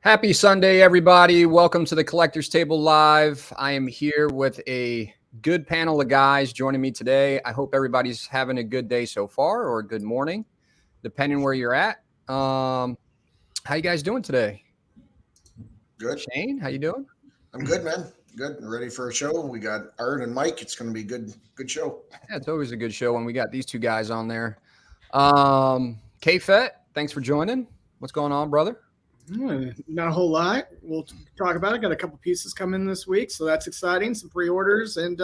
Happy Sunday, everybody. Welcome to the Collector's Table Live. I am here with a good panel of guys joining me today. I hope everybody's having a good day so far, or a good morning, depending where you're at. How you guys doing today? Good. Shane, how you doing? I'm good, man. Good. Ready for a show. We got Art and Mike. It's going to be a good show. Yeah, it's always a good show when we got these two guys on there. K-Fet, thanks for joining. What's going on, brother? Not a whole lot. We'll talk about it. Got a couple pieces coming this week, so that's exciting. Some pre-orders, and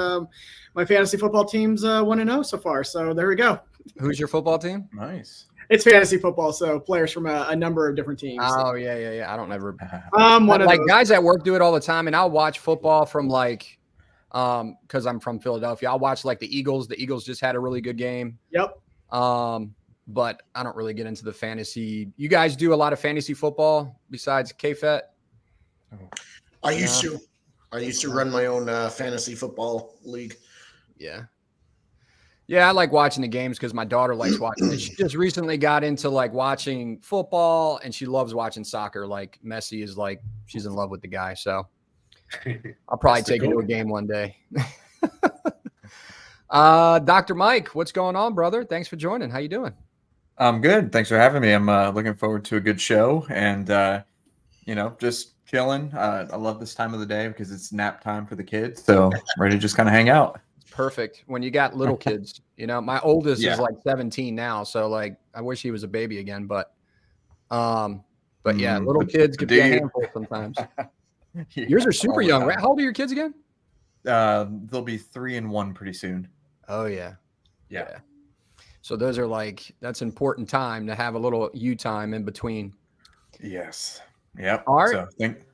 my fantasy football team's 1-0 so far. So there we go. Who's your football team? Nice. It's fantasy football, so players from a number of different teams. Oh yeah. I don't ever. One of like those. guys at work do it all the time, and I'll watch football from like, because I'm from Philadelphia. I'll watch like the Eagles. The Eagles just had a really good game. Yep. But I don't really get into the fantasy. You guys do a lot of fantasy football besides K-Fet? I used to run my own fantasy football league. Yeah. Yeah, I like watching the games because my daughter likes watching it. She just recently got into like watching football, and she loves watching soccer. Like Messi is like, she's in love with the guy. So I'll probably take her to a game one day. Dr. Mike, what's going on, brother? Thanks for joining. How you doing? I'm good. Thanks for having me. I'm looking forward to a good show and, just chilling. I love this time of the day because it's nap time for the kids. So ready to just kind of hang out. It's perfect when you got little kids. My oldest Yeah. is like 17 now. So like, I wish he was a baby again, but yeah, little kids can be a handful sometimes. Yours are super young, right? How old are your kids again? They'll be 3 and 1 pretty soon. Oh yeah. Yeah. So those are like, that's important time to have a little you time in between. Yes. Yep. Art? So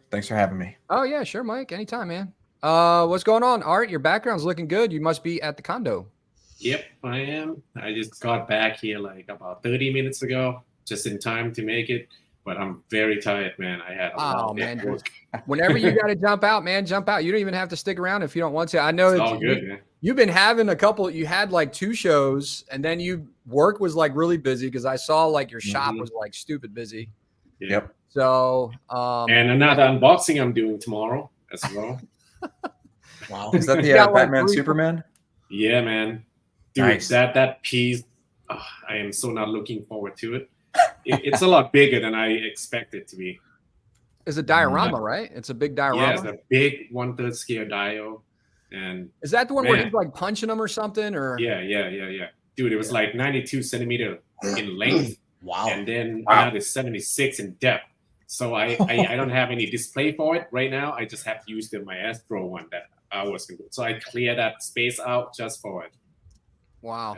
thanks for having me. Oh yeah, sure, Mike. Anytime, man. What's going on, Art? Your background's looking good. You must be at the condo. Yep, I am. I just got back here like about 30 minutes ago, just in time to make it. But I'm very tired, man. I had a lot of work. Whenever you got to jump out, man, jump out. You don't even have to stick around if you don't want to. I know It's all good, man. You've been having you had like 2 shows, and then work was like really busy because I saw like your shop was like stupid busy. Yep. So, and another unboxing I'm doing tomorrow as well. Wow. Is that the got, like, Batman 3 Superman? Yeah, man. Dude, Nice. that piece, I am so not looking forward to it. It's a lot bigger than I expected it to be. it's a diorama, right? It's a big diorama. Yeah, it's a big 1/3 scale dio. And Is that the one where Man. he's like punching them or something? Or yeah. Dude, it was like 92 centimeter in length. Wow. And then another 76 in depth. So I don't have any display for it right now. I just have to use my Astro one that I was going to. So I clear that space out just for it. Wow.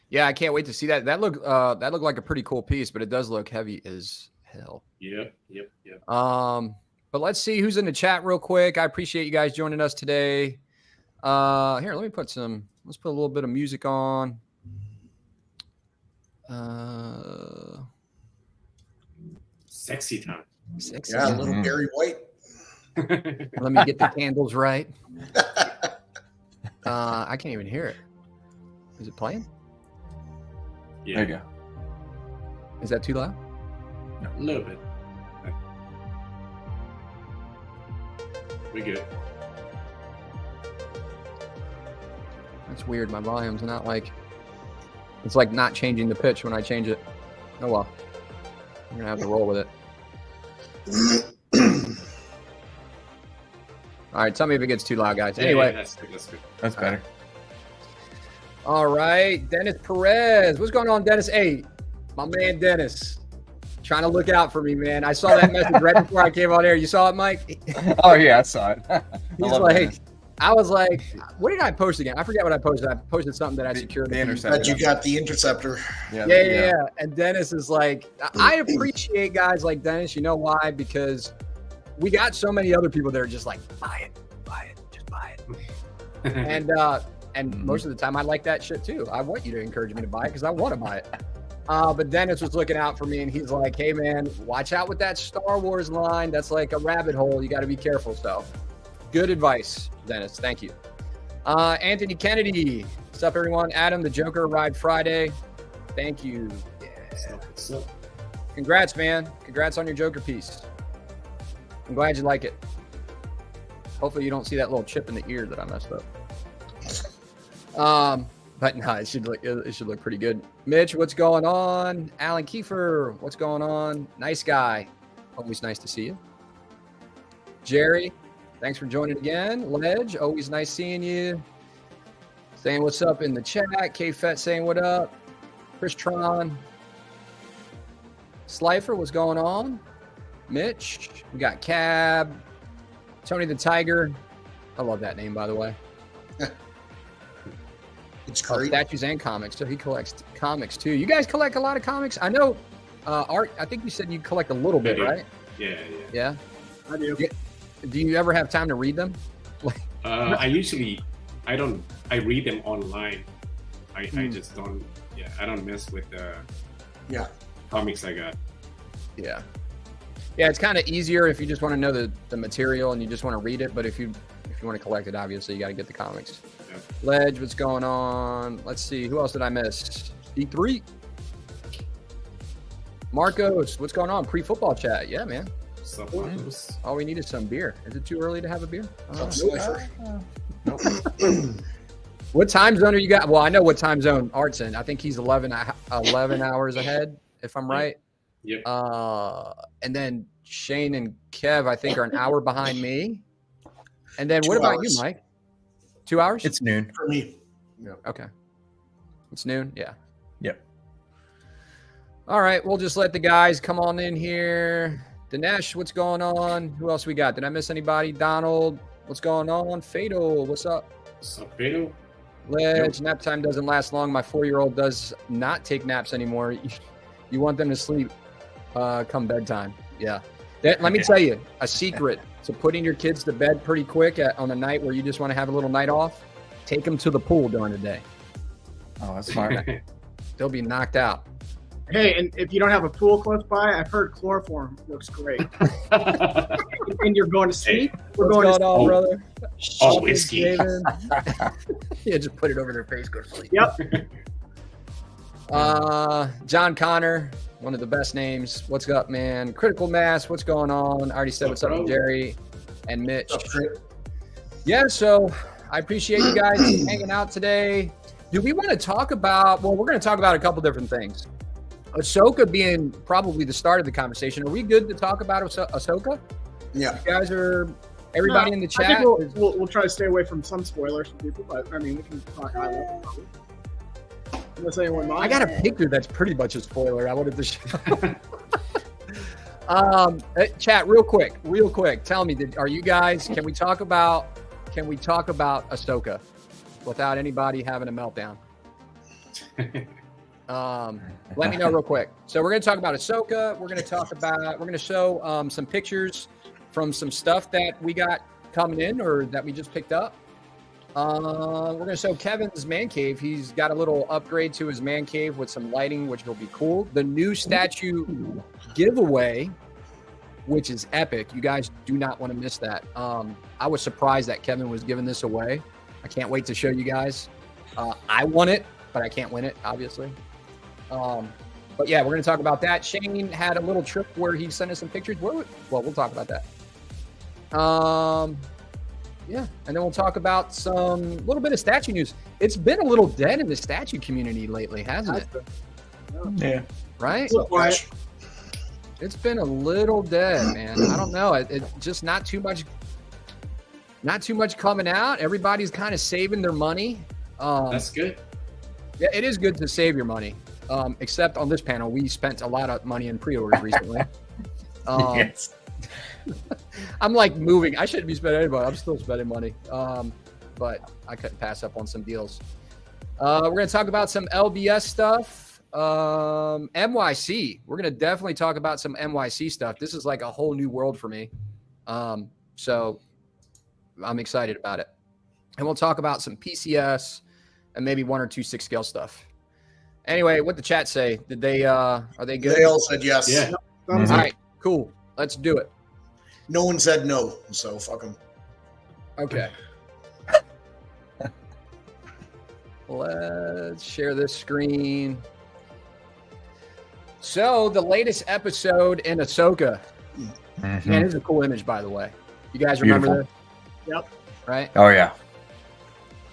Yeah, I can't wait to see that. That looked like a pretty cool piece, but it does look heavy as hell. Yep. But let's see who's in the chat real quick. I appreciate you guys joining us today. Here, let's put a little bit of music on. Sexy time. Sexy. Yeah, a little Barry White. Let me get the candles right. I can't even hear it. Is it playing? Yeah. There you go. Is that too loud? A little bit. We good. That's weird. My volume's not like, it's like not changing the pitch when I change it. Oh well. I'm gonna have to roll with it. All right, tell me if it gets too loud, guys. Anyway. Yeah, that's good. That's better. All right, Dennis Perez. What's going on, Dennis? Hey, my man Dennis. Trying to look out for me, man. I saw that message right before I came on air. You saw it, Mike? Oh, yeah, I saw it. He's like, I was like, what did I post again? I forget what I posted. I posted something that I secured. The Interceptor. That you got the Interceptor. Yeah. And Dennis is like, I appreciate guys like Dennis. You know why? Because we got so many other people that are just like, buy it, just buy it. And most of the time I like that shit too. I want you to encourage me to buy it because I want to buy it. But Dennis was looking out for me and he's like, hey man, watch out with that Star Wars line. That's like a rabbit hole. You got to be careful. So good advice, Dennis. Thank you. Anthony Kennedy. What's up, everyone? Adam, the Joker arrived Friday. Thank you. Yeah. So, Congrats, man. Congrats on your Joker piece. I'm glad you like it. Hopefully you don't see that little chip in the ear that I messed up. But no, it should look pretty good. Mitch, what's going on? Alan Kiefer, what's going on? Nice guy. Always nice to see you. Jerry, thanks for joining again. Ledge, always nice seeing you. Saying what's up in the chat. K-Fet saying what up. Chris Tron. Slifer, what's going on? Mitch, we got Cab. Tony the Tiger. I love that name, by the way. It's great. Statues and comics. So he collects comics too. You guys collect a lot of comics? I know, Art, I think you said you collect a little bit, right? Yeah. I do. Do you ever have time to read them? I read them online. I just don't. Yeah, I don't mess with the comics I got. Yeah, it's kind of easier if you just want to know the material and you just want to read it. But if you want to collect it, obviously you got to get the comics. Yeah. Ledge, what's going on? Let's see, who else did I miss? D3. Marcos, what's going on? Pre-football chat. Yeah, man. All we need is some beer. Is it too early to have a beer? Nope. What time zone are you got? Well, I know what time zone Art's in. I think he's 11 hours ahead, if I'm right. Yep. And then Shane and Kev, I think, are an hour behind me. And then 2 what about hours. you, Mike? 2 hours? It's noon. For me. Okay. It's noon? Yeah. Yep. All right. We'll just let the guys come on in here. Dinesh, what's going on? Who else we got? Did I miss anybody? Donald, what's going on? Fatal, what's up? What's up, Fatal? Ledge, nap time doesn't last long. My 4-year-old does not take naps anymore. You want them to sleep come bedtime. Yeah. Let me tell you a secret to putting your kids to bed pretty quick on a night where you just want to have a little night off. Take them to the pool during the day. Oh, that's smart. They'll be knocked out. Hey, and if you don't have a pool close by, I've heard chloroform looks great. And you're going to sleep? We're What's going going on, brother? Whiskey. Yeah, just put it over their face, go to sleep. Yep. John Connor, one of the best names. What's up, man? Critical Mass, what's going on? I already said what's up with Jerry and Mitch. Yeah, so I appreciate you guys hanging out today. Do we want to talk about, well, we're going to talk about a couple different things. Ahsoka being probably the start of the conversation. Are we good to talk about Ahsoka? Yeah. You guys are, everybody in the chat? I think we'll try to stay away from some spoilers from people, but I mean, we can talk high level probably. Unless anyone minds. I got a picture that's pretty much a spoiler. I wanted to show. Chat, real quick. Tell me, are you guys? Can we talk about Ahsoka without anybody having a meltdown? Let me know real quick. So we're going to talk about Ahsoka. We're going to show some pictures from some stuff that we got coming in or that we just picked up. We're going to show Kevin's man cave. He's got a little upgrade to his man cave with some lighting, which will be cool. The new statue giveaway, which is epic. You guys do not want to miss that. I was surprised that Kevin was giving this away. I can't wait to show you guys. I won it, but I can't win it, obviously. But yeah, we're going to talk about that. Shane had a little trip where he sent us some pictures. We'll talk about that. Yeah, and then we'll talk about some little bit of statue news. It's been a little dead in the statue community lately, hasn't it? Yeah. Right? Quiet. It's been a little dead, man. I don't know. It just not too much coming out. Everybody's kind of saving their money. That's good. Yeah, it is good to save your money. Except on this panel, we spent a lot of money in pre-orders recently. Yes. I'm like moving. I shouldn't be spending any money. I'm still spending money. but I couldn't pass up on some deals. We're going to talk about some LBS stuff. NYC. We're going to definitely talk about some NYC stuff. This is like a whole new world for me. So I'm excited about it. And we'll talk about some PCS and maybe 1 or 2 6 scale stuff. Anyway, what the chat say? Did they are they good? They all said yes. Yeah. All right, cool. Let's do it. No one said no, so fuck them. Okay. Let's share this screen. So the latest episode in Ahsoka. Man, this is a cool image, by the way. You guys remember this? Yep. Right? Oh yeah.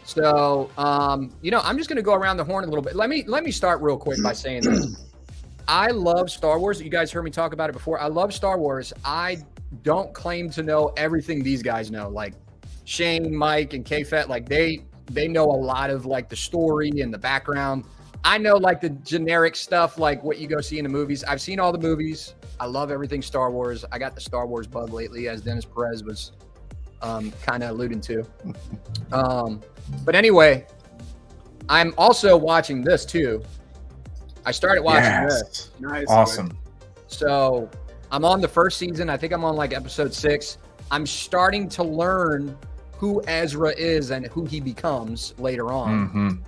So, I'm just going to go around the horn a little bit. Let me start real quick by saying this. I love Star Wars. You guys heard me talk about it before. I love Star Wars. I don't claim to know everything these guys know. Like Shane, Mike, and K-Fet, like they know a lot of like the story and the background. I know like the generic stuff, like what you go see in the movies. I've seen all the movies. I love everything Star Wars. I got the Star Wars bug lately, as Dennis Perez was kind of alluding to. But anyway, I'm also watching this too. I started watching this. Nice. Awesome. So I'm on the first season. I think I'm on like episode 6. I'm starting to learn who Ezra is and who he becomes later on.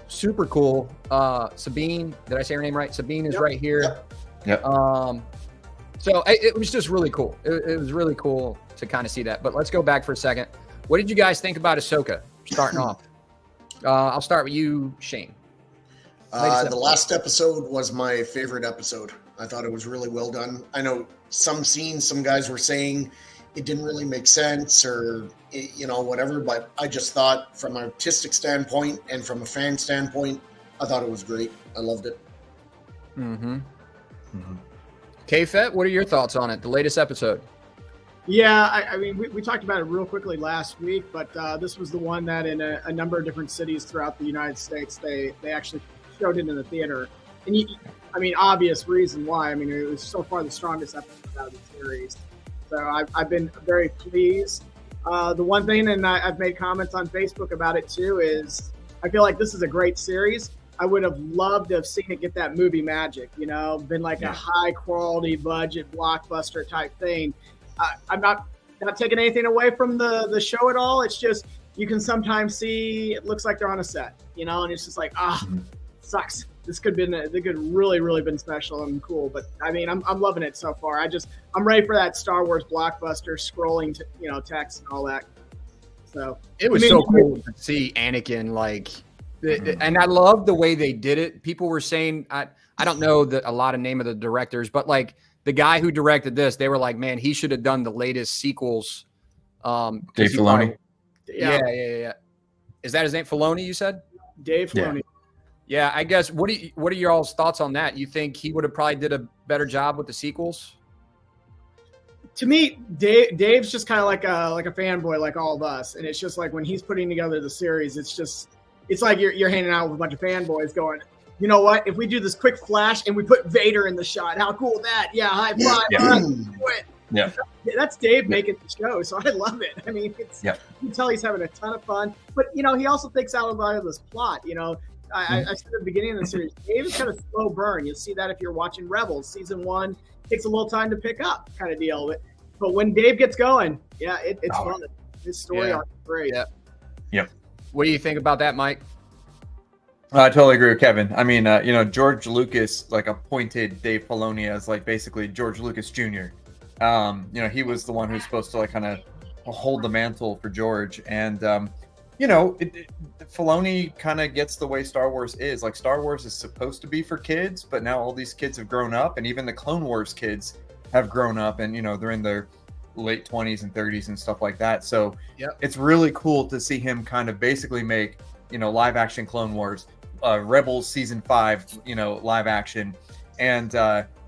Super cool. Sabine, did I say her name right? Sabine is right here. Yep. So it was just really cool. It was really cool to kind of see that. But let's go back for a second. What did you guys think about Ahsoka starting off? I'll start with you, Shane. The last episode was my favorite episode. I thought it was really well done. I know some scenes, some guys were saying it didn't really make sense or, whatever, but I just thought from an artistic standpoint and from a fan standpoint, I thought it was great. I loved it. K-Fet, what are your thoughts on it, the latest episode? Yeah, I mean, we talked about it real quickly last week, but this was the one that in a number of different cities throughout the United States, they actually showed it in the theater. And, obvious reason why. I mean, it was so far the strongest episode out of the series. So I've been very pleased. The one thing, and I've made comments on Facebook about it too, is I feel like this is a great series. I would have loved to have seen it get that movie magic, been like a high quality budget blockbuster type thing. I'm not taking anything away from the show at all. It's just you can sometimes see it looks like they're on a set, and it's just like sucks. This could really really been special and cool. But I mean, I'm loving it so far. I'm ready for that Star Wars blockbuster scrolling text and all that. So it was so cool to see Anakin and I love the way they did it. People were saying I don't know a lot of name of the directors, but like. The guy who directed this, they were like, man, he should have done the latest sequels. Dave Filoni. Yeah. Is that his name? Filoni, you said? Dave Filoni. Yeah, I guess. What are your all's thoughts on that? You think he would have probably did a better job with the sequels? To me, Dave's just kind of like a fanboy, like all of us. And it's just like when he's putting together the series, it's like you're hanging out with a bunch of fanboys going, you know what? If we do this quick flash and we put Vader in the shot, how cool is that? Yeah, high five. Let's do it. Yeah. That's Dave making the show, so I love it. I mean, you can tell he's having a ton of fun. But, he also thinks out a lot of this plot. I said at the beginning of the series, Dave is kind of slow burn. You'll see that if you're watching Rebels. Season 1 takes a little time to pick up kind of deal. But when Dave gets going, it's fun. His story arc is great. Yep. What do you think about that, Mike? I totally agree with Kevin. I mean, George Lucas appointed Dave Filoni as basically George Lucas Jr. He was the one who's supposed to kind of hold the mantle for George, and Filoni kind of gets the way Star Wars is. Like Star Wars is supposed to be for kids, but now all these kids have grown up, and even the Clone Wars kids have grown up, and they're in their late 20s and 30s and stuff like that. So it's really cool to see him kind of basically make live action Clone Wars. Rebels season 5, live action, and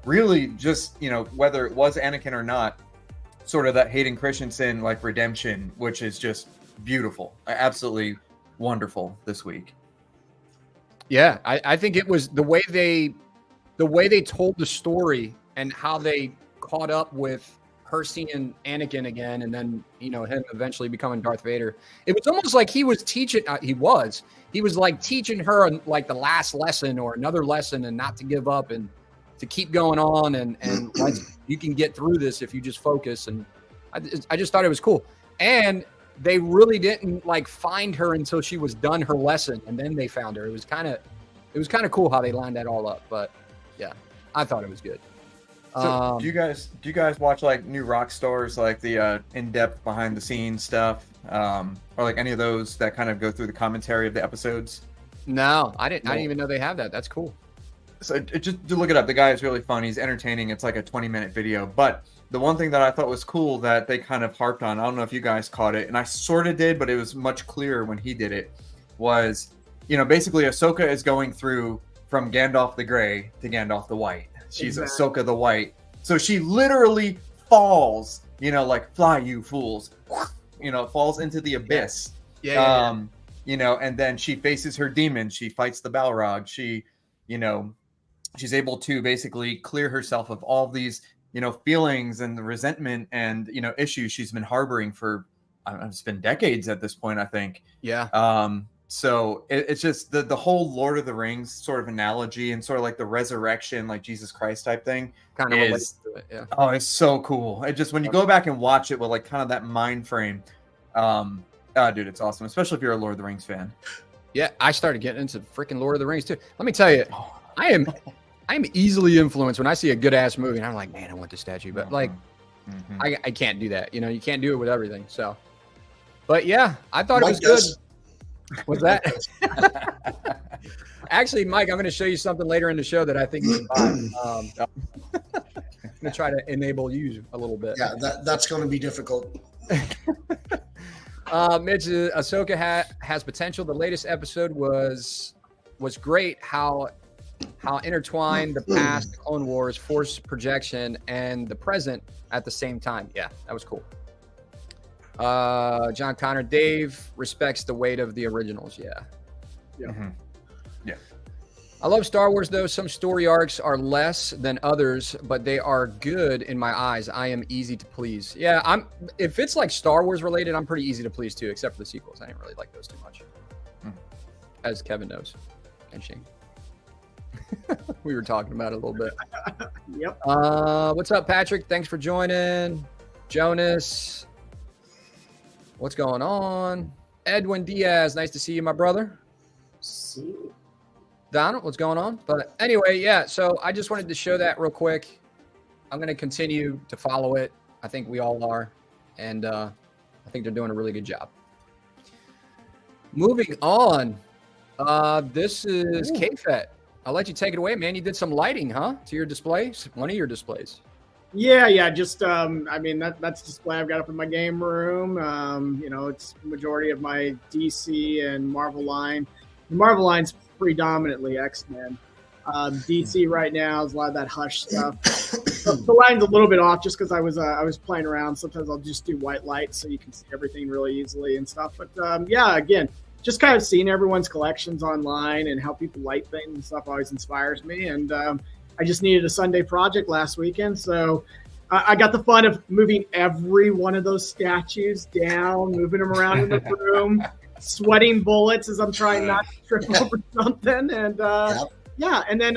really just whether it was Anakin or not, sort of that Hayden Christensen redemption, which is just beautiful, absolutely wonderful this week. Yeah, I think it was the way they told the story and how they caught up with her seeing Anakin again, and then him eventually becoming Darth Vader. It was almost like he was teaching. He was like teaching her like the last lesson or another lesson, and not to give up and to keep going on, and like, you can get through this if you just focus. And I just thought it was cool. And they really didn't like find her until she was done her lesson, and then they found her. It was kind of cool how they lined that all up. But yeah, I thought it was good. So do you guys watch like new rock stars, like the in-depth behind the scenes stuff, or like any of those that kind of go through the commentary of the episodes? No, I didn't even know they have that. That's cool. So just to look it up, the guy is really fun. He's entertaining. It's like a 20-minute video. But the one thing that I thought was cool that they kind of harped on, I don't know if you guys caught it, and I sort of did, but it was much clearer when he did it, was, basically Ahsoka is going through from Gandalf the Grey to Gandalf the White. She's Ahsoka the White. So she literally falls, like fly, you fools, falls into the abyss. Yeah. And then she faces her demon. She fights the Balrog. She, she's able to basically clear herself of all these, feelings and the resentment and, issues she's been harboring for, it's been decades at this point, I think. Yeah. So it's just the whole Lord of the Rings sort of analogy and sort of like the resurrection, like Jesus Christ type thing. Kind of relates to it, yeah. Oh, it's so cool. It just, when you go back and watch it with like kind of that mind frame, dude, it's awesome. Especially if you're a Lord of the Rings fan. Yeah, I started getting into freaking Lord of the Rings too. Let me tell you, I am easily influenced when I see a good ass movie and I'm like, man, I want this statue. But like, I can't do that. You can't do it with everything. So, but yeah, I thought it was good. What's that? Actually, Mike, I'm going to show you something later in the show that I think you can buy. I'm going to try to enable you a little bit. Yeah, that's going to be difficult. Mitch, Ahsoka has potential. The latest episode was great. How intertwined the past, Clone Wars, Force projection, and the present at the same time. Yeah, that was cool. John Connor, Dave respects the weight of the originals. Yeah. Mm-hmm. Yeah. I love Star Wars, though. Some story arcs are less than others, but they are good in my eyes. I am easy to please. Yeah, if it's like Star Wars related, I'm pretty easy to please too, except for the sequels. I didn't really like those too much. As Kevin knows. And Shane. We were talking about it a little bit. Yep. What's up, Patrick? Thanks for joining. Jonas. What's going on? Edwin Diaz, nice to see you, my brother. Donald, what's going on? But anyway, yeah, so I just wanted to show that real quick. I'm going to continue to follow it. I think we all are. And I think they're doing a really good job. Moving on. This is K-Fet. I'll let you take it away, man. You did some lighting, huh? To your displays? One of your displays. Yeah. Just, that's a display I've got up in my game room. It's the majority of my DC and Marvel line. The Marvel line's predominantly X-Men. DC right now is a lot of that Hush stuff. The line's a little bit off just because I was playing around. Sometimes I'll just do white lights so you can see everything really easily and stuff. But again, just kind of seeing everyone's collections online and how people light things and stuff always inspires me. And I just needed a Sunday project last weekend, so I got the fun of moving every one of those statues down, moving them around in the room, sweating bullets as I'm trying not to trip over something, and and then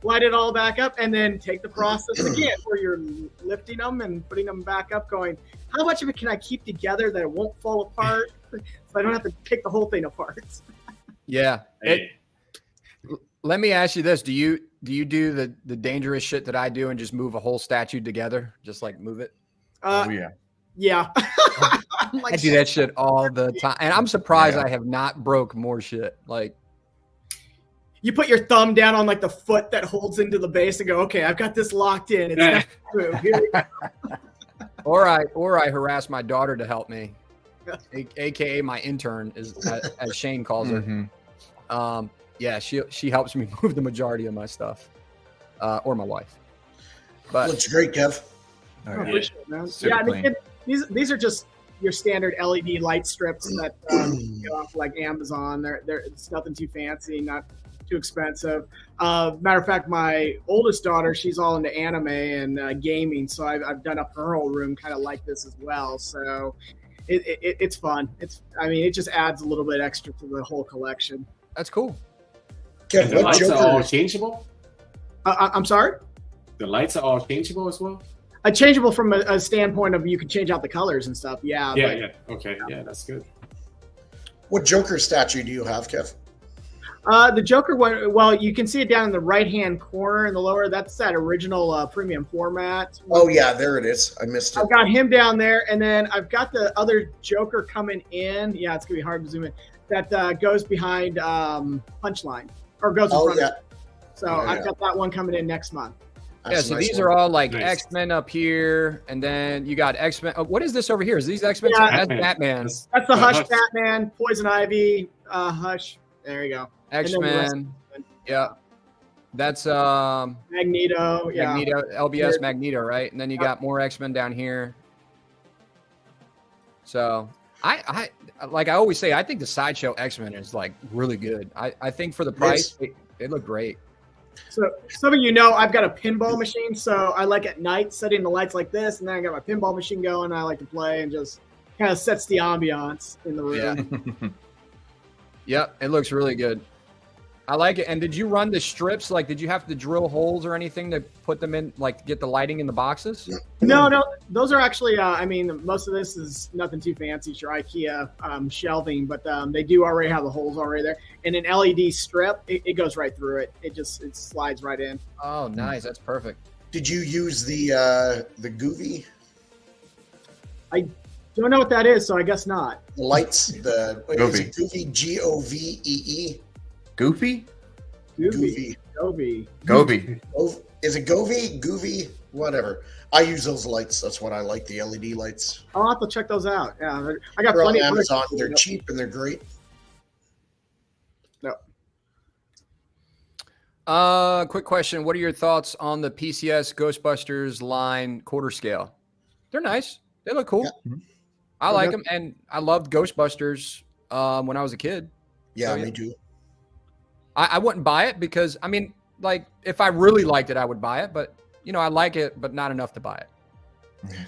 light it all back up, and then take the process again where you're lifting them and putting them back up, going, how much of it can I keep together that it won't fall apart, so I don't have to pick the whole thing apart. Yeah. Let me ask you this: Do you do the dangerous shit that I do and just move a whole statue together, just like move it? Yeah. I do that shit all the time, and I'm surprised I have not broke more shit. Like, you put your thumb down on like the foot that holds into the base and go, okay, I've got this locked in. It's not move. Here we go. Or I harass my daughter to help me, aka my intern, as Shane calls her. Yeah, she helps me move the majority of my stuff, or my wife. But looks great, Kev. Appreciate it, man. Yeah, I mean, these are just your standard LED light strips that you get off like Amazon. It's nothing too fancy, not too expensive. Matter of fact, my oldest daughter, she's all into anime and gaming, so I've done up her whole room kind of like this as well. So it's fun. It just adds a little bit extra to the whole collection. That's cool. And the lights are all changeable? I'm sorry? The lights are all changeable as well? Changeable from a standpoint of you can change out the colors and stuff. Yeah. Yeah. Okay. Yeah, that's good. What Joker statue do you have, Kev? The Joker one, well, you can see it down in the right-hand corner in the lower. That's that original premium format. Oh, yeah, there it is. I missed it. I've got him down there, and then I've got the other Joker coming in. Yeah, it's going to be hard to zoom in. That goes behind Punchline, or goes in front of it. So I've got that one coming in next month. That's so nice these one. are all like Nice. X-Men up here, and then you got X-Men. What is this over here? Is these X-Men? Yeah. That's Batman. That's the Hush Batman, Poison Ivy, Hush. There you go. X-Men. Yeah. That's Magneto. Yeah. Magneto, LBS Magneto, right? And then you got more X-Men down here. So I like I always say, I think the Sideshow X-Men is like really good. I think for the price, they look great. So some of you know I've got a pinball machine, so I like at night setting the lights like this, and then I got my pinball machine going. I like to play and just kind of sets the ambiance in the room. Yeah. Yep, it looks really good. I like it. And did you run the strips? Like, did you have to drill holes or anything to put them in, like, to get the lighting in the boxes? No, those are actually. Most of this is nothing too fancy. It's your IKEA shelving, but they do already have the holes already there. And an LED strip, it goes right through it. It slides right in. Oh, nice. That's perfect. Did you use the Goovy? I don't know what that is, so I guess not. The lights, is Goovy. it Goovy? Govee? Goofy? Goovy. Goby. Is it Govee? Goovy? Whatever. I use those lights. That's what I like, the LED lights. I'll have to check those out. Yeah, I got They're on plenty of Amazon. They're cheap and they're great. Quick question. What are your thoughts on the PCS Ghostbusters line quarter scale? They're nice. They look cool. Yeah. I like them. And I loved Ghostbusters when I was a kid. Yeah, So, yeah. me too. I wouldn't buy it because, I mean, like, if I really liked it, I would buy it. But, you know, I like it, but not enough to buy it.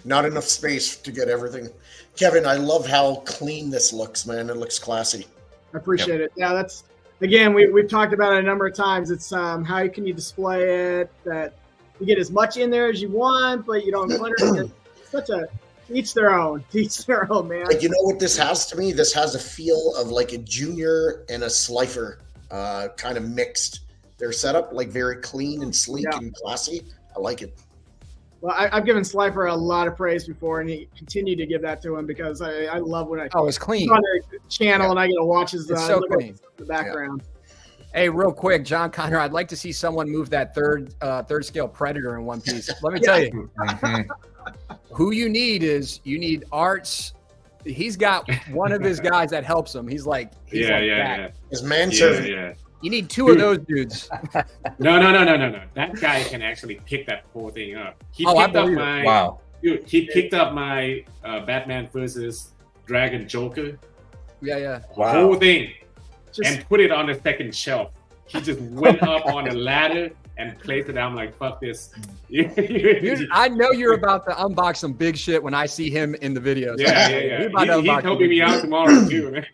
Not enough space to get everything. Kevin, I love how clean this looks, man. It looks classy. I appreciate it. Yeah, that's, again, we've talked about it a number of times. It's how can you display it that you get as much in there as you want, but you don't clutter it. It's such a each their own, man. Like, you know what this has to me? This has a feel of like a Junior and a Slifer kind of mixed. They're set up like very clean and sleek and classy. I like it. Well, I've given Slifer a lot of praise before, and he continued to give that to him because I love when I it's clean on their channel and I get to watch his so look clean. at the background. Hey, real quick, John Connor, I'd like to see someone move that third scale Predator in one piece. Let me tell you, who you need Arts. He's got one of his guys that helps him. He's like that. His manservant. Yeah. You need two of those dudes. No. That guy can actually pick that whole thing up. He picked up my Batman versus Dragon Joker. Yeah. Whole thing. And put it on the second shelf. He just went up on a ladder and placed it. I'm like, fuck this. I know you're about to unbox some big shit when I see him in the videos. Yeah. He's helping me out tomorrow too, man.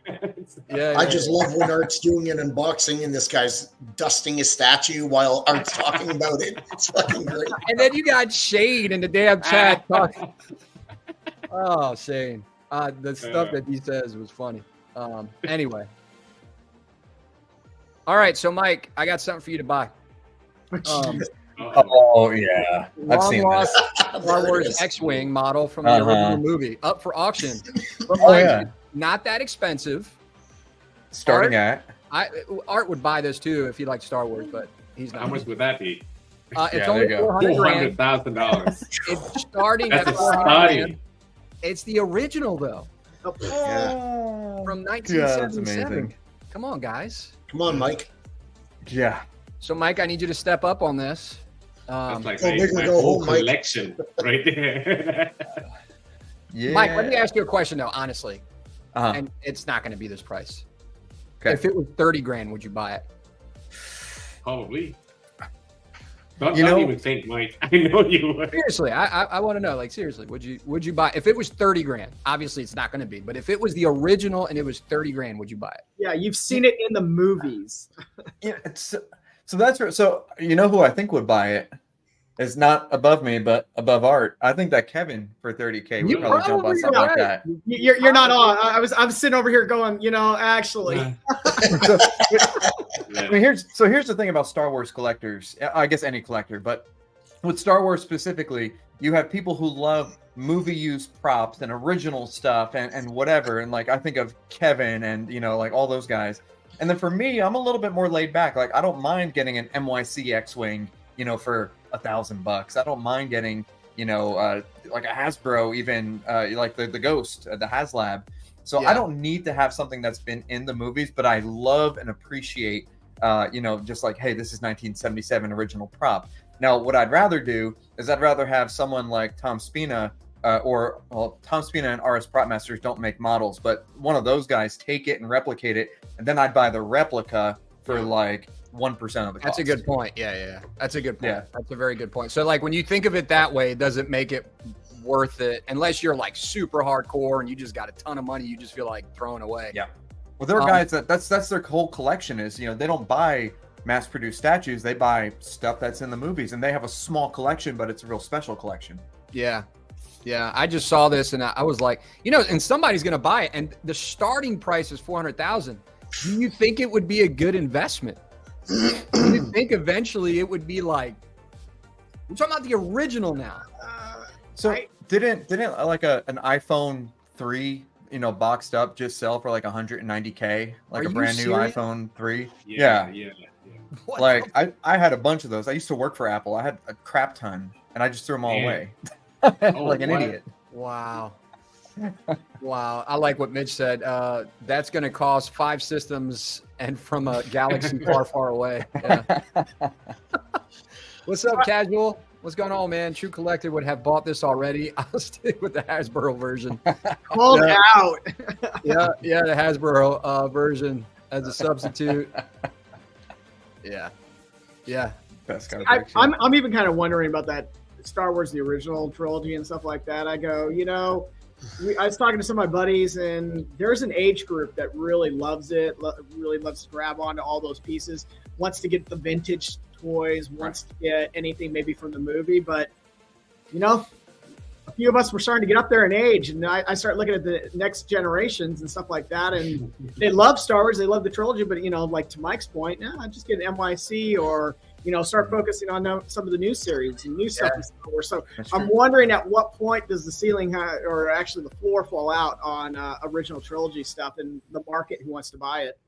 I just love when Art's doing an unboxing and this guy's dusting his statue while Art's talking about it. It's fucking great. And then you got Shane in the damn chat talking. Oh, Shane. The stuff that he says was funny. Anyway. All right, so Mike, I got something for you to buy. Yeah, I've seen that. Star Wars X-Wing model from the original movie up for auction. But not that expensive. Starting Art would buy this too if he liked Star Wars, but he's not. How much would that be? It's only $400,000. It's starting at $400,000. It's the original though. From 1977. Come on, guys. Come on, Mike. Yeah. So, Mike, I need you to step up on this. That's like my whole collection right there. Mike, let me ask you a question, though, honestly. And it's not going to be this price. Okay. If it was $30,000, would you buy it? Probably. Don't You know- even think, Mike. I know you would. Seriously, I want to know. Like, seriously, would you buy if it was 30 grand? Obviously, it's not going to be. But if it was the original and it was 30 grand, would you buy it? Yeah, you've seen it in the movies. Yeah, so that's so you know who I think would buy it is not above me but above Art. I think that Kevin for 30K would You probably jump on probably something are like right. that. You're not on. I'm sitting over here going, actually. So, Yeah. I mean, here's the thing about Star Wars collectors. I guess any collector, but with Star Wars specifically, you have people who love movie used props and original stuff and whatever. And like I think of Kevin and like all those guys. And then for me, I'm a little bit more laid back. Like I don't mind getting an NYC X-wing, for $1,000. I don't mind getting, like a Hasbro, even like the Ghost, the HasLab. So Yeah. I don't need to have something that's been in the movies, but I love and appreciate, just like, hey, this is 1977 original prop. Now, what I'd rather do is I'd rather have someone like Tom Spina, Tom Spina and RS Prop Masters don't make models, but one of those guys take it and replicate it, and then I'd buy the replica for like 1% of the cost. That's a good point. Yeah. That's a good point. Yeah. That's a very good point. So, like, when you think of it that way, it doesn't make it worth it unless you're like super hardcore and you just got a ton of money you just feel like throwing away. Yeah. Well, there are guys that's their whole collection is, they don't buy mass-produced statues. They buy stuff that's in the movies, and they have a small collection, but it's a real special collection. Yeah. I just saw this and I was like, and somebody's going to buy it, and the starting price is $400,000. Do you think it would be a good investment? Do you think eventually it would be like, we're talking about the original now? So didn't like an iPhone 3, boxed up just sell for like $190K, like Are a you brand new serious? iPhone 3? Yeah. What Like I had a bunch of those. I used to work for Apple. I had a crap ton, and I just threw them all Man. away, Oh, like an what? idiot. Wow. Wow. I like what Mitch said. That's going to cost 5 systems and from a galaxy far, far away. Yeah. What's up, Casual? What's going on, man? True Collector would have bought this already. I'll stick with the Hasbro version. Called Yeah. out. Yeah, the Hasbro version as a substitute. Yeah. Best kind of I'm even kind of wondering about that Star Wars, the original trilogy and stuff like that. I go, I was talking to some of my buddies, and there's an age group that really loves it, really loves to grab onto all those pieces, wants to get the vintage toys, wants to get anything maybe from the movie. But, a few of us were starting to get up there in age, and I start looking at the next generations and stuff like that, and they love Star Wars, they love the trilogy, but, like to Mike's point, just get an NYC or, start focusing on some of the new series and new stuff in Star Wars. So I'm wondering at what point does the ceiling or actually the floor fall out on original trilogy stuff and the market who wants to buy it?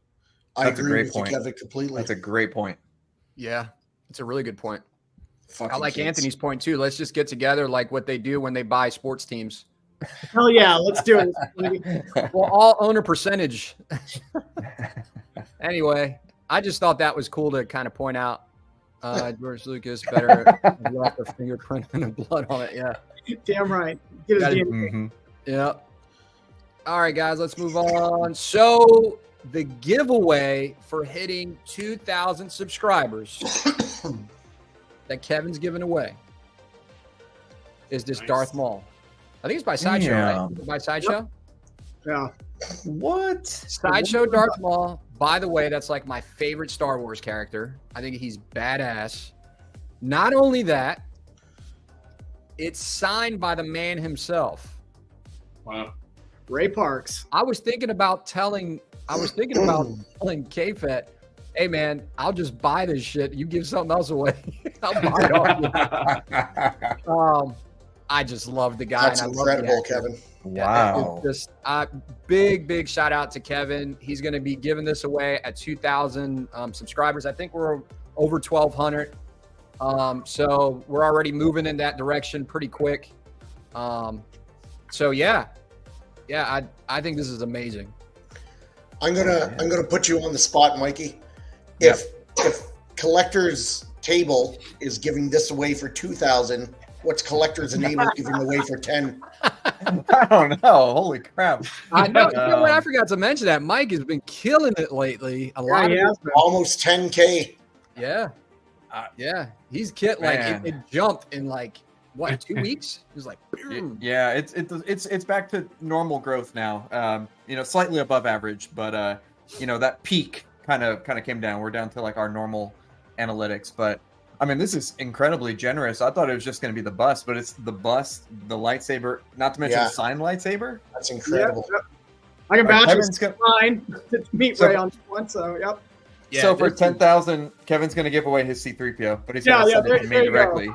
I That's a agree great with point. you, Kevin, completely. That's a great point. Yeah. It's a really good point. Fucking I like kids. Anthony's point too. Let's just get together like what they do when they buy sports teams. Hell yeah, let's do it. Well, all owner percentage. Anyway, I just thought that was cool to kind of point out. George Lucas better left a fingerprint and a blood on it. Yeah. Damn right. Get his Gotta- DNA. Mm-hmm. Yeah. All right, guys, let's move on. So the giveaway for hitting 2,000 subscribers that Kevin's giving away is this Nice. Darth Maul. I think it's by Sideshow, Yeah. right? By Sideshow? Yeah. What? Sideshow Darth Maul. By the way, that's like my favorite Star Wars character. I think he's badass. Not only that, it's signed by the man himself. Wow. Ray Parks. I was thinking about telling K-Fet, hey man, I'll just buy this shit. You give something else away. I'll buy it off you. I just love the guy. That's and I love the incredible, actor. Kevin. Wow. It's just big shout out to Kevin. He's going to be giving this away at 2,000 subscribers. I think we're over 1,200. So we're already moving in that direction pretty quick. So yeah, I think this is amazing. I'm gonna put you on the spot, Mikey. If Collector's Table is giving this away for 2,000, what's Collector's Enable giving away for 10? I don't know. Holy crap. I know. You know what? I forgot to mention that Mike has been killing it lately. A lot of he has been. Almost 10K. Yeah. Yeah. He's kit like it jumped in like what 2 weeks? It was like boom. Yeah, it's back to normal growth now. Slightly above average, but that peak kind of came down. We're down to like our normal analytics, but I mean, this is incredibly generous. I thought it was just going to be the bust, but it's the bust, the lightsaber, not to mention the signed lightsaber. That's incredible. Yep. I can vouch for mine to meet Ray on one, so yep. Yeah, so for 10,000, Kevin's going to give away his C-3PO, but he's going to send it to me directly.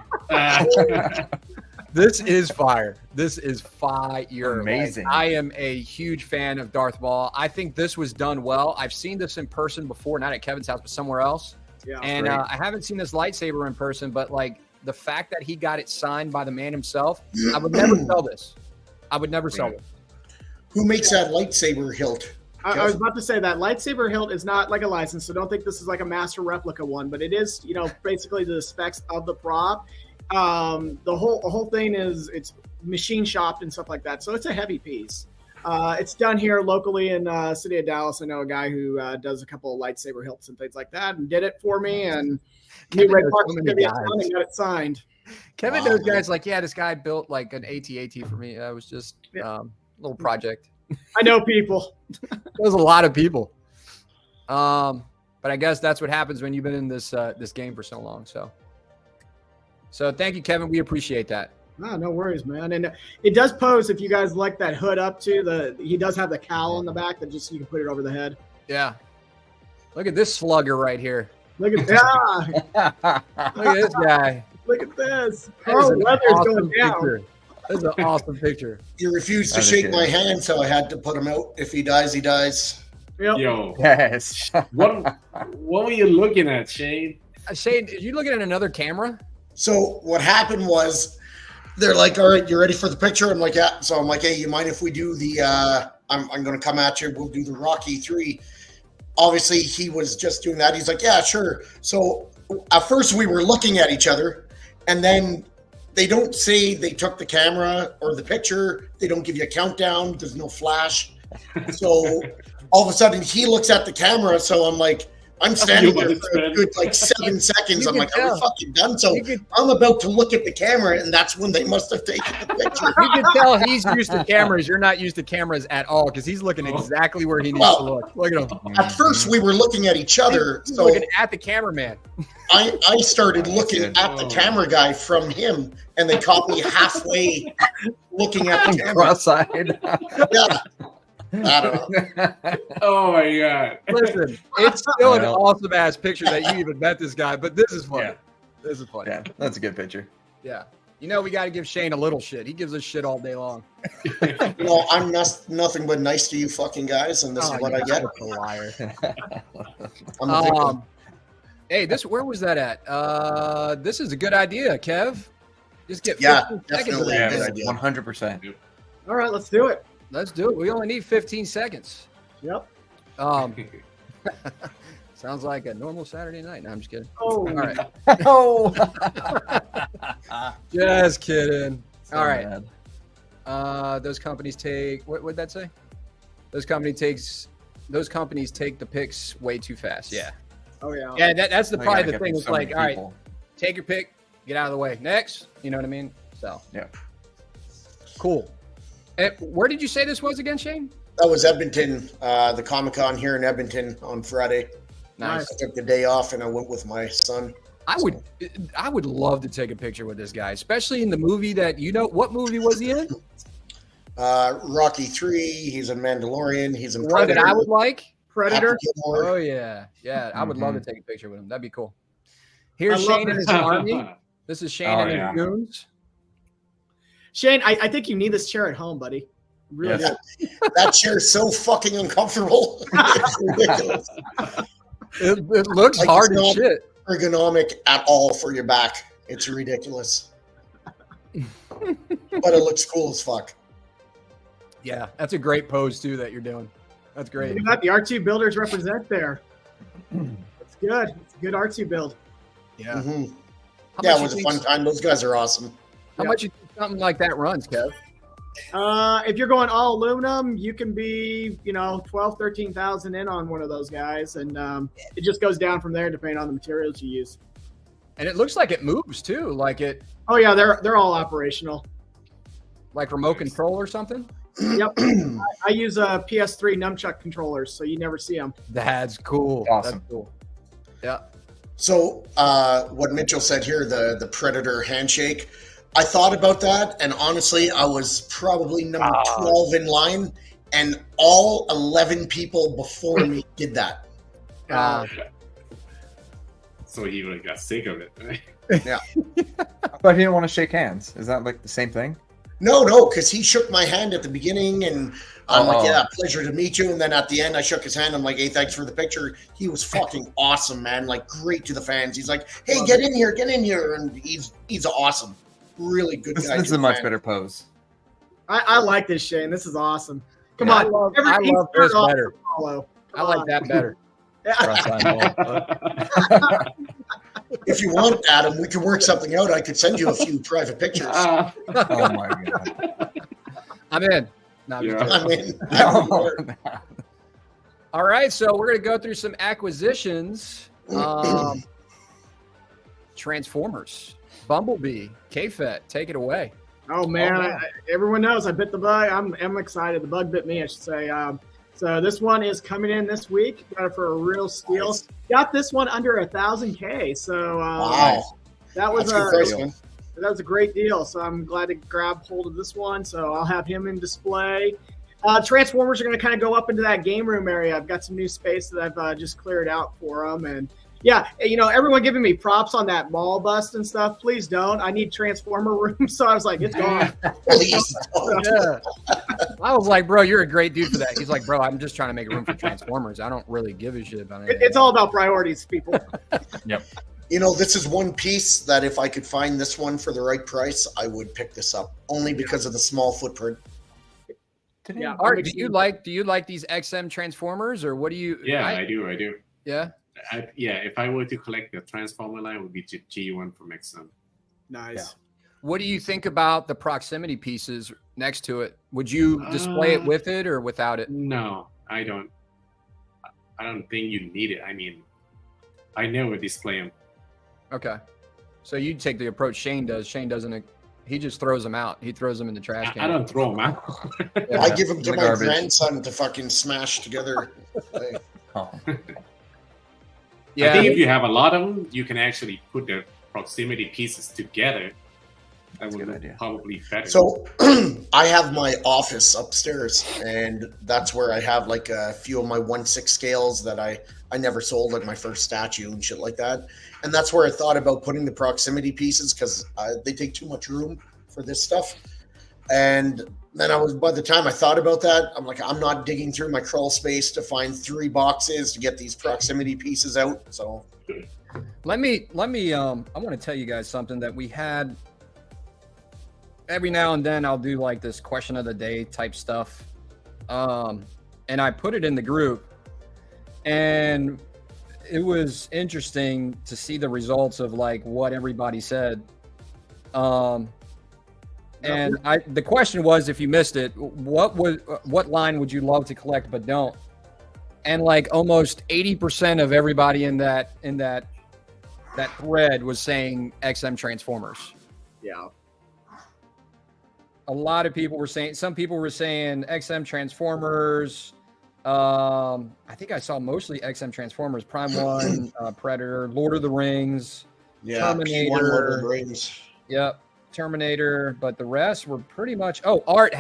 This is fire. This is fire. Amazing. Like, I am a huge fan of Darth Maul. I think this was done well. I've seen this in person before, not at Kevin's house, but somewhere else. Yeah, and I haven't seen this lightsaber in person, but like the fact that he got it signed by the man himself, I would never sell this. I would never sell it. Who makes that lightsaber hilt? I was about to say that lightsaber hilt is not like a license, so don't think this is like a master replica one, but it is, basically the specs of the prop. The whole thing it's machine shopped and stuff like that, so it's a heavy piece. It's done here locally in city of Dallas. I know a guy who does a couple of lightsaber hilts and things like that, and did it for me. And Ray Parks and got it signed. Kevin knows guys like, this guy built like an AT-AT for me. That was just a little project. I know people. There's a lot of people. But I guess that's what happens when you've been in this game for so long. So thank you, Kevin. We appreciate that. No worries, man. And it does pose, if you guys like that hood up too, he does have the cowl on the back that just you can put it over the head. Yeah. Look at this slugger right here. Look at that. Look at this guy. Look at this. Weather's going down. This is an awesome picture. You refused to shake my hand, so I had to put him out. If he dies, he dies. Yep. Yo. Yes. What were you looking at, Shane? Shane, are you looking at another camera? So what happened was, they're like, all right, you ready for the picture? I'm like, yeah. So I'm like, hey, you mind if we do the, I'm going to come at you. We'll do the Rocky 3. Obviously, he was just doing that. He's like, yeah, sure. So at first we were looking at each other, and then they don't say they took the camera or the picture. They don't give you a countdown. There's no flash. So all of a sudden he looks at the camera. So I'm like, I'm standing there for a good 7 seconds. I'm like, are we fucking done? So I'm about to look at the camera, and that's when they must have taken the picture. You can tell he's used to cameras. You're not used to cameras at all, because he's looking exactly where he needs to look. Look at him. At first, we were looking at each other. He's so looking at the cameraman. I started looking at the camera guy from him, and they caught me halfway looking at the camera. Cross-eyed. Yeah. I don't know. Oh my god! Listen, it's still an awesome ass picture that you even met this guy, but this is funny. Yeah. This is funny. Yeah, that's a good picture. Yeah, we got to give Shane a little shit. He gives us shit all day long. I'm nothing but nice to you fucking guys, and this is what I get. A liar. I'm a victim. Hey, where was that at? This is a good idea, Kev. Just get 15 seconds of definitely that. a good idea. 100%. All right, let's do it. Let's do it. We only need 15 seconds. Yep. Sounds like a normal Saturday night. No, I'm just kidding. Oh. All right. Oh. Just kidding. So all right. bad. Those companies take, what would that say? Those companies take the pics way too fast. Yeah. Oh yeah. Yeah, that's probably the get thing. from It's so like, many all right, people. take your pic, get out of the way. Next. You know what I mean? So. Yeah. Cool. And where did you say this was again, Shane? That was Edmonton, the Comic-Con here in Edmonton on Friday. Nice. I took the day off and I went with my son. I would love to take a picture with this guy, especially in the movie that what movie was he in? Rocky 3. He's in Mandalorian. He's in One Predator. that I would like. Predator. Oh yeah. I would love to take a picture with him. That'd be cool. Here's Shane and his army. This is Shane and his goons. Shane, I think you need this chair at home, buddy. Really do. That chair's so fucking uncomfortable. It's ridiculous. It looks hard as shit. Ergonomic at all for your back. It's ridiculous. But it looks cool as fuck. Yeah, that's a great pose too that you're doing. That's great. You got the R2 builders represent there. That's good. It's a good R2 build. Yeah. Mm-hmm. Yeah, it was a fun time. Those guys are awesome. How much you think something like that runs, Kev? If you're going all aluminum, you can be, 12, 13,000 in on one of those guys. And it just goes down from there depending on the materials you use. And it looks like it moves too. Like it. Oh yeah, they're all operational. Like remote control or something? Yep. I use a PS3 nunchuck controllers, so you never see them. That's cool. Awesome. That's cool. Yeah. So what Mitchell said here, the Predator handshake, I thought about that, and honestly, I was probably number 12 in line, and all 11 people before me did that. So he really got sick of it. Right? Yeah. But he didn't want to shake hands. Is that like the same thing? No, because he shook my hand at the beginning, and I'm like, yeah, pleasure to meet you. And then at the end, I shook his hand. I'm like, hey, thanks for the picture. He was fucking awesome, man. Like, great to the fans. He's like, hey, get in here. And he's awesome. Really good guy. This is a much better pose. I like this, Shane. This is awesome. Come Yeah, on. I love this better. I like on. that better. If you want, Adam, we can work something out. I could send you a few private pictures. Oh my god. I'm in. No, Yeah. I mean, all right, so we're going to go through some acquisitions. Transformers, Bumblebee, K-Fet, take it away. Oh man, everyone knows I bit the bug. I'm excited. The bug bit me, I should say. So this one is coming in this week. Got it for a real steal. Nice. Got this one under 1,000K. So wow, that was that's good price, man. that was a great deal. So I'm glad to grab hold of this one. So I'll have him in display. Transformers are going to kind of go up into that game room area. I've got some new space that I've just cleared out for them. And yeah, everyone giving me props on that mall bust and stuff. Please don't. I need Transformer room. So I was like, it's gone. Please don't. Yeah. I was like, bro, you're a great dude for that. He's like, bro, I'm just trying to make room for Transformers. I don't really give a shit about it. It's all about priorities, people. Yep. This is one piece that if I could find this one for the right price, I would pick this up only because of the small footprint. Yeah. Art, do you like these XM Transformers, or what do you? Yeah, I do. Yeah. If I were to collect the Transformer line, it would be G1 from XM. Nice. Yeah. What do you think about the proximity pieces next to it? Would you display it with it or without it? No, I don't. I don't think you need it. I mean, I never display them. Okay. So you take the approach Shane does. Shane doesn't. He just throws them out. He throws them in the trash can. I don't throw them out. Yeah. I give them to my garbage. grandson to fucking smash together. Oh. Yeah. I think if you have a lot of them, you can actually put the proximity pieces together. That would a good idea. probably better. So I have my office upstairs, and that's where I have like a few of my 1/6 scales that I never sold, like my first statue and shit like that. And that's where I thought about putting the proximity pieces because they take too much room for this stuff. And then by the time I thought about that, I'm like, I'm not digging through my crawl space to find 3 boxes to get these proximity pieces out. So Let me I want to tell you guys something that we had every now and then. I'll do like this question of the day type stuff. And I put it in the group, and it was interesting to see the results of like what everybody said. And the question was, if you missed it, what line would you love to collect but don't? And like almost 80% of everybody in that thread was saying XM Transformers. Yeah. A lot of people were saying, some people were saying XM Transformers. I think I saw mostly XM Transformers, Prime 1, Predator, Lord of the Rings, Terminator. P1 Lord of the Rings. Yep, Terminator. But the rest were pretty much. Oh, Art.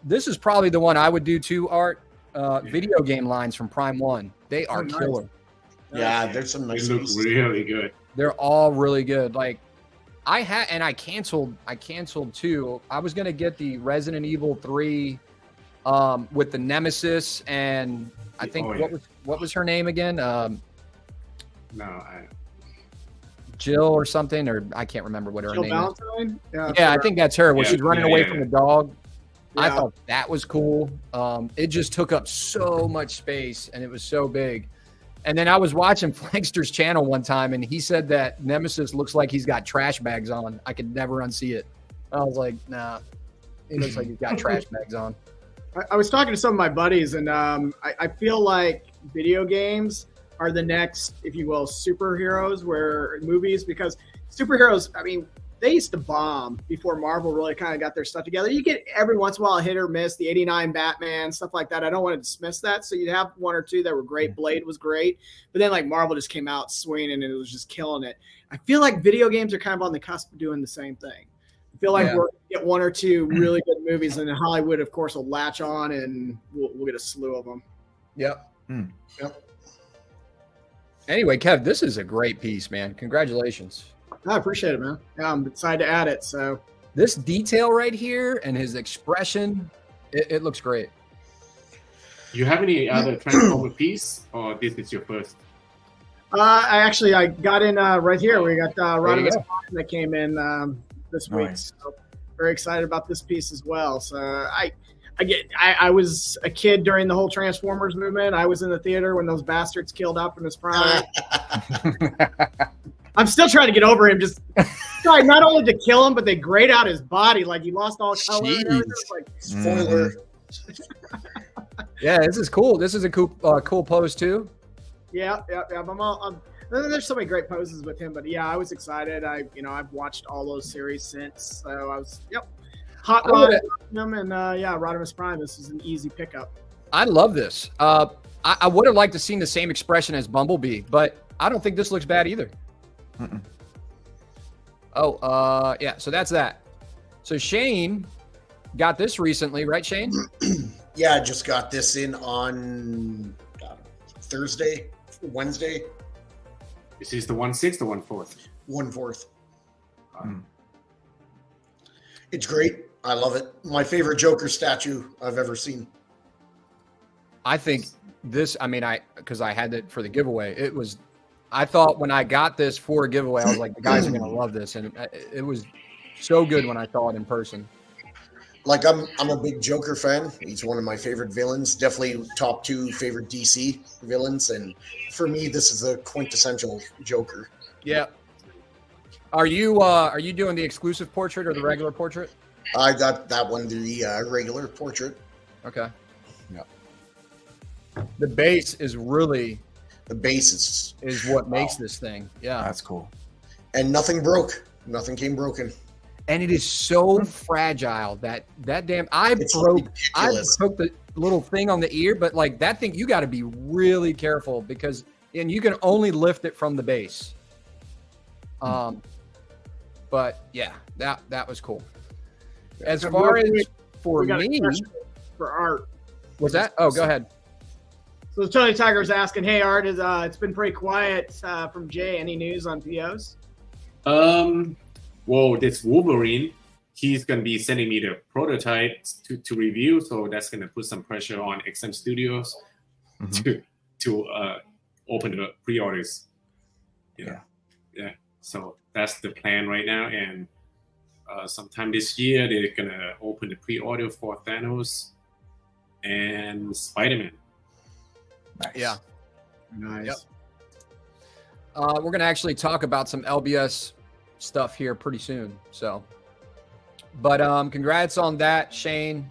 This is probably the one I would do too. Art. Video game lines from Prime 1. They are nice. killer. Yeah, there's some nice They look pieces. really good. They're all really good. Like I canceled too. I was gonna get the Resident Evil 3 with the Nemesis, and I think what was her name again? Jill or something, or I can't remember what her Jill name Valentine? is. Yeah, I think that's her. Where she's running away from the dog. Yeah. I thought that was cool. It just took up so much space, and it was so big. And then I was watching Flankster's channel one time, and he said that Nemesis looks like he's got trash bags on. I could never unsee it. I was like, nah. He looks like he's got trash bags on. I was talking to some of my buddies, and I feel like video games are the next, if you will, superheroes movies, because superheroes, I mean, they used to bomb before Marvel really kind of got their stuff together. You get every once in a while a hit or miss, the 89 Batman, stuff like that. I don't want to dismiss that. So you'd have one or two that were great. Blade was great. But then like Marvel just came out swinging and it was just killing it. I feel like video games are kind of on the cusp of doing the same thing. I feel like we're going to get one or two really good movies, and then Hollywood, of course, will latch on and we'll get a slew of them. Yep. Yep. Anyway, Kev, this is a great piece, man. Congratulations. I appreciate it, man. Yeah, I'm excited to add it. So this detail right here and his expression, it looks great. You have any other Transformer piece, or this is your first? I got in right here. We got Rodimus Prime that came in this week. Nice. So very excited about this piece as well. So I was a kid during the whole Transformers movement. I was in the theater when those bastards killed Optimus Prime. I'm still trying to get over him. Just tried not only to kill him, but they grayed out his body. Like he lost all color. And everything. Like, Spoiler. Yeah, this is cool. This is a cool pose too. Yeah. There's so many great poses with him, but yeah, I was excited. I've watched all those series since, so I was hot rod him, and Rodimus Prime. This is an easy pickup. I love this. I would have liked to seen the same expression as Bumblebee, but I don't think this looks bad either. Mm-mm. So that's that. So Shane got this recently, right, Shane? Yeah, I just got this in on Wednesday. Is this the 1/6 or 1/4? 1/4. It's great. I love it. My favorite Joker statue I've ever seen. I think this, because I had it for the giveaway, I thought when I got this for a giveaway, I was like, the guys are going to love this. And it was so good when I saw it in person. Like, I'm a big Joker fan. He's one of my favorite villains. Definitely top 2 favorite DC villains. And for me, this is a quintessential Joker. Yeah. Are you doing the exclusive portrait or the regular portrait? I got that one, the regular portrait. Okay. Yeah. The base is really... The base is what makes this thing. Yeah. That's cool. And nothing broke. Nothing came broken. And it is so fragile that damn I broke the little thing on the ear, but like that thing, you got to be really careful because you can only lift it from the base. But yeah, that was cool. As far as for me, for Art, was that? Oh, go ahead. So Tony Tiger's asking, "Hey Art, it's been pretty quiet from Jay. Any news on POs?" Well, this Wolverine, he's going to be sending me the prototype to review, so that's going to put some pressure on XM Studios to open the pre-orders. Yeah. So that's the plan right now, and sometime this year they're going to open the pre-order for Thanos and Spider-Man. Nice. Yeah. Nice. Yep. We're going to actually talk about some LBS stuff here pretty soon. So, but congrats on that, Shane.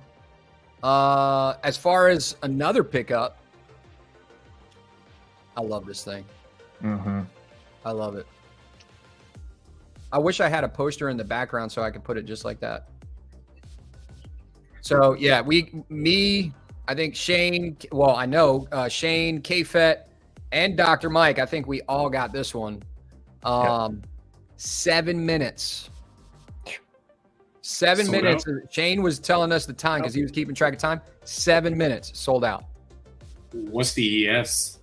As far as another pickup, I love this thing. I love it. I wish I had a poster in the background so I could put it just like that. So yeah, I think Shane, I know Shane, K-Fet, and Dr. Mike, I think we all got this one. 7 minutes. 7 minutes. Shane was telling us the time because he was keeping track of time. 7 minutes sold out. What's the ES?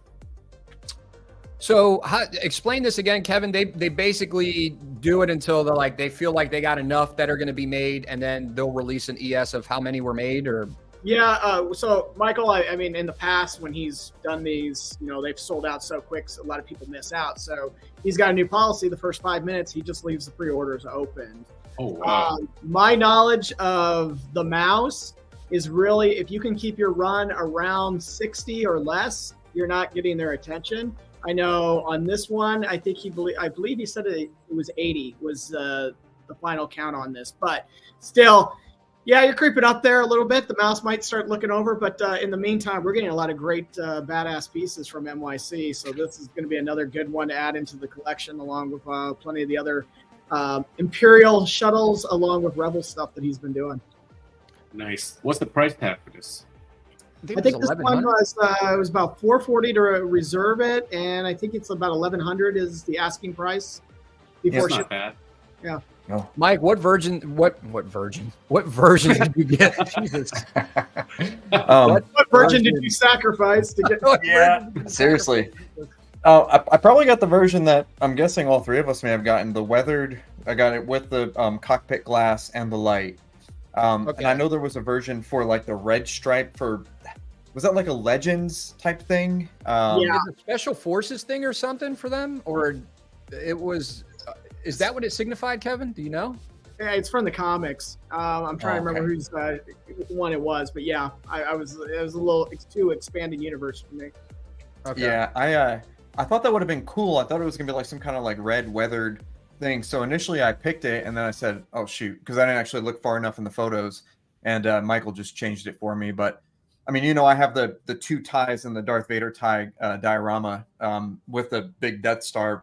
So explain this again, Kevin. They basically do it until they feel like they got enough that are going to be made, and then they'll release an ES of how many were made, or. Yeah. So Michael, I mean, in the past when he's done these, they've sold out so quick, so a lot of people miss out. So he's got a new policy. The first 5 minutes, he just leaves the pre-orders open. Oh, wow. My knowledge of the mouse is really, if you can keep your run around 60 or less, you're not getting their attention. I know on this one, I believe he said it was 80 was the the final count on this. But still, yeah, you're creeping up there a little bit. The mouse might start looking over, but in the meantime, we're getting a lot of great badass pieces from MYC. So this is going to be another good one to add into the collection, along with plenty of the other Imperial shuttles, along with Rebel stuff that he's been doing. Nice. What's the price tag for this? I think this one was it was about $440 to reserve it, and I think it's about $1,100 is the asking price. It's not bad. Yeah. No. Mike, what version did you get? Jesus. What version did you sacrifice to get? Yeah, seriously. I probably got the version that I'm guessing all three of us may have gotten, the weathered. I got it with the cockpit glass and the light. And I know there was a version for like the red stripe for, was that like a Legends type thing? Yeah. Is it a Special Forces thing or something for them? Or it was, is that what it signified, Kevin? Do you know? Yeah, it's from the comics. I'm trying to remember whose one it was, but yeah, it was a little too expanded universe for me. Okay. Yeah, I thought that would have been cool. I thought it was gonna be like some kind of like red weathered thing. So initially I picked it, and then I said, "Oh shoot," because I didn't actually look far enough in the photos, and Michael just changed it for me. But I mean, I have the two ties and the Darth Vader tie diorama with the big Death Star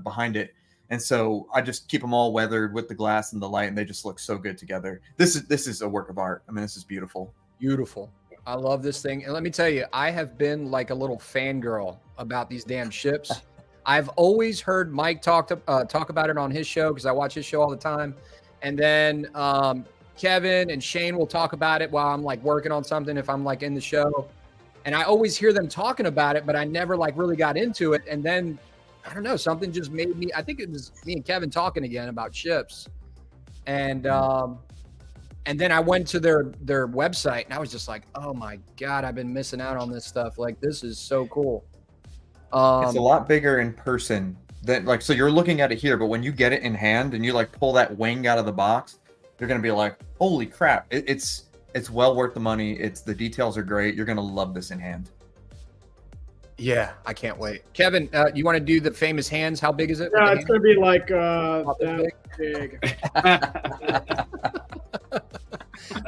behind it. And so I just keep them all weathered with the glass and the light, and they just look so good together. This is a work of art. I mean, this is beautiful. Beautiful. I love this thing. And let me tell you, I have been like a little fangirl about these damn ships. I've always heard Mike talk about it on his show because I watch his show all the time. And then Kevin and Shane will talk about it while I'm like working on something if I'm like in the show. And I always hear them talking about it, but I never like really got into it. And then I don't know, something just made me, I think it was me and Kevin talking again about ships. And then I went to their website and I was just like, oh my God, I've been missing out on this stuff. Like, this is so cool. It's a lot bigger in person than like, so you're looking at it here, but when you get it in hand and you like pull that wing out of the box, you're going to be like, holy crap. It's well worth the money. The details are great. You're going to love this in hand. Yeah, I can't wait. Kevin, you want to do the famous hands? How big is it? Yeah, it's going to be like that big.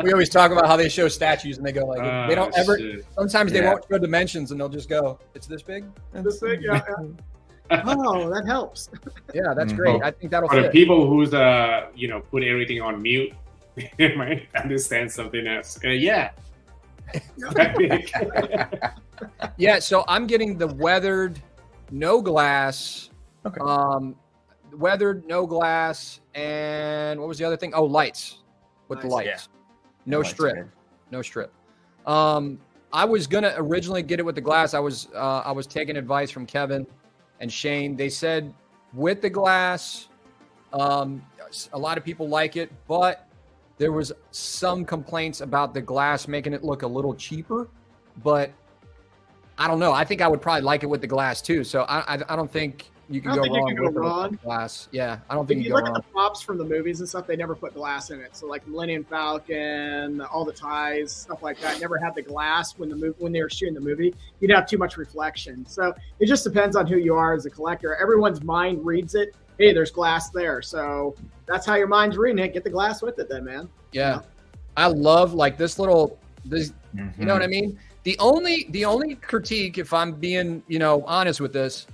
We always talk about how they show statues and they go like, they don't ever, sometimes they won't show dimensions and they'll just go, it's this big? This big, yeah. Oh, that helps. Yeah, that's great. I think that'll for fit. the people who's put everything on mute, they might understand something else. Yeah. Yeah, so I'm getting the weathered, no glass. Okay. Weathered, no glass, and what was the other thing? Oh, lights with the lights. Yeah. No strip. No strip. I was gonna originally get it with the glass. I was taking advice from Kevin and Shane. They said with the glass, a lot of people like it, but there was some complaints about the glass making it look a little cheaper. But I don't know. I think I would probably like it with the glass too. So I don't think you can go wrong with the glass. Yeah, I don't think if you look at the props from the movies and stuff, they never put glass in it. So like Millennium Falcon, all the ties, stuff like that, never had the glass when they were shooting the movie. You'd have too much reflection. So it just depends on who you are as a collector. Everyone's mind reads it. Hey, there's glass there. So that's how your mind's reading it. Get the glass with it then, man. Yeah. I love like this, you know what I mean? The only critique, if I'm being, honest with this,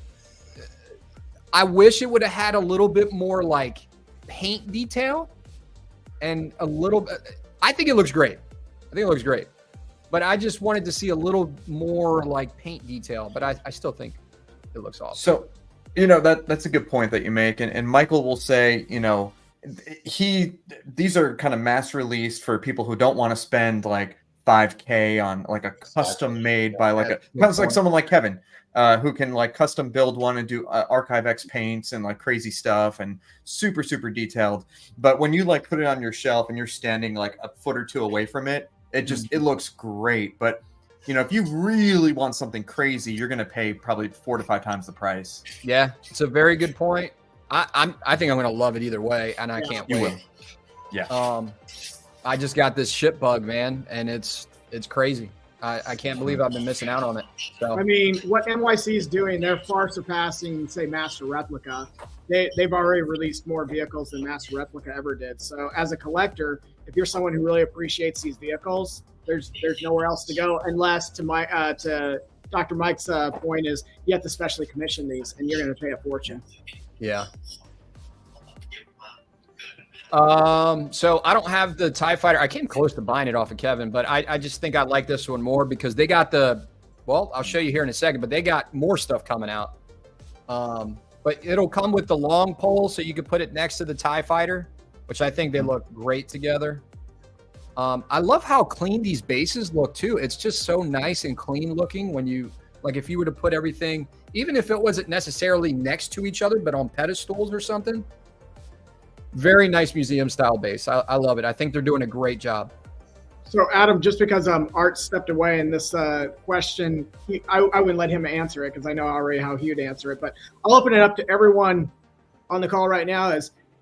I wish it would have had a little bit more like paint detail and a little bit. I think it looks great. But I just wanted to see a little more like paint detail, but I still think it looks awesome. So, that's a good point that you make. And Michael will say, these are kind of mass released for people who don't want to spend like $5,000 on like a custom made by like someone like Kevin, who can like custom build one and do Archive X paints and like crazy stuff and super, super detailed. But when you like put it on your shelf and you're standing like a foot or two away from it, it looks great. But if you really want something crazy, you're going to pay probably 4 to 5 times the price. Yeah, it's a very good point. I think I'm going to love it either way, and I can't wait. Will. Yeah. I just got this ship bug, man, and it's crazy. I can't believe I've been missing out on it. So I mean, what NYC is doing, they're far surpassing, say, Master Replica. They've already released more vehicles than Master Replica ever did. So as a collector, if you're someone who really appreciates these vehicles, there's nowhere else to go unless to Dr. Mike's point is you have to specially commission these, and you're going to pay a fortune. Yeah. So I don't have the TIE Fighter. I came close to buying it off of Kevin, but I just think I like this one more because they got I'll show you here in a second, but they got more stuff coming out. But it'll come with the long pole so you can put it next to the TIE Fighter, which I think they look great together. I love how clean these bases look too. It's just so nice and clean looking when you, like if you were to put everything, even if it wasn't necessarily next to each other, but on pedestals or something. Very nice museum style base. I love it. I think they're doing a great job. So Adam, just because Art stepped away in this question, I wouldn't let him answer it because I know already how he would answer it, but I'll open it up to everyone on the call right now.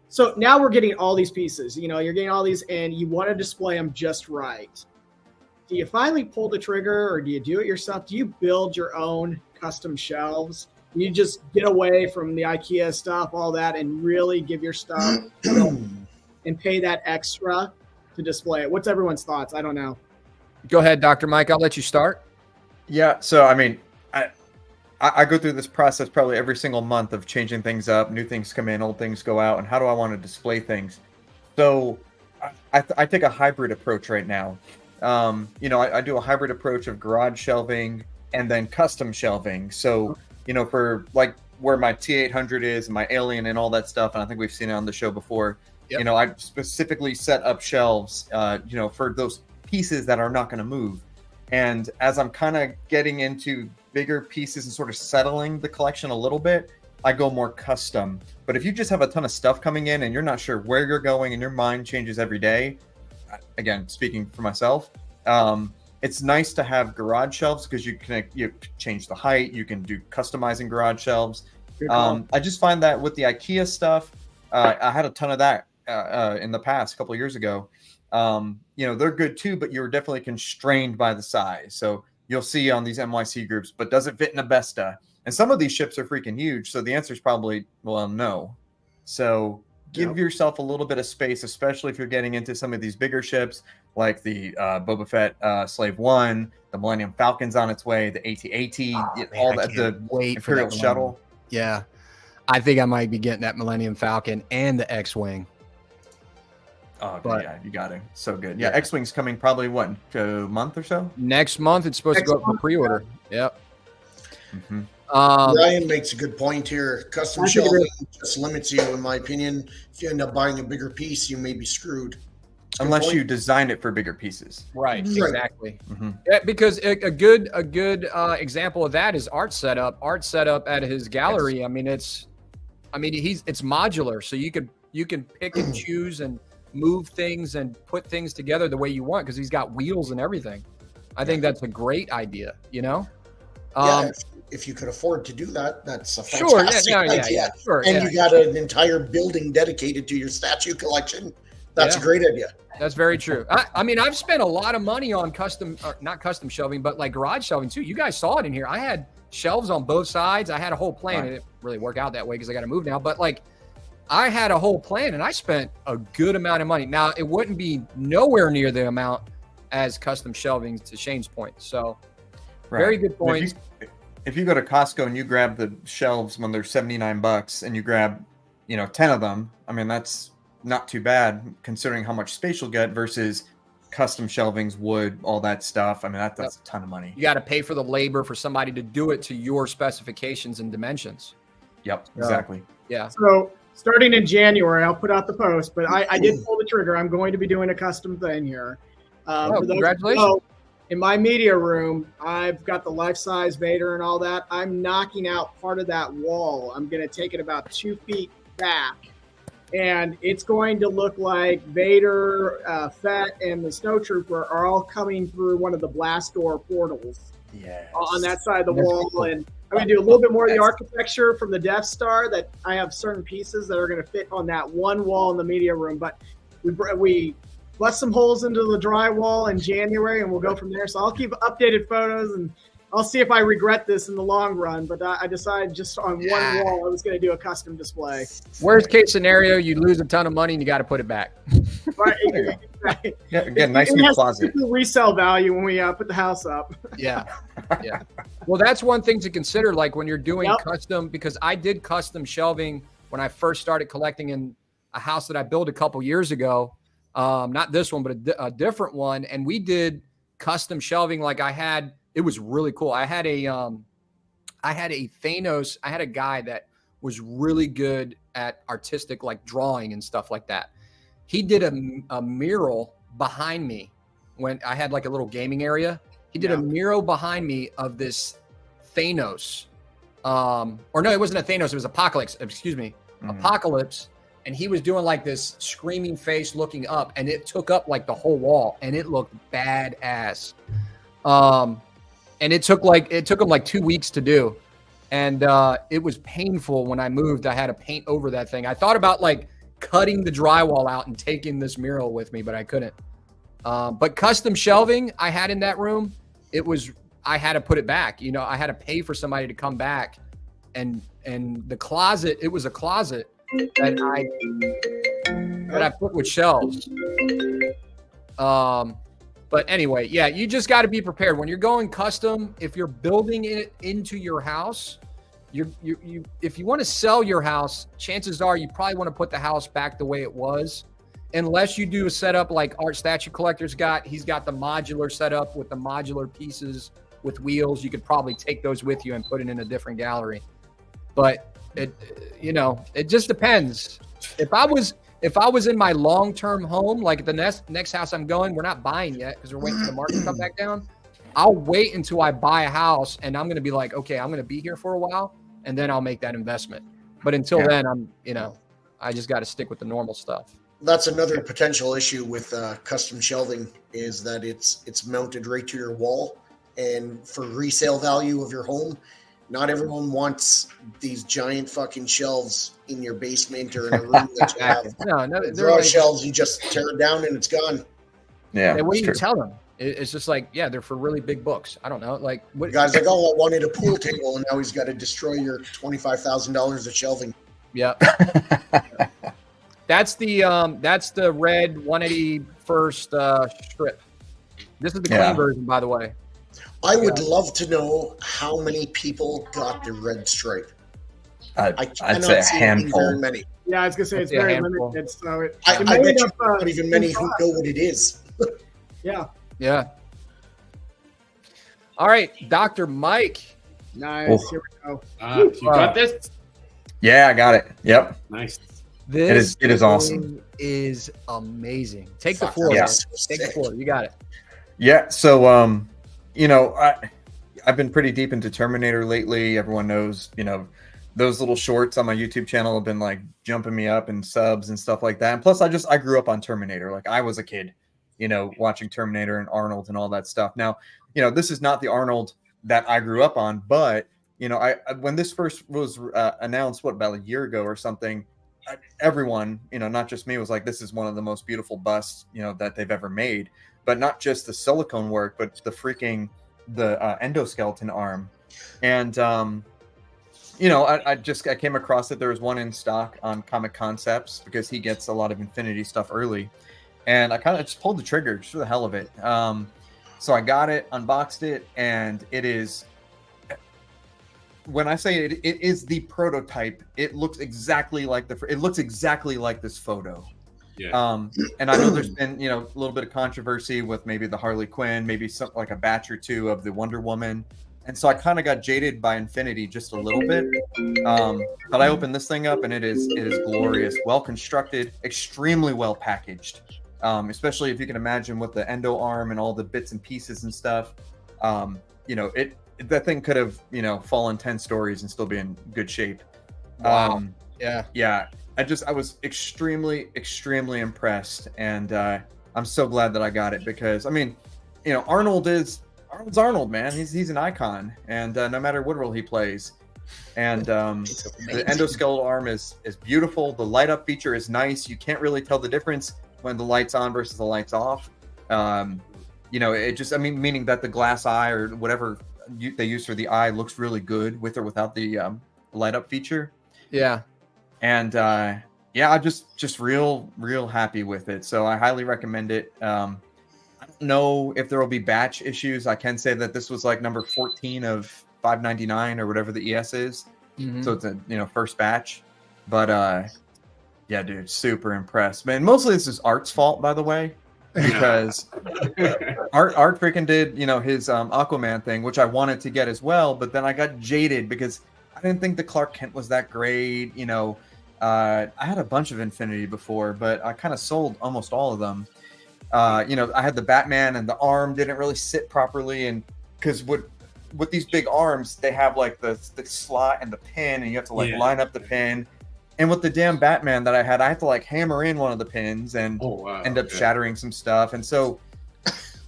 So now we're getting all these pieces, you're getting all these and you want to display them just right. Do you finally pull the trigger or do you do it yourself? Do you build your own custom shelves? You just get away from the IKEA stuff, all that, and really give your stuff and pay that extra to display it. What's everyone's thoughts? I don't know. Go ahead, Dr. Mike. I'll let you start. Yeah. So, I mean, I go through this process probably every single month of changing things up. New things come in, old things go out. And how do I want to display things? So I take a hybrid approach right now. I do a hybrid approach of garage shelving and then custom shelving. So, for like where my T800 is and my Alien and all that stuff, and I think we've seen it on the show before, yep. I specifically set up shelves, for those pieces that are not going to move. And as I'm kind of getting into bigger pieces and sort of settling the collection a little bit, I go more custom. But if you just have a ton of stuff coming in and you're not sure where you're going and your mind changes every day, again, speaking for myself, it's nice to have garage shelves because you change the height. You can do customizing garage shelves. I just find that with the IKEA stuff, I had a ton of that in the past, a couple of years ago. They're good too, but you're definitely constrained by the size. So you'll see on these NYC groups, but does it fit in a Besta? And some of these ships are freaking huge. So the answer is probably, well, no. So give yourself a little bit of space, especially if you're getting into some of these bigger ships like the Boba Fett Slave One, the Millennium Falcon's on its way, the AT-AT, all that, the Imperial Shuttle. Yeah. I think I might be getting that Millennium Falcon and the X-Wing. Oh, but, yeah, you got it. So good. Yeah, X-Wing's coming probably, a month or so? Next month, it's supposed to go up for pre-order. Yep. Mm-hmm. Ryan makes a good point here. Custom shelving just limits you, in my opinion. If you end up buying a bigger piece, you may be screwed. Unless you design it for bigger pieces. Right, exactly. Mm-hmm. Yeah, because a good example of that is Art's setup. Art's setup at his gallery. I mean, it's modular, so you can pick and choose and move things and put things together the way you want because he's got wheels and everything. I think that's a great idea. If you could afford to do that, that's a fantastic idea. Sure, and you got an entire building dedicated to your statue collection. That's a great idea. That's very true. I mean, I've spent a lot of money on not custom shelving, but like garage shelving too. You guys saw it in here. I had shelves on both sides. I had a whole plan. Right. It didn't really work out that way because I got to move now. But like, I had a whole plan and I spent a good amount of money. Now, it wouldn't be nowhere near the amount as custom shelving, to Shane's point. So, very good point. If you go to Costco and you grab the shelves when they're $79 and you grab, 10 of them, I mean, that's not too bad considering how much space you'll get versus custom shelvings, wood, all that stuff. I mean, that's a ton of money. You got to pay for the labor for somebody to do it to your specifications and dimensions. Yep, exactly. Yeah. So starting in January, I'll put out the post, but I did pull the trigger. I'm going to be doing a custom thing here. Congratulations. In my media room, I've got the life-size Vader and all that. I'm knocking out part of that wall. I'm going to take it about 2 feet back, and it's going to look like Vader, Fett, and the Snowtrooper are all coming through one of the blast door portals on that side of the wall. Cool. And I'm going to do a little bit more of the architecture from the Death Star that I have certain pieces that are going to fit on that one wall in the media room. But we bust some holes into the drywall in January, and we'll go from there. So I'll keep updated photos, and I'll see if I regret this in the long run. But I decided just on one wall I was going to do a custom display. Worst case scenario, you lose a ton of money and you got to put it back. Right. Yeah, again, nice new closet. Resale value when we put the house up. Yeah. Well, that's one thing to consider, like when you're doing custom, because I did custom shelving when I first started collecting in a house that I built a couple years ago. Not this one, but a different one. And we did custom shelving. Like it was really cool. I had a Thanos. I had a guy that was really good at artistic, like drawing and stuff like that. He did a mural behind me when I had like a little gaming area. He did a mural behind me of this Thanos. Or no, it wasn't a Thanos. It was Apocalypse. Excuse me. Apocalypse. And he was doing like this screaming face looking up, and it took up like the whole wall, and it looked badass. And it took him like 2 weeks to do. And it was painful when I moved. I had to paint over that thing. I thought about like cutting the drywall out and taking this mural with me, but I couldn't. But custom shelving I had in that room, I had to put it back. You know, I had to pay for somebody to come back, and the closet, it was a closet that I put with shelves. But anyway, yeah, you just got to be prepared when you're going custom. If you're building it into your house, if you want to sell your house, chances are you probably want to put the house back the way it was, unless you do a setup like Art Statue Collector's got. He's got the modular setup with the modular pieces with wheels. You could probably take those with you and put it in a different gallery. But it just depends. If I was in my long-term home, like the next house I'm going, we're not buying yet because we're waiting for the market to come back down. I'll wait until I buy a house, and I'm going to be like, okay, I'm going to be here for a while, and then I'll make that investment. But until then, I just got to stick with the normal stuff. That's another potential issue with custom shelving, is that it's mounted right to your wall, and for resale value of your home, not everyone wants these giant fucking shelves in your basement or in a room that you have. No, there are shelves, you just tear it down and it's gone. Yeah. And what do you tell them? It's just like, they're for really big books. I don't know. Like, what? The guy's like, oh, I wanted a pool table, and now he's got to destroy your $25,000 of shelving. Yeah. That's the red 181st strip. This is the clean version, by the way. I would love to know how many people got the red stripe. I'd say a handful. Very many. Yeah, I was gonna say it's very limited. So I bet you not even many who know what it is. Yeah. All right, Dr. Mike. Nice. Here we go. You got this? Yeah, I got it. Yep. Nice. It is awesome. Is amazing. Take the floor. Yeah. Take the floor. You got it. Yeah. So, I've been pretty deep into Terminator lately. Everyone knows, those little shorts on my YouTube channel have been like jumping me up in subs and stuff like that. And plus I grew up on Terminator. Like I was a kid, watching Terminator and Arnold and all that stuff. Now, this is not the Arnold that I grew up on, but when this first was announced, about a year ago or something, everyone, not just me, was like, this is one of the most beautiful busts, that they've ever made. But not just the silicone work, but the endoskeleton arm. And, I came across it. There was one in stock on Comic Concepts because he gets a lot of Infinity stuff early. And I kind of just pulled the trigger just for the hell of it. So I got it, unboxed it, and it is, when I say it is the prototype, it looks exactly like this photo. Yeah. And I know there's been, a little bit of controversy with maybe the Harley Quinn, maybe something like a batch or two of the Wonder Woman. And so I kind of got jaded by Infinity just a little bit. But I opened this thing up and it is glorious, well constructed, extremely well packaged. Especially if you can imagine with the endo arm and all the bits and pieces and stuff. That thing could have, fallen 10 stories and still be in good shape. Wow. Yeah. I was extremely, extremely impressed, and I'm so glad that I got it because, Arnold's Arnold, man. He's an icon, and no matter what role he plays, and the endoskeletal arm is beautiful. The light up feature is nice. You can't really tell the difference when the light's on versus the light's off. You know, it just, I mean, meaning that the glass eye or whatever they use for the eye looks really good with or without the light up feature. Yeah. And yeah, I'm just real happy with it. So I highly recommend it. I don't know if there will be batch issues. I can say that this was like number 14 of 599 or whatever the ES is. Mm-hmm. So it's a, you know, first batch. But yeah, dude, super impressed, man. Mostly this is Art's fault, by the way, because Art freaking did, you know, his Aquaman thing, which I wanted to get as well, but then I got jaded because I didn't think the Clark Kent was that great. You know, I had a bunch of Infinity before, but I kind of sold almost all of them. You know, I had the Batman and the arm didn't really sit properly, and because with these big arms, they have like the slot and the pin, and you have to like line up the pin. And with the damn Batman that I had to like hammer in one of the pins and end up shattering some stuff. And so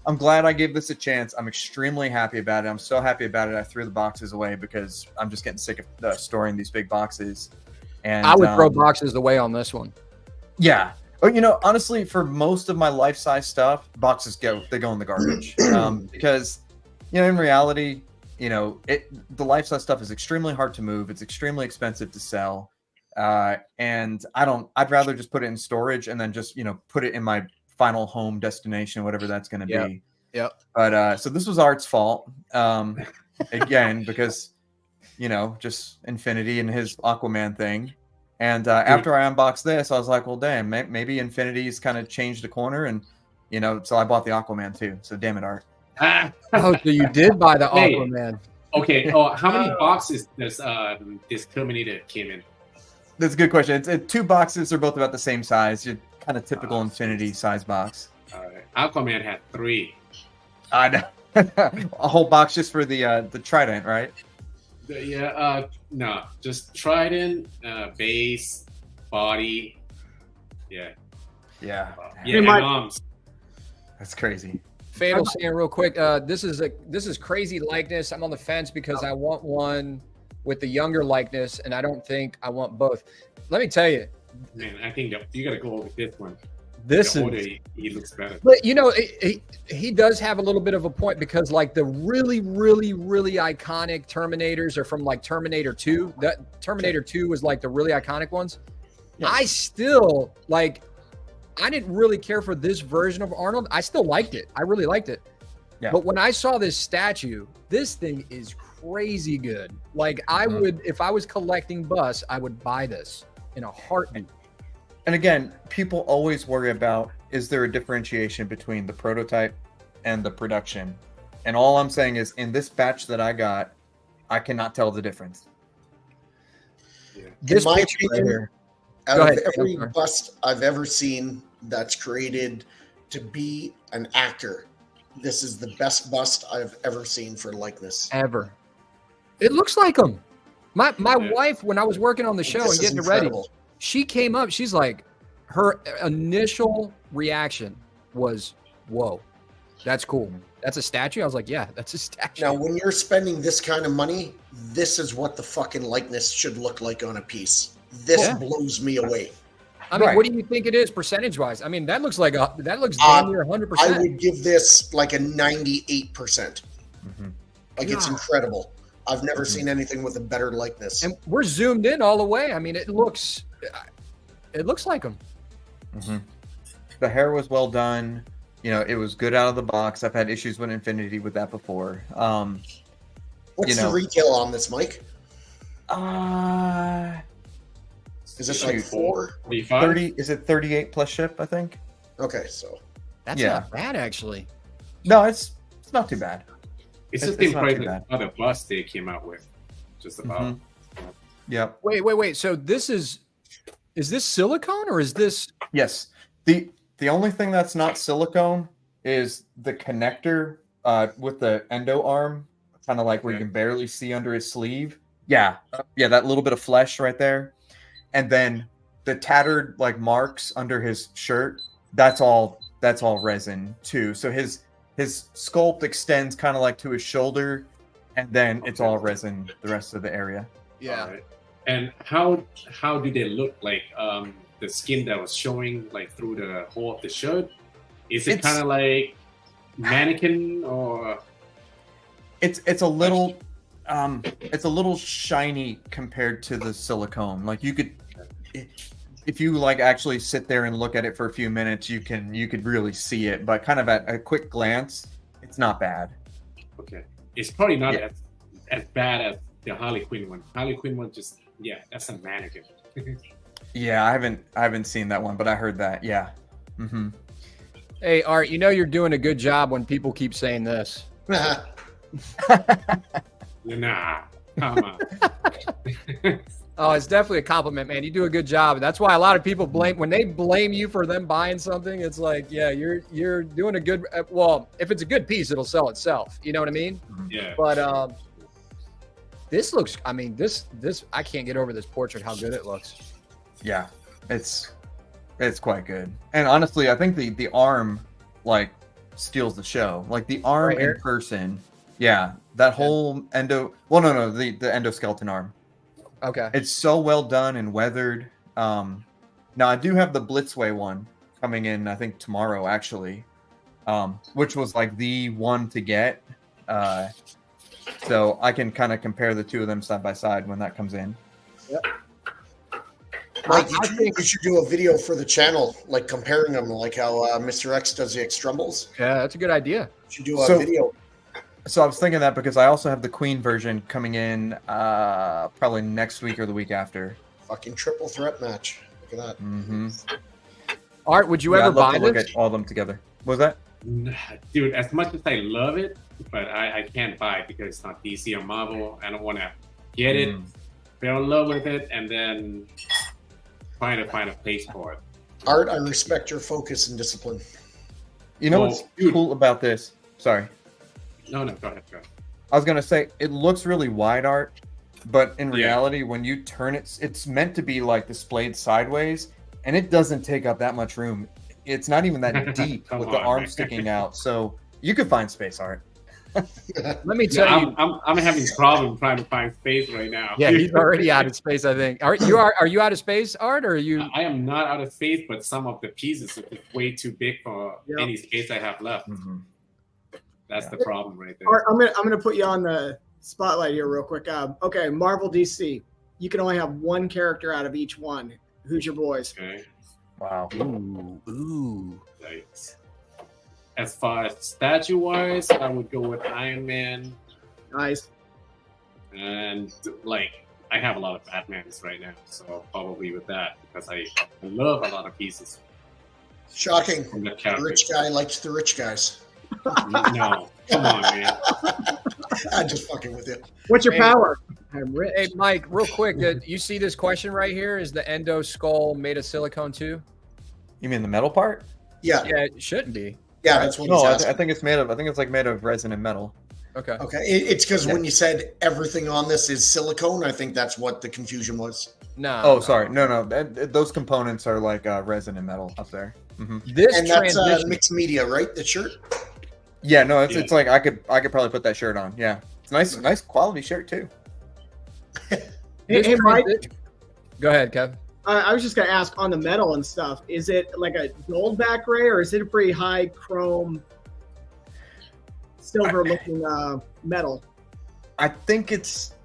I'm glad I gave this a chance. I'm extremely happy about it. I'm so happy about it. I threw the boxes away because I'm just getting sick of storing these big boxes. And I would throw boxes away on this one. Yeah. Oh, you know, honestly, for most of my life-size stuff, boxes go in the garbage. Because, you know, in reality, you know, the life-size stuff is extremely hard to move. It's extremely expensive to sell. And I'd rather just put it in storage and then just, you know, put it in my final home destination, whatever that's going to be. Yep. But, so this was Art's fault. Again, because, you know, just Infinity and his Aquaman thing. And, after I unboxed this, I was like, well, damn, maybe Infinity's kind of changed the corner. And, you know, so I bought the Aquaman too. So damn it, Art. Oh, so you did buy the Aquaman. Okay. Oh, how many boxes does this Terminator came in? That's a good question. It's 2 boxes. They're both about the same size. You're kind of typical Infinity size box. Aquaman had 3. I know. A whole box just for the Trident, right? No, just Trident, base, body. Yeah. And arms. That's crazy. Fatal saying real quick, this is crazy likeness. I'm on the fence because I want one with the younger likeness, and I don't think I want both. Let me tell you, man, I think that you got to go with this one. This the is he looks better. But you know, he does have a little bit of a point because like the really iconic Terminators are from like Terminator 2. That Terminator 2 was like the really iconic ones. Yeah. I still like. I didn't really care for this version of Arnold. I still liked it. I really liked it. Yeah. But when I saw this statue, this thing is crazy good. Like I would, if I was collecting bus, I would buy this in a heartbeat. And again, people always worry about, is there a differentiation between the prototype and the production? And all I'm saying is in this batch that I got, I cannot tell the difference. Yeah. This in my opinion, right here. Out of every bust I've ever seen that's created to be an actor, this is the best bust I've ever seen for likeness. Ever. It looks like him. My wife, when I was working on the show and getting it ready, she came up. She's like, her initial reaction was, whoa, that's cool. That's a statue? I was like, yeah, that's a statue. Now, when you're spending this kind of money, this is what the fucking likeness should look like on a piece. This blows me away. I mean, what do you think it is percentage-wise? I mean, that looks like damn near 100%. I would give this like a 98%. Mm-hmm. Like it's incredible. I've never seen anything with a better likeness. And we're zoomed in all the way. I mean, it looks like him. Mm-hmm. The hair was well done. You know, it was good out of the box. I've had issues with Infinity with that before. What's the retail on this, Mike? Is it like 30? Is it 38 plus ship? I think. Okay, so that's not bad actually. No, it's not too bad. It's the same price as other bus they came out with, just about. Mm-hmm. Yeah. Wait. So is this silicone or is this? Yes. The only thing that's not silicone is the connector with the endo arm, kind of like where you can barely see under his sleeve. Yeah, that little bit of flesh right there. And then the tattered like marks under his shirt, that's all resin too. So his sculpt extends kind of like to his shoulder, and then it's all resin the rest of the area. Yeah. Right. And how do they look like? the skin that was showing like through the hole of the shirt? Is it kind of like mannequin or? It's a little shiny compared to the silicone. Like you could, if you like actually sit there and look at it for a few minutes, you could really see it. But kind of at a quick glance, it's not bad. Okay, it's probably not as bad as the Harley Quinn one. Harley Quinn one that's a mannequin. Yeah, I haven't seen that one, but I heard that. Yeah. Mm-hmm. Hey, Art, you're doing a good job when people keep saying this. Nah, come on. Oh, it's definitely a compliment, man. You do a good job. And that's why a lot of people when they blame you for them buying something, it's like, yeah, you're doing a good, well, if it's a good piece, it'll sell itself. You know what I mean? Yeah. But this looks, this I can't get over this portrait, how good it looks. Yeah, it's quite good. And honestly, I think the arm like steals the show. Like the arm in person. Yeah, that whole the endoskeleton arm. Okay. It's so well done and weathered. Now I do have the Blitzway one coming in, I think tomorrow actually, which was like the one to get. So I can kind of compare the two of them side by side when that comes in. Yep. Mike, you think we should do a video for the channel, like comparing them, like how Mr. X does the Extrumbles. Yeah, that's a good idea. You should do a video. So I was thinking that because I also have the Queen version coming in probably next week or the week after. Fucking triple threat match. Look at that. Mm-hmm. Art, would you ever buy this? Look at all of them together. What was that? Dude, as much as I love it, but I can't buy it because it's not DC or Marvel. I don't want to get it, fell in love with it, and then trying to find a place for it. Art, I respect your focus and discipline. You know what's cool about this? Sorry. No, go ahead. I was going to say, it looks really wide, Art, but in reality, when you turn it, it's meant to be like displayed sideways, and it doesn't take up that much room. It's not even that deep with the arm sticking out, so you could find space, Art. Let me tell you, I'm having a problem trying to find space right now. Yeah, he's already out of space, I think. Are you out of space, Art, or are you? I am not out of space, but some of the pieces are way too big for any space I have left. Mm-hmm. That's the problem right there. Art, I'm gonna put you on the spotlight here real quick. Okay, Marvel DC. You can only have one character out of each one. Who's your boys? Okay. Wow. Ooh. Like, as far as statue-wise, I would go with Iron Man. Nice. And like, I have a lot of Batmans right now, so probably with that because I love a lot of pieces. Shocking. The rich guy likes the rich guys. No, come on, man. I'm just fucking with you. What's your power? I'm rich. Hey, Mike, real quick, you see this question right here? Is the endo skull made of silicone too? You mean the metal part? Yeah. Yeah, it shouldn't be. Yeah, that's what no, he's asking. I think it's made of. I think it's like made of resin and metal. Okay. Okay. It's because when you said everything on this is silicone, I think that's what the confusion was. No. Oh, sorry. No. Those components are like resin and metal up there. Mm-hmm. That's mixed media, right? The shirt. Yeah. No, it's like I could probably put that shirt on. Yeah, it's nice quality shirt too. Hey, Mike. Go ahead, Kev. I was just gonna ask on the metal and stuff. Is it like a gold back ray, or is it a pretty high chrome, silver-looking metal? I think it's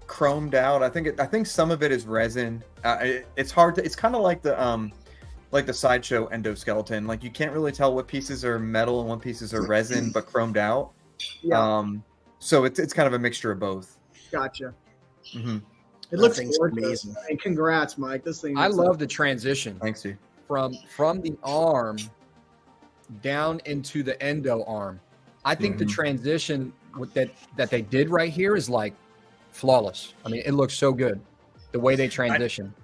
chromed out. I think some of it is resin. It's hard to. It's kind of like the sideshow endoskeleton. Like you can't really tell what pieces are metal and what pieces are resin, but chromed out. Yeah. So it's kind of a mixture of both. Gotcha. Mm-hmm. It looks amazing. And congrats, Mike. This thing. I love the transition. Thanks, you. From the arm down into the endo arm. I think the transition with that they did right here is like flawless. I mean, it looks so good the way they transition.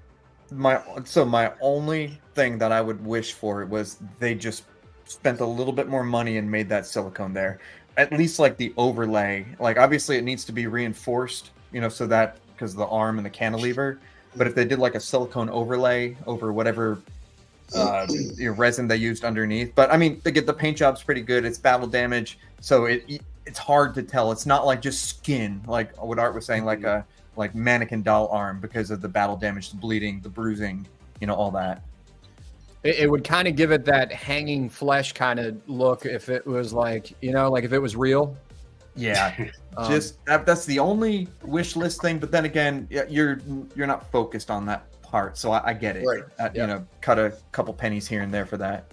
My only thing that I would wish for was they just spent a little bit more money and made that silicone there. At least like the overlay. Like obviously it needs to be reinforced, so that because of the arm and the cantilever. But if they did like a silicone overlay over whatever resin they used underneath. But I mean, the paint job's pretty good. It's battle damage, so it's hard to tell. It's not like just skin, like what Art was saying, like a mannequin doll arm because of the battle damage, the bleeding, the bruising. all that. It would kind of give it that hanging flesh kind of look if it was like, like if it was real. Yeah, just that's the only wish list thing. But then again, you're not focused on that part, so I get it. Right. Cut a couple pennies here and there for that.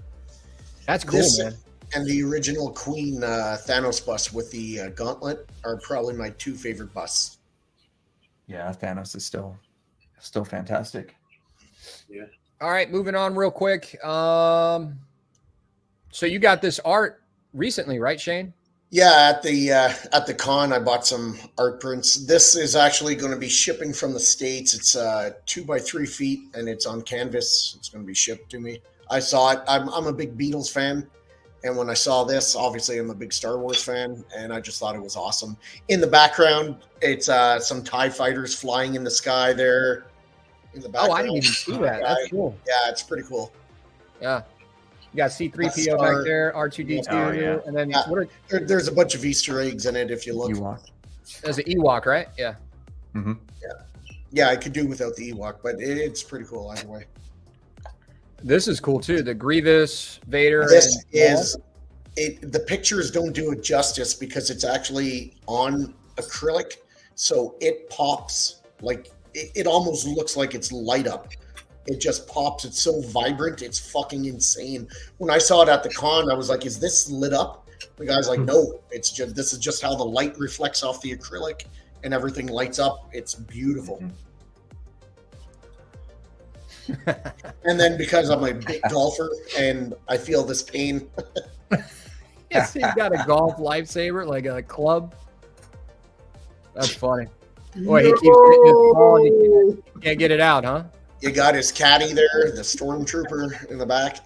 That's cool, man. And the original Queen Thanos bust with the gauntlet are probably my 2 favorite busts. Yeah, Thanos is still fantastic. Yeah. All right, moving on real quick. So you got this art recently, right, Shane? Yeah, at the con, I bought some art prints. This is actually going to be shipping from the States. It's 2 by 3 feet, and it's on canvas. It's going to be shipped to me. I saw it. I'm a big Beatles fan, and when I saw this, obviously I'm a big Star Wars fan, and I just thought it was awesome. In the background, it's some TIE fighters flying in the sky there. In the background. Oh, I didn't even see that. That's cool. Yeah, it's pretty cool. Yeah. You got C-3PO back there, R2-D2, and then there's a bunch of Easter eggs in it if you look. Ewok. There's an Ewok, right? Yeah. Mm-hmm. Yeah, I could do without the Ewok, but it's pretty cool either way. This is cool too. The Grievous, Vader. The pictures don't do it justice because it's actually on acrylic, so it pops like it almost looks like it's light up. It just pops. It's so vibrant. It's fucking insane. When I saw it at the con, I was like, "Is this lit up?" The guy's like, "No, this is just how the light reflects off the acrylic, and everything lights up. It's beautiful." And then because I'm a big golfer and I feel this pain. Yeah, so you got a golf lifesaver, like a club. That's funny. Boy, he keeps hitting his ball and he can't get it out, huh? You got his caddy there, the stormtrooper in the back.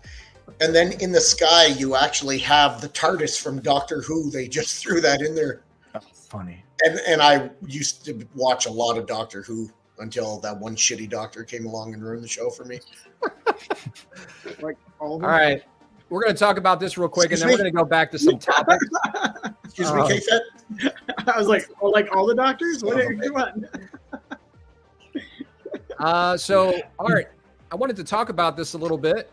And then in the sky, you actually have the TARDIS from Doctor Who. They just threw that in there. That's funny. And I used to watch a lot of Doctor Who until that one shitty doctor came along and ruined the show for me. All right. We're going to talk about this real quick, and then we're going to go back to some topics. Excuse me, K-Fed? I was like all the doctors? What are you on? So, Art, I wanted to talk about this a little bit.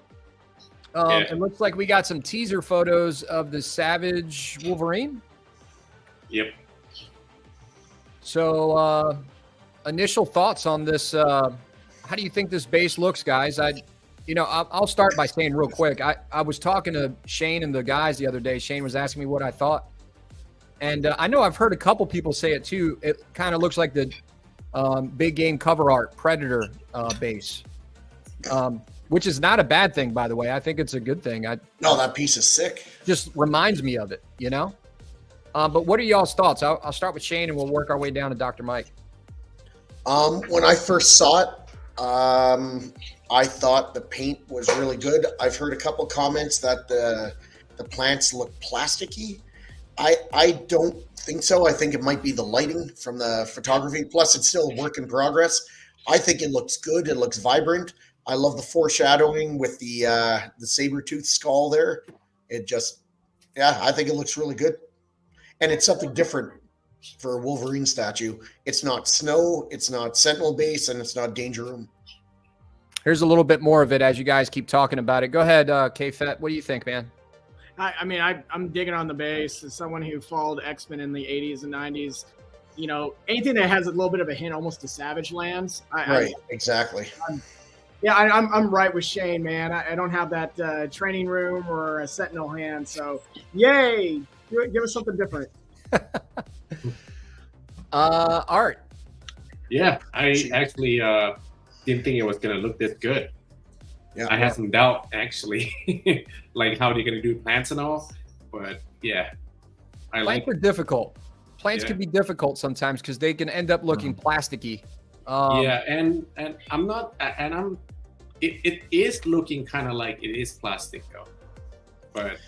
It looks like we got some teaser photos of the Savage Wolverine. Yep. So, initial thoughts on this. How do you think this base looks, guys? I'll start by saying real quick. I was talking to Shane and the guys the other day. Shane was asking me what I thought. And I know I've heard a couple people say it too. It kind of looks like the big game cover art Predator base, which is not a bad thing, by the way. I think it's a good thing. No, that piece is sick. Just reminds me of it, But what are y'all's thoughts? I'll start with Shane and we'll work our way down to Dr. Mike. When I first saw it, I thought the paint was really good. I've heard a couple comments that the plants look plasticky. I don't think so. I think it might be the lighting from the photography. Plus, it's still a work in progress. I think it looks good. It looks vibrant. I love the foreshadowing with the saber-tooth skull there. I think it looks really good. And it's something different for a Wolverine statue. It's not snow, it's not Sentinel base, and it's not Danger Room. Here's a little bit more of it as you guys keep talking about it. Go ahead, K-Fet. What do you think, man? I'm digging on the base. As someone who followed X-Men in the 80s and 90s, anything that has a little bit of a hint almost to Savage Lands. Exactly. I'm right with Shane, man. I don't have that training room or a Sentinel hand, so yay! Give us something different. Art. Yeah, I actually didn't think it was going to look this good. Yeah, I had some doubt, actually, like how they're going to do plants and all. But yeah, plants are difficult. Plants can be difficult sometimes because they can end up looking plasticky. It is looking kind of like it is plastic though. But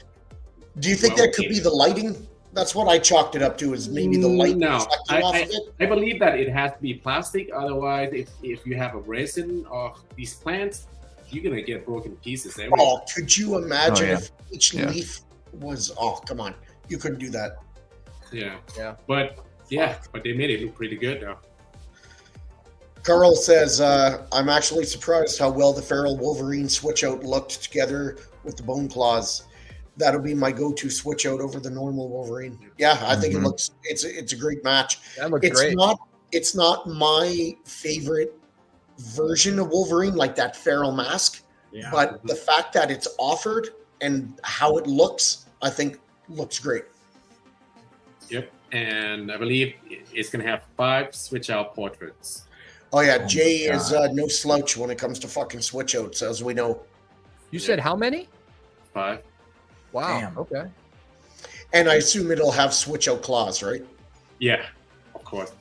do you think that could be the lighting? That's what I chalked it up to, is maybe the light. No, I believe that it has to be plastic. Otherwise, if you have a resin of these plants, you're going to get broken pieces everywhere. Oh, could you imagine if each leaf was, come on. You couldn't do that. Yeah. But they made it look pretty good though. Carl says, I'm actually surprised how well the feral Wolverine switch out looked together with the bone claws. That'll be my go-to switch out over the normal Wolverine. Yeah, I think it looks, it's a great match. That looks great. It's not my favorite version of Wolverine, like that feral mask, but the fact that it's offered and how it looks, I think looks great. Yep. And I believe it's going to have 5 switch out portraits. Oh yeah, Jay is no slouch when it comes to fucking switch outs, as we know. You said how many? 5. Wow. Damn. Okay. And I assume it'll have switch out claws, right? Yeah, of course.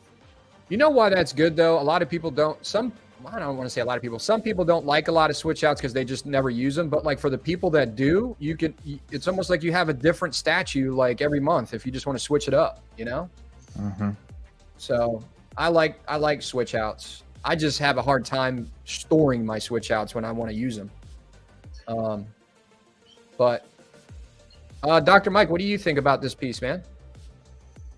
You know why that's good though? A lot of people don't. I don't want to say a lot of people. Some people don't like a lot of switch outs because they just never use them. But like for the people that do, it's almost like you have a different statue like every month if you just want to switch it up, you know? So I like switch outs. I just have a hard time storing my switch outs when I want to use them. But Dr. Mike, what do you think about this piece, man?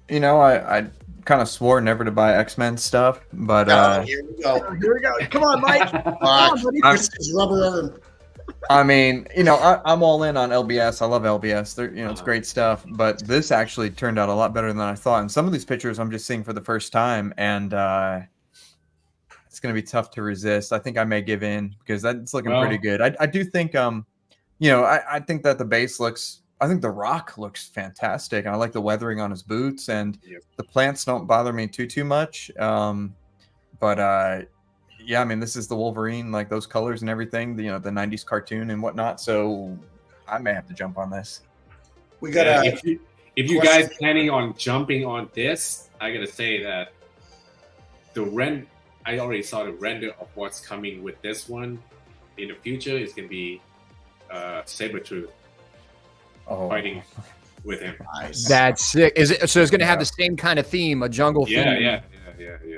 You know, I kind of swore never to buy X-Men stuff, but here we go. Here we go. Come on, Mike. Come on, buddy. This is rubber arm. I mean, you know, I'm all in on LBS. I love LBS. It's great stuff. But this actually turned out a lot better than I thought. And some of these pictures I'm just seeing for the first time, and it's going to be tough to resist. I think I may give in because that's looking pretty good. I do think, I think that the base looks. I think the rock looks fantastic. And I like the weathering on his boots, and the plants don't bother me too much. Yeah, I mean, this is the Wolverine, like those colors and everything, the 90s cartoon and whatnot. So I may have to jump on this. We got if you guys planning on jumping on this, I gotta say that I already saw the render of what's coming with this one in the future. Is gonna be Sabretooth fighting with him. Nice. That's sick. Is it so? It's going to have the same kind of theme, a jungle theme. Yeah.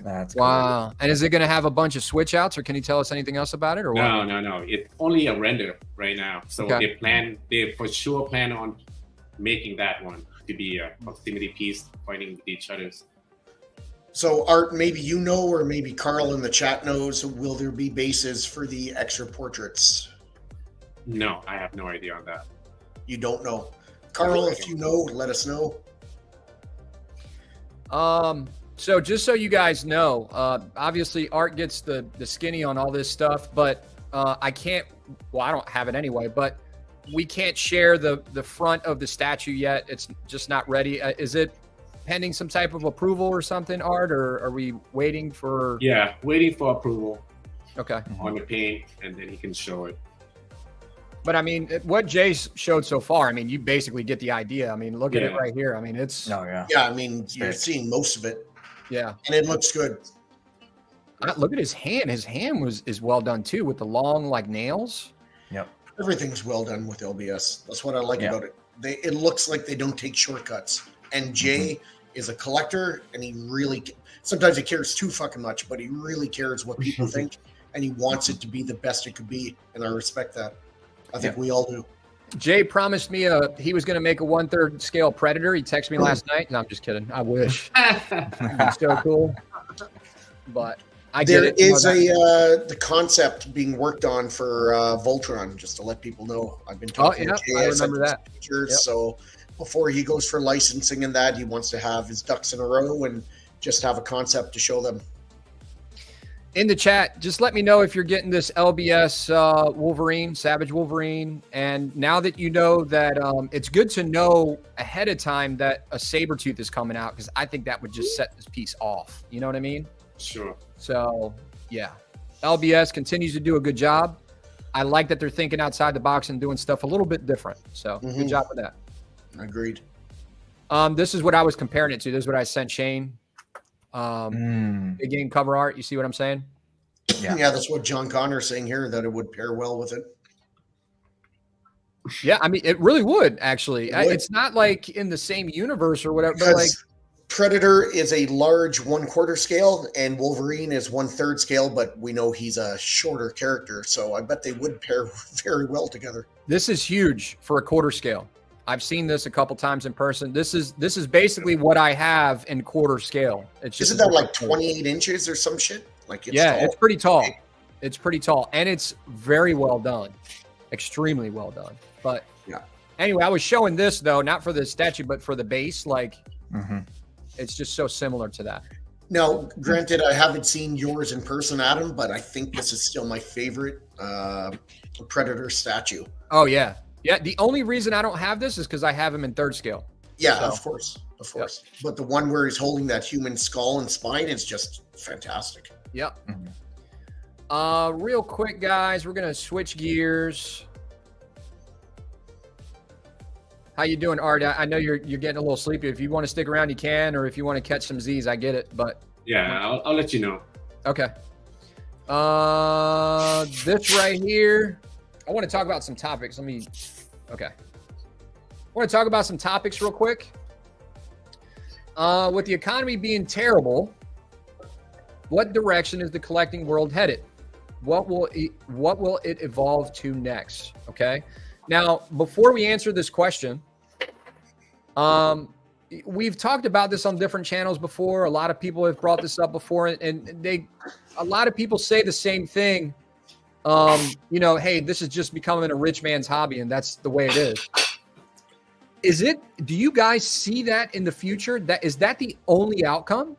That's wow. Cool. And is it going to have a bunch of switch outs, or can you tell us anything else about it? Or what? No. It's only a render right now. So they for sure plan on making that one to be a proximity piece fighting with each other. So Art, maybe you know, or maybe Carl in the chat knows, will there be bases for the extra portraits? No, I have no idea on that. You don't know. Carl, if you know, let us know. So just so you guys know, obviously Art gets the skinny on all this stuff, but I don't have it anyway, but we can't share the front of the statue yet. It's just not ready. Is it pending some type of approval or something, Art, or are we waiting for? Yeah, waiting for approval. Okay. On the paint, and then he can show it. But I mean, what Jay showed so far, I mean, you basically get the idea. I mean, look at it right here. I mean, it's. Oh, yeah. Yeah, I mean, you're seeing most of it. Yeah. And it looks good. Look at his hand. His hand is well done too, with the long like nails. Yep. Everything's well done with LBS. That's what I like about it. It looks like they don't take shortcuts. And Jay is a collector, and he really sometimes he cares too fucking much, but he really cares what people think, and he wants it to be the best it could be, and I respect that. I think we all do. Jay promised me he was going to make a 1/3 scale Predator. He texted me last night. No, I'm just kidding. I wish. It'd be so cool. But there is the concept being worked on for Voltron, just to let people know. I've been talking to Jay. I remember that. Pictures, so before he goes for licensing and that, he wants to have his ducks in a row and just have a concept to show them. In the chat, just let me know if you're getting this LBS Wolverine, Savage Wolverine. And now that you know that, it's good to know ahead of time that a Sabretooth is coming out, because I think that would just set this piece off. You know what I mean? Sure. So, yeah. LBS continues to do a good job. I like that they're thinking outside the box and doing stuff a little bit different. So, good job with that. Agreed. This is what I was comparing it to. This is what I sent Shane. Big game cover art. You see what I'm saying? Yeah, that's what John Connor's saying here, that it would pair well with it. Yeah, I mean, it really would, actually. It's not like in the same universe or whatever, but like Predator is a large 1/4 scale and Wolverine is 1/3 scale, but we know he's a shorter character, so I bet they would pair very well together. This is huge for a 1/4 scale. I've seen this a couple times in person. This is basically what I have in 1/4 scale. It's just isn't that like 28 inches or some shit? Like, it's yeah, tall. it's pretty tall. It's pretty tall, and it's very well done, extremely well done. But yeah. Anyway, I was showing this though, not for the statue, but for the base. Like, it's just so similar to that. Now, granted, I haven't seen yours in person, Adam, but I think this is still my favorite Predator statue. Oh yeah, yeah. The only reason I don't have this is because I have him in 3rd scale. Yeah, so. Of course. Yep. But the one where he's holding that human skull and spine is just fantastic. Yep. Real quick, guys, we're gonna switch gears. How you doing, Art? I know you're getting a little sleepy. If you want to stick around, you can, or if you want to catch some Z's, I get it. But yeah, I'll let you know. Okay. This right here, I want to talk about some topics. Okay. I want to talk about some topics real quick. With the economy being terrible, what direction is the collecting world headed? What will it evolve to next? Okay. Now, before we answer this question, we've talked about this on different channels before. A lot of people have brought this up before, and a lot of people say the same thing. Hey, this is just becoming a rich man's hobby, and that's the way it is. Do you guys see that in the future? Is that the only outcome?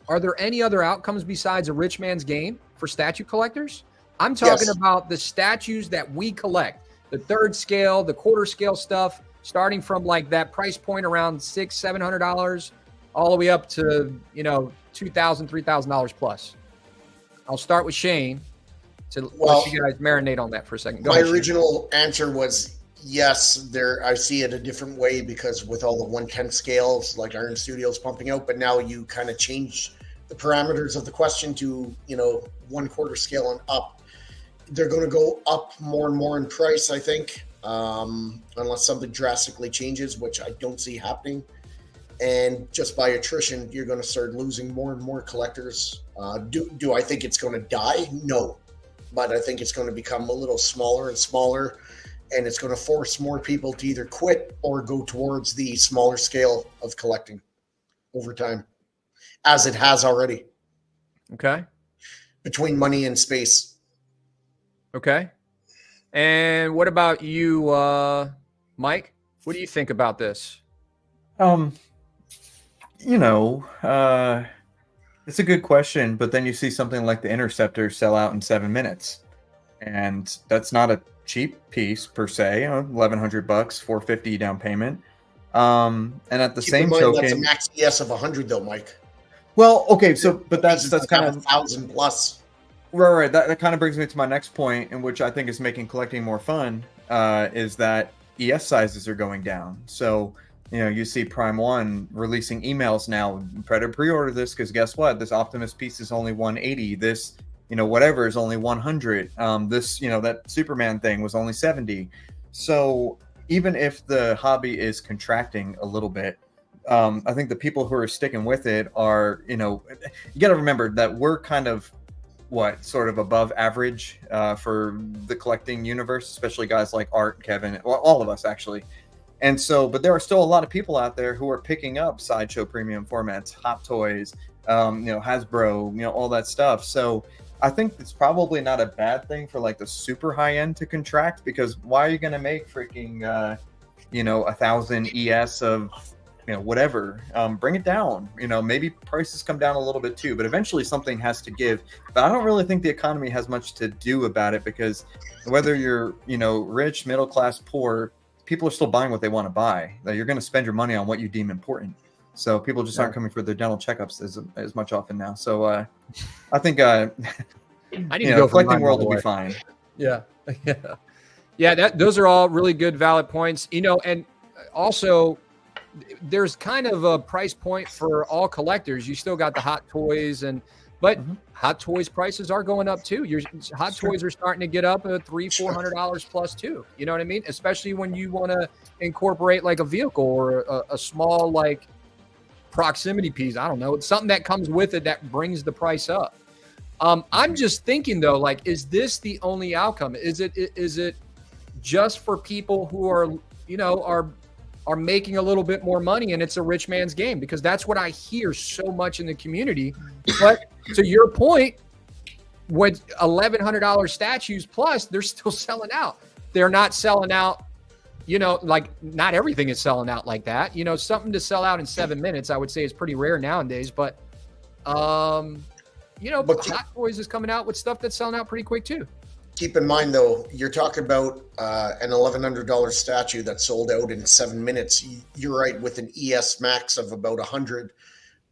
Are there any other outcomes besides a rich man's game for statue collectors? I'm talking about the statues that we collect. The 3rd scale, the 1/4 scale stuff, starting from like that price point around $600-$700, all the way up to $2,000, $3,000 plus. I'll start with Shane to let you guys marinate on that for a second. My original answer was yes. I see it a different way because with all the 1/10 scales, like Iron Studios pumping out, but now you kind of change the parameters of the question to 1/4 scale and up. They're going to go up more and more in price, I think, unless something drastically changes, which I don't see happening. And just by attrition, you're going to start losing more and more collectors. Do I think it's going to die? No. But I think it's going to become a little smaller and smaller, and it's going to force more people to either quit or go towards the smaller scale of collecting over time, as it has already. Okay. Between money and space. Okay. And what about you, Mike? What do you think about this? It's a good question, but then you see something like the Interceptor sell out in 7 minutes. And that's not a cheap piece per se, $1,100, $450 down payment. And at the same token, that's a max ES of 100 though, Mike. Well, okay, so but that's kind of 1,000 plus. Right. That kind of brings me to my next point, in which I think is making collecting more fun, is that ES sizes are going down. So, you see Prime 1 releasing emails now, try to pre-order this because guess what? This Optimus piece is only 180. This, whatever is only 100. This, that Superman thing was only 70. So even if the hobby is contracting a little bit, I think the people who are sticking with it are, you got to remember that we're kind of sort of above average for the collecting universe, especially guys like Art, Kevin, well, all of us actually. And so, but there are still a lot of people out there who are picking up Sideshow premium formats, Hot Toys, Hasbro, all that stuff. So I think it's probably not a bad thing for like the super high end to contract, because why are you going to make freaking, 1,000 ES of, whatever, bring it down. Maybe prices come down a little bit too, but eventually something has to give. But I don't really think the economy has much to do about it, because whether you're, rich, middle class, poor, people are still buying what they want to buy. You're going to spend your money on what you deem important. So people just aren't coming for their dental checkups as much often now. So I think I need to go collecting world will be fine. Yeah. Those are all really good, valid points. And also, there's kind of a price point for all collectors. You still got the Hot Toys, but Hot Toys prices are going up too. Your Hot Toys are starting to get up at $300-$400 plus too. You know what I mean? Especially when you want to incorporate like a vehicle or a small like proximity piece. I don't know. It's something that comes with it that brings the price up. I'm just thinking though, like, is this the only outcome? Is it just for people who are making a little bit more money and it's a rich man's game? Because that's what I hear so much in the community. But to your point, with $1,100 statues plus, they're still selling out. They're not selling out, like not everything is selling out like that. Something to sell out in 7 minutes, I would say, is pretty rare nowadays. But, Hot Toys is coming out with stuff that's selling out pretty quick too. Keep in mind, though, you're talking about an $1,100 statue that sold out in 7 minutes. You're right, with an ES Max of about 100.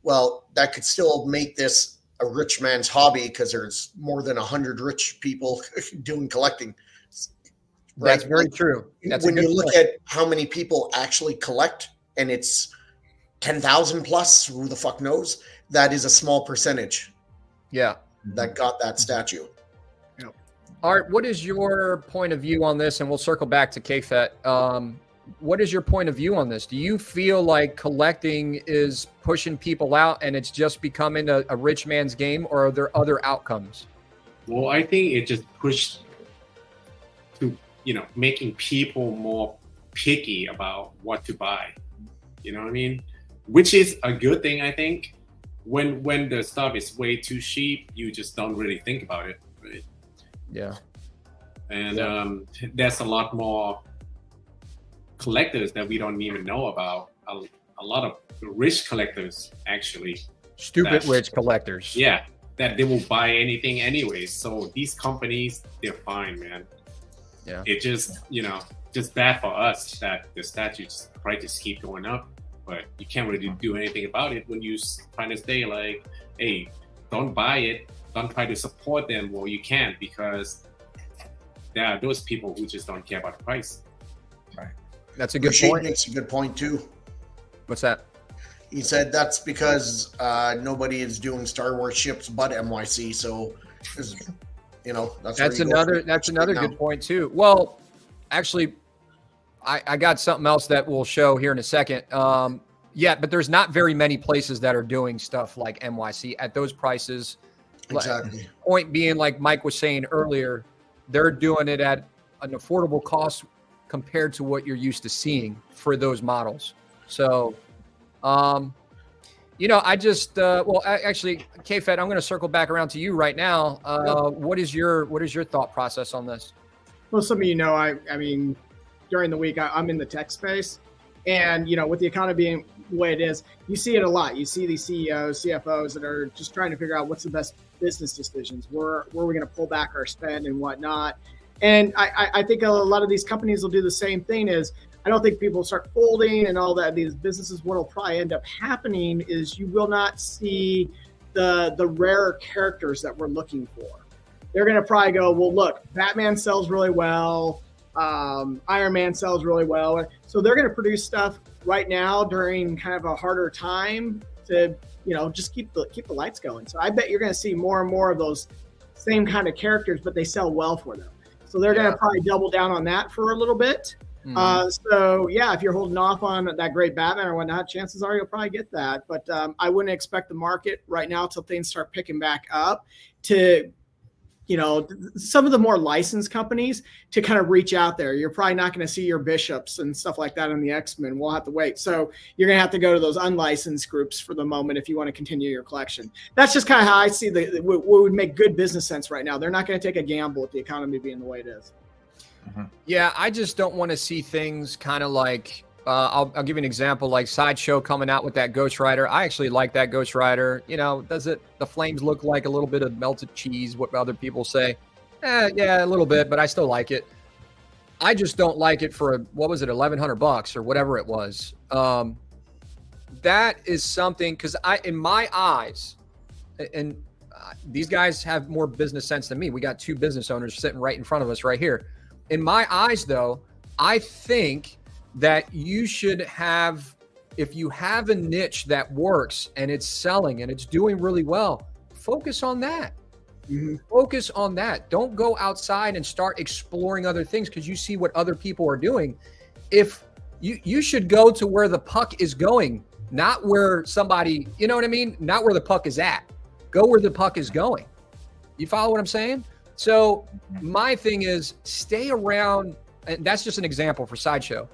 Well, that could still make this a rich man's hobby because there's more than 100 rich people doing collecting. Right? That's very true. When you look at how many people actually collect, and it's 10,000 plus, who the fuck knows? That is a small percentage. Yeah. That got that statue. Art, what is your point of view on this? And we'll circle back to KFET. What is your point of view on this? Do you feel like collecting is pushing people out and it's just becoming a rich man's game, or are there other outcomes? Well, I think it just pushed to, making people more picky about what to buy. You know what I mean? Which is a good thing, I think. When the stuff is way too cheap, you just don't really think about it. Right? Yeah. And there's a lot more collectors that we don't even know about. A lot of rich collectors, actually. Stupid rich collectors. Yeah, that they will buy anything anyways. So these companies, they're fine, man. Yeah. It just, just bad for us that the statues prices keep going up. But you can't really do anything about it when you trying to say like, hey, don't buy it. Don't try to support them. Well, you can't, because there are those people who just don't care about the price. Right. That's a good Rashid point. makes a good point too. What's that? He said that's because nobody is doing Star Wars ships but NYC. So, that's another good point too. Well, actually, I got something else that we'll show here in a second. But there's not very many places that are doing stuff like NYC at those prices. Exactly. Point being, like Mike was saying earlier, they're doing it at an affordable cost compared to what you're used to seeing for those models. So, actually, KFET, I'm going to circle back around to you right now. What is your thought process on this? Well, some of I mean, during the week, I'm in the tech space, and with the economy being the way it is, you see it a lot. You see these CEOs, CFOs that are just trying to figure out what's the best business decisions. Where are we going to pull back our spend and whatnot? And I think a lot of these companies will do the same thing. Is I don't think people start folding and all that. These businesses, what will probably end up happening is you will not see the rarer characters that we're looking for. They're going to probably go, well, look, Batman sells really well. Iron Man sells really well. So they're going to produce stuff right now during kind of a harder time to, just keep the lights going. So I bet you're going to see more and more of those same kind of characters, but they sell well for them. So they're going to probably double down on that for a little bit. If you're holding off on that great Batman or whatnot, chances are you'll probably get that. But I wouldn't expect the market right now till things start picking back up to, some of the more licensed companies to kind of reach out there. You're probably not going to see your Bishops and stuff like that in the X-Men. We'll have to wait. So you're going to have to go to those unlicensed groups for the moment if you want to continue your collection. That's just kind of how I see what would make good business sense right now. They're not going to take a gamble with the economy being the way it is. Mm-hmm. Yeah, I just don't want to see things kind of like, I'll give you an example, like Sideshow coming out with that Ghost Rider. I actually like that Ghost Rider. The flames look like a little bit of melted cheese, what other people say? Yeah, a little bit, but I still like it. I just don't like it for, $1,100 or whatever it was. That is something, because in my eyes, and these guys have more business sense than me. We got two business owners sitting right in front of us right here. In my eyes, though, I think that you should have, if you have a niche that works and it's selling and it's doing really well, focus on that. Mm-hmm. Focus on that. Don't go outside and start exploring other things because you see what other people are doing. If you should go to where the puck is going, not where somebody, you know what I mean? Not where the puck is at. Go where the puck is going. You follow what I'm saying? So my thing is stay around, and that's just an example for Sideshow.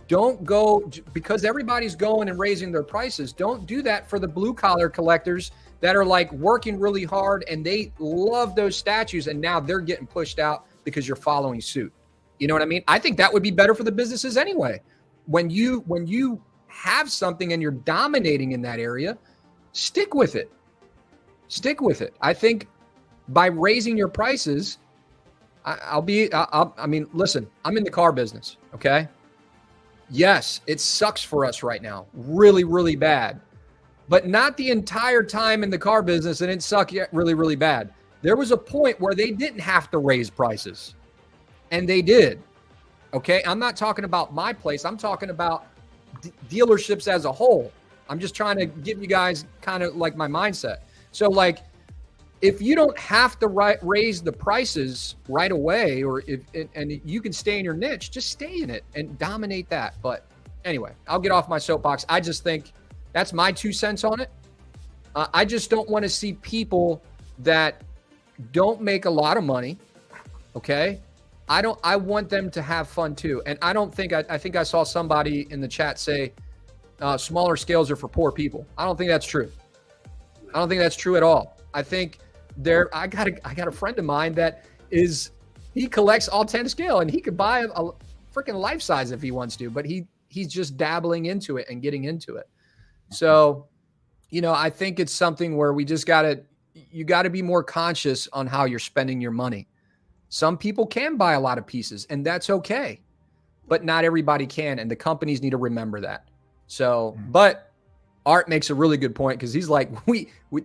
Don't go because everybody's going and raising their prices. Don't do that for the blue collar collectors that are like working really hard and they love those statues and now they're getting pushed out because you're following suit. You know what I mean? I think that would be better for the businesses anyway. When you have something and you're dominating in that area, stick with it. Stick with it. I think by raising your prices, I mean, listen, I'm in the car business, okay? Yes, it sucks for us right now, really, really bad, but not the entire time in the car business and it sucked yet really, really bad. There was a point where they didn't have to raise prices and they did, okay? I'm not talking about my place. I'm talking about dealerships as a whole. I'm just trying to give you guys kind of like my mindset. So like, if you don't have to raise the prices right away, or and you can stay in your niche, just stay in it and dominate that. But anyway, I'll get off my soapbox. I just think that's my 2 cents on it. I just don't want to see people that don't make a lot of money. Okay. I want them to have fun too. And I don't think, I think I saw somebody in the chat say smaller scales are for poor people. I don't think that's true. I don't think that's true at all. I think I got a friend of mine that he collects all 10 scale and he could buy a freaking life size if he wants to, but he's just dabbling into it and getting into it. So, you know, I think it's something where you gotta be more conscious on how you're spending your money. Some people can buy a lot of pieces and that's okay, but not everybody can. And the companies need to remember that. So, but Art makes a really good point because he's like,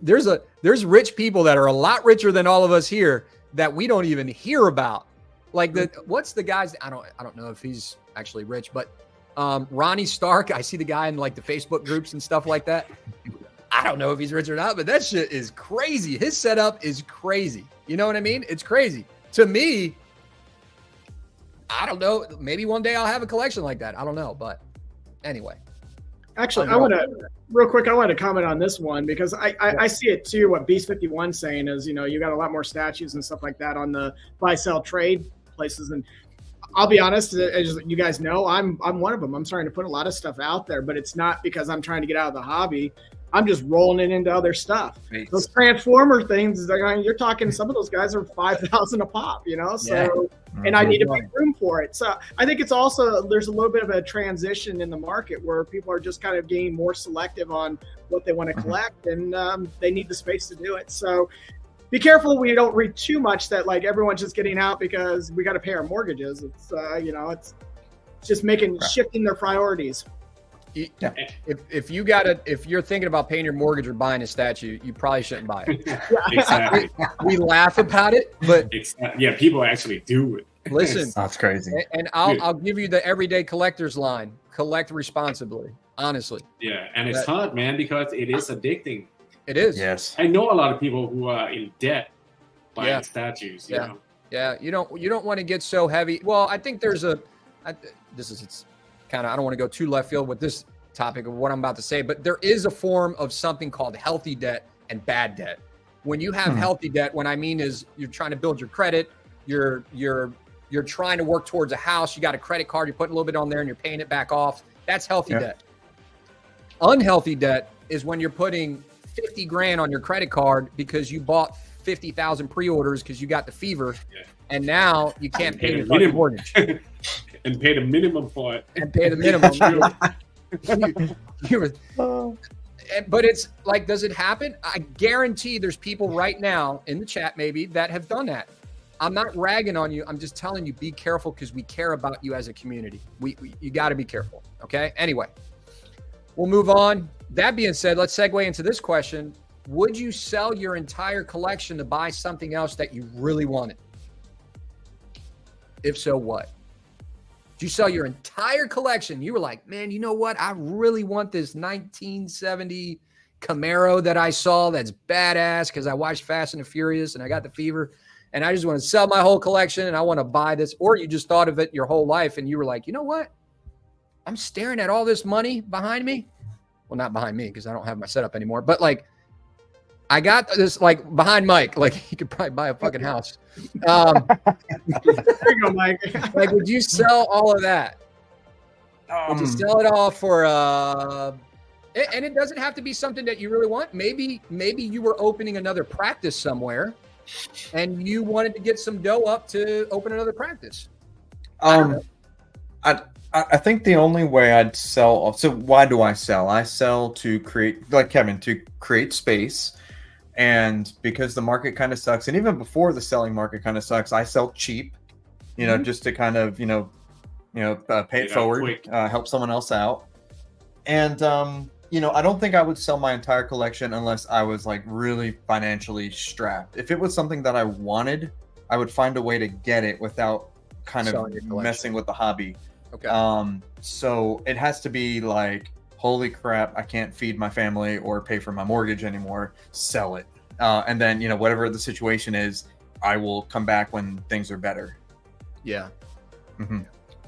there's rich people that are a lot richer than all of us here that we don't even hear about. Like what's the guy's? I don't know if he's actually rich, but Ronnie Stark. I see the guy in like the Facebook groups and stuff like that. I don't know if he's rich or not, but that shit is crazy. His setup is crazy. You know what I mean? It's crazy to me. I don't know. Maybe one day I'll have a collection like that. I don't know, but anyway. Actually, I want to comment on this one because I see it too. What Beast 51 saying is, you know, you got a lot more statues and stuff like that on the buy, sell, trade places. And I'll be honest, as you guys know, I'm one of them. I'm starting to put a lot of stuff out there, but it's not because I'm trying to get out of the hobby. I'm just rolling it into other stuff. Nice. Those Transformer things, you're talking, some of those guys are 5,000 a pop, you know? So, and I need to make room for it. So I think it's also, there's a little bit of a transition in the market where people are just kind of getting more selective on what they want to collect and they need the space to do it. So be careful we don't read too much that like everyone's just getting out because we got to pay our mortgages. It's, you know, it's just shifting their priorities. Yeah. If you're thinking about paying your mortgage or buying a statue, you probably shouldn't buy it. Exactly. We laugh about it, but yeah, people actually do it. Listen, that's crazy. And I'll give you the everyday collector's line: collect responsibly. Honestly. Yeah, and it's hard, man, because it is addicting. It is. Yes. I know a lot of people who are in debt buying statues. You know? Yeah. You don't want to get so heavy. Well, I think there's it's kind of, I don't want to go too left field with this topic of what I'm about to say, but there is a form of something called healthy debt and bad debt. When you have healthy debt, what I mean is you're trying to build your credit, you're trying to work towards a house, you got a credit card, you're putting a little bit on there and you're paying it back off. That's healthy debt. Unhealthy debt is when you're putting 50 grand on your credit card because you bought 50,000 pre-orders because you got the fever and now you can't pay your fucking mortgage. And pay the minimum for it. And pay the minimum. But it's like, does it happen? I guarantee there's people right now in the chat maybe that have done that. I'm not ragging on you. I'm just telling you, be careful because we care about you as a community. You got to be careful. Okay. Anyway, we'll move on. That being said, let's segue into this question. Would you sell your entire collection to buy something else that you really wanted? If so, what? You sell your entire collection. You were like, man, you know what? I really want this 1970 Camaro that I saw that's badass because I watched Fast and the Furious and I got the fever and I just want to sell my whole collection and I want to buy this. Or you just thought of it your whole life and you were like, you know what? I'm staring at all this money behind me. Well, not behind me because I don't have my setup anymore, but like I got this like behind Mike, like he could probably buy a fucking house. There you go, Mike. Like, would you sell all of that? Would you sell it all for and it doesn't have to be something that you really want. Maybe you were opening another practice somewhere and you wanted to get some dough up to open another practice. I think the only way I'd sell. So why do I sell? I sell to create, like Kevin, to create space. And because the market kind of sucks, and even before the selling market kind of sucks, I sell cheap, just to kind of, pay it forward, help someone else out. And, I don't think I would sell my entire collection unless I was like really financially strapped. If it was something that I wanted, I would find a way to get it without kind of messing with the hobby. Okay. So it has to be like, holy crap, I can't feed my family or pay for my mortgage anymore. Sell it. And then, whatever the situation is, I will come back when things are better. Yeah. Mm-hmm.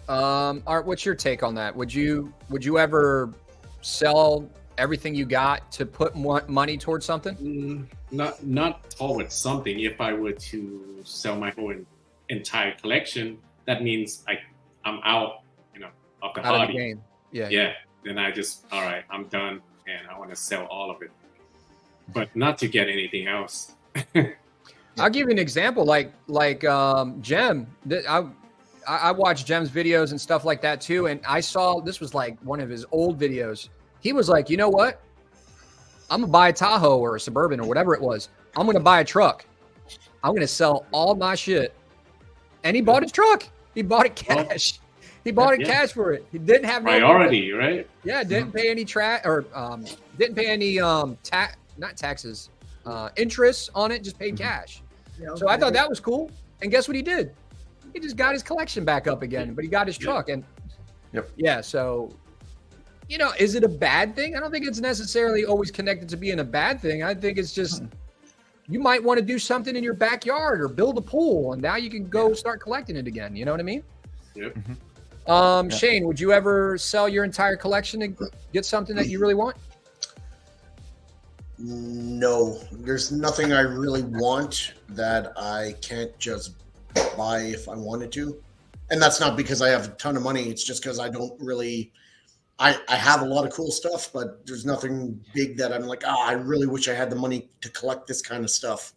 Art, what's your take on that? Would you ever sell everything you got to put money towards something? Not towards something. If I were to sell my whole entire collection, that means I'm out, of the hobby. Of the game. Yeah. Then I just, all right, I'm done, and I want to sell all of it, but not to get anything else. I'll give you an example, like Jem. I watch Jem's videos and stuff like that too, and I saw this was like one of his old videos. He was like, you know what? I'm gonna buy a Tahoe or a Suburban or whatever it was. I'm gonna buy a truck. I'm gonna sell all my shit, and he bought his truck. He bought it cash. He bought it cash for it. He didn't have priority, right? Yeah, didn't pay any didn't pay any not taxes, interest on it. Just paid cash. Yeah, so I thought that was cool. And guess what he did? He just got his collection back up again. But he got his truck, and yeah. So, is it a bad thing? I don't think it's necessarily always connected to being a bad thing. I think it's just you might want to do something in your backyard or build a pool, and now you can go start collecting it again. You know what I mean? Yep. Shane, would you ever sell your entire collection and get something that you really want? No, there's nothing I really want that I can't just buy if I wanted to. And that's not because I have a ton of money. It's just because I don't really, I have a lot of cool stuff, but there's nothing big that I'm like, I really wish I had the money to collect this kind of stuff.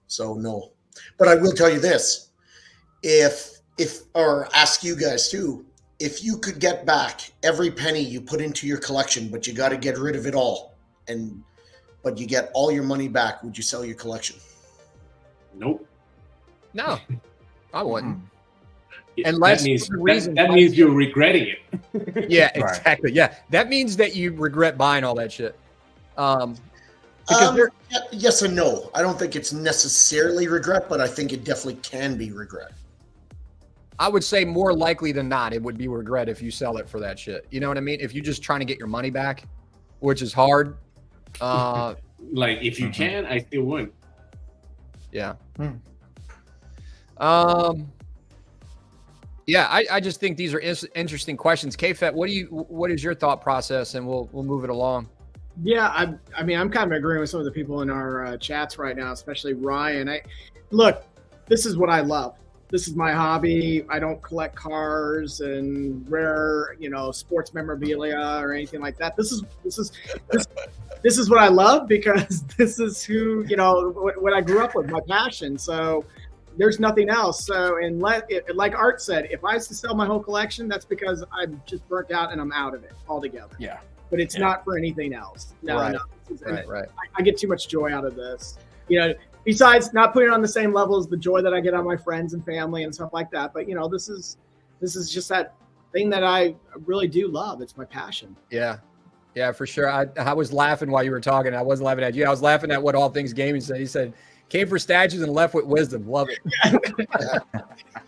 So no, but I will tell you this, or ask you guys too, if you could get back every penny you put into your collection, but you got to get rid of it all, but you get all your money back, would you sell your collection? Nope. No, I wouldn't. Unless that means you're regretting it. Yeah, exactly. Right. Yeah, that means that you regret buying all that shit. Yes and no. I don't think it's necessarily regret, but I think it definitely can be regret. I would say more likely than not, it would be regret if you sell it for that shit. You know what I mean? If you're just trying to get your money back, which is hard. Like if you can, I still would. Yeah. Yeah, I just think these are interesting questions. K-Fet, what is your thought process? And we'll move it along. Yeah, I mean, I'm kind of agreeing with some of the people in our chats right now, especially Ryan. Look, this is what I love. This is my hobby. I don't collect cars and rare, sports memorabilia or anything like that. This is what I love because this is who, what I grew up with, my passion. So there's nothing else. So, and like Art said, if I was to sell my whole collection, that's because I'm just burnt out and I'm out of it altogether. Yeah. But it's not for anything else. Right. I get too much joy out of this. Besides not putting it on the same level as the joy that I get on my friends and family and stuff like that. But, this is just that thing that I really do love. It's my passion. Yeah. Yeah, for sure. I was laughing while you were talking. I wasn't laughing at you. I was laughing at what All Things Gaming said. He said, came for statues and left with wisdom. Love it.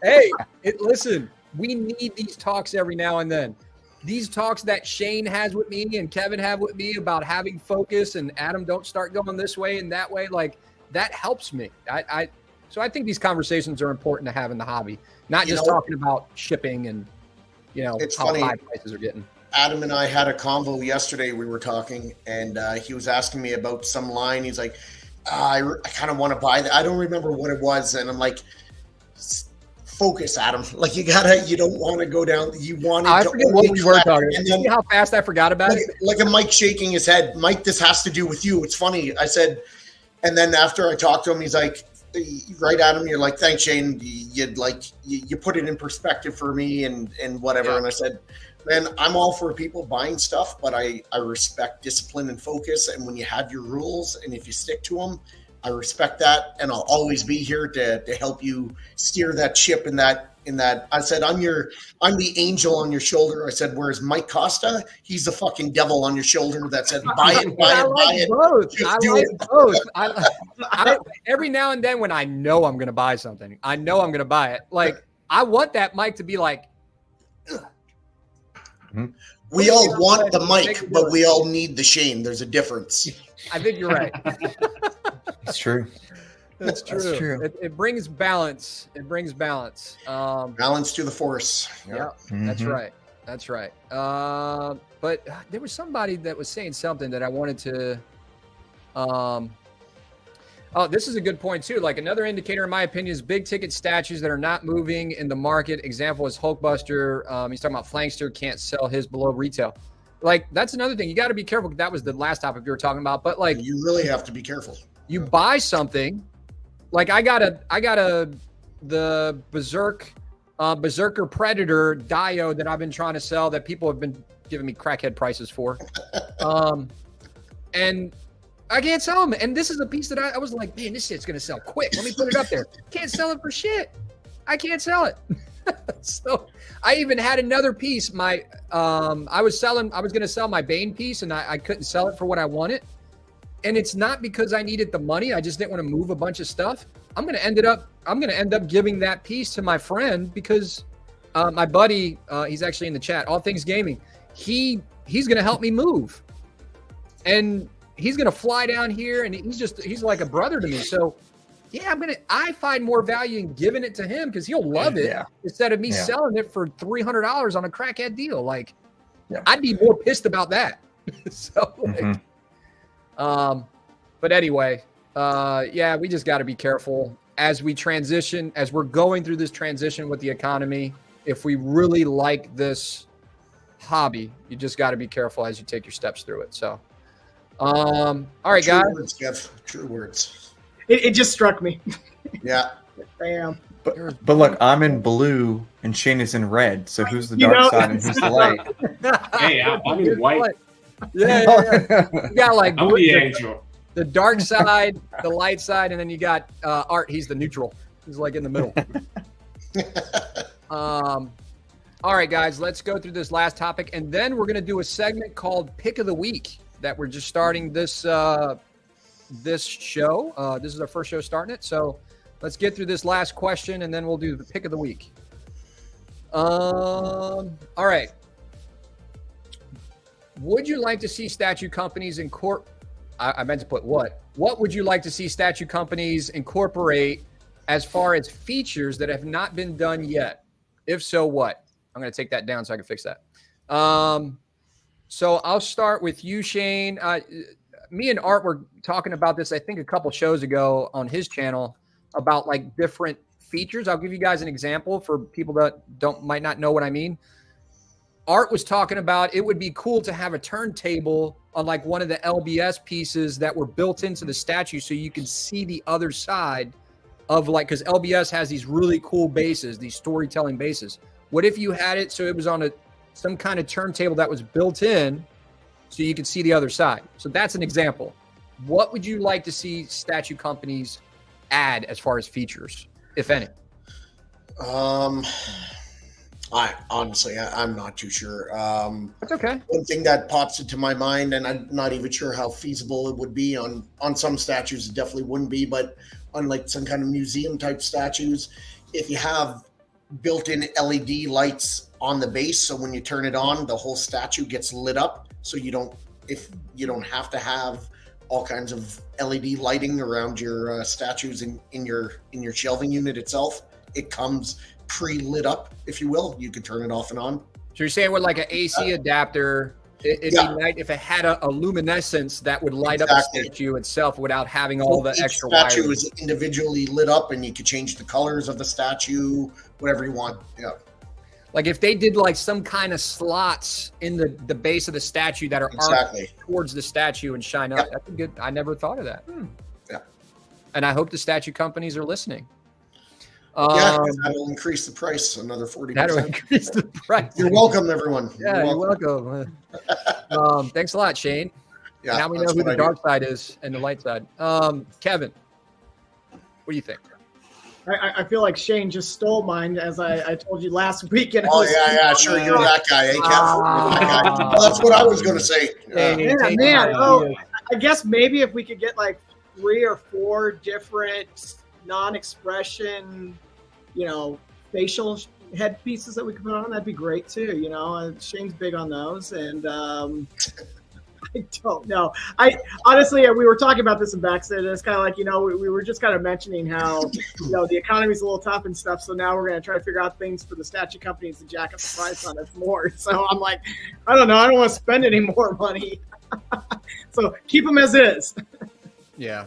Hey, listen, we need these talks every now and then. These talks that Shane has with me and Kevin have with me about having focus and Adam, don't start going this way and that way. Like that helps me. So I think these conversations are important to have in the hobby, not just talking about shipping and, it's how funny. High prices are getting. Adam and I had a convo yesterday. We were talking and he was asking me about some line. He's like, I kind of want to buy that. I don't remember what it was. And I'm like, focus, Adam. Like you don't want to go down. You want to. I forget what we were talking. And then, see how fast I forgot about it? Like a Mike shaking his head. Mike, this has to do with you. It's funny. I said, and then after I talked to him, he's like, right at him. You're like, thanks, Shane. You put it in perspective for me and whatever. Yeah. And I said, man, I'm all for people buying stuff, but I respect discipline and focus. And when you have your rules and if you stick to them, I respect that. And I'll always be here to help you steer that ship in that. I said, I'm the angel on your shoulder. I said, whereas Mike Costa, he's the fucking devil on your shoulder that said, buy it, buy it. Both. I like both. Every now and then when I know I'm going to buy something, I know I'm going to buy it. Like, I want that Mike to be like, ugh. We all want the mic, but we all need the Shane. There's a difference. I think you're right. It's true. That's true. That's true. It brings balance. It brings balance. Balance to the force. Yeah, that's right. That's right. But there was somebody that was saying something that I wanted to. Oh, this is a good point too. Like another indicator, in my opinion, is big ticket statues that are not moving in the market. Example is Hulkbuster. He's talking about Flankster can't sell his below retail. Like that's another thing. You got to be careful. That was the last topic we were talking about. But like, you really have to be careful. You buy something. Like I got the Berserker Predator Dio that I've been trying to sell that people have been giving me crackhead prices for. And I can't sell them. And this is a piece that I was like, man, this shit's going to sell quick. Let me put it up there. Can't sell it for shit. I can't sell it. So I even had another piece. I was going to sell my Bane piece and I couldn't sell it for what I wanted. And it's not because I needed the money. I just didn't want to move a bunch of stuff. I'm going to end up giving that piece to my friend because my buddy, he's actually in the chat, All Things Gaming. He's going to help me move. And he's going to fly down here and he's like a brother to me. So yeah, I find more value in giving it to him because he'll love it instead of me selling it for $300 on a crackhead deal. Like I'd be more pissed about that. So but anyway, we just got to be careful as we transition, as we're going through this transition with the economy. If we really like this hobby, you just got to be careful as you take your steps through it. So, all right, True guys. Words, Jeff. True words. It just struck me. Yeah. Bam. But look, I'm in blue and Shane is in red. So who's the dark side and who's the light? Hey, I'm in white. Yeah. You got like I'm the angel. The dark side, the light side, and then you got Art. He's the neutral. He's like in the middle. All right, guys, let's go through this last topic, and then we're going to do a segment called Pick of the Week that we're just starting this this show. This is our first show starting it, so let's get through this last question, and then we'll do the Pick of the Week. All right. Would you like to see statue companies I meant to put what? What would you like to see statue companies incorporate as far as features that have not been done yet? If so, what? I'm going to take that down so I can fix that. So I'll start with you, Shane. Me and Art were talking about this, I think, a couple shows ago on his channel about like different features. I'll give you guys an example for people that might not know what I mean. Art was talking about it would be cool to have a turntable on like one of the LBS pieces that were built into the statue so you can see the other side of like, because LBS has these really cool bases, these storytelling bases. What if you had it so it was on some kind of turntable that was built in so you could see the other side? So that's an example. What would you like to see statue companies add as far as features, if any? I'm not too sure. That's okay. One thing that pops into my mind, and I'm not even sure how feasible it would be on some statues, it definitely wouldn't be, but on like some kind of museum type statues, if you have built-in LED lights on the base, so when you turn it on, the whole statue gets lit up, so you don't have to have all kinds of LED lighting around your statues in your shelving unit itself. It comes pre-lit up, if you will. You can turn it off and on. So you're saying with like an AC adapter, It'd be nice if it had a luminescence that would light up the statue itself without having all the extra wires. The statue is individually lit up, and you could change the colors of the statue, whatever you want. Yeah. Like if they did like some kind of slots in the base of the statue that are arced towards the statue and shine up. That's a good. I never thought of that. Yeah. And I hope the statue companies are listening. That'll increase the price another 40%. That'll increase the price. You're welcome, everyone. Yeah, you're welcome. Thanks a lot, Shane. Yeah. Now we know who the dark side is and the light side. Kevin, what do you think? I feel like Shane just stole mine, as I told you last week. And sure. You're that guy, eh, Kev? Well, that's what I was going to say. Man. Oh, I guess maybe if we could get like 3 or 4 different non-expression, facial headpieces that we could put on, that'd be great too. Shane's big on those, and I don't know. Honestly, we were talking about this in backstage. It's kind of like, we were just kind of mentioning how, the economy's a little tough and stuff. So now we're going to try to figure out things for the statue companies to jack up the price on us more. So I'm like, I don't know. I don't want to spend any more money. So keep them as is. Yeah.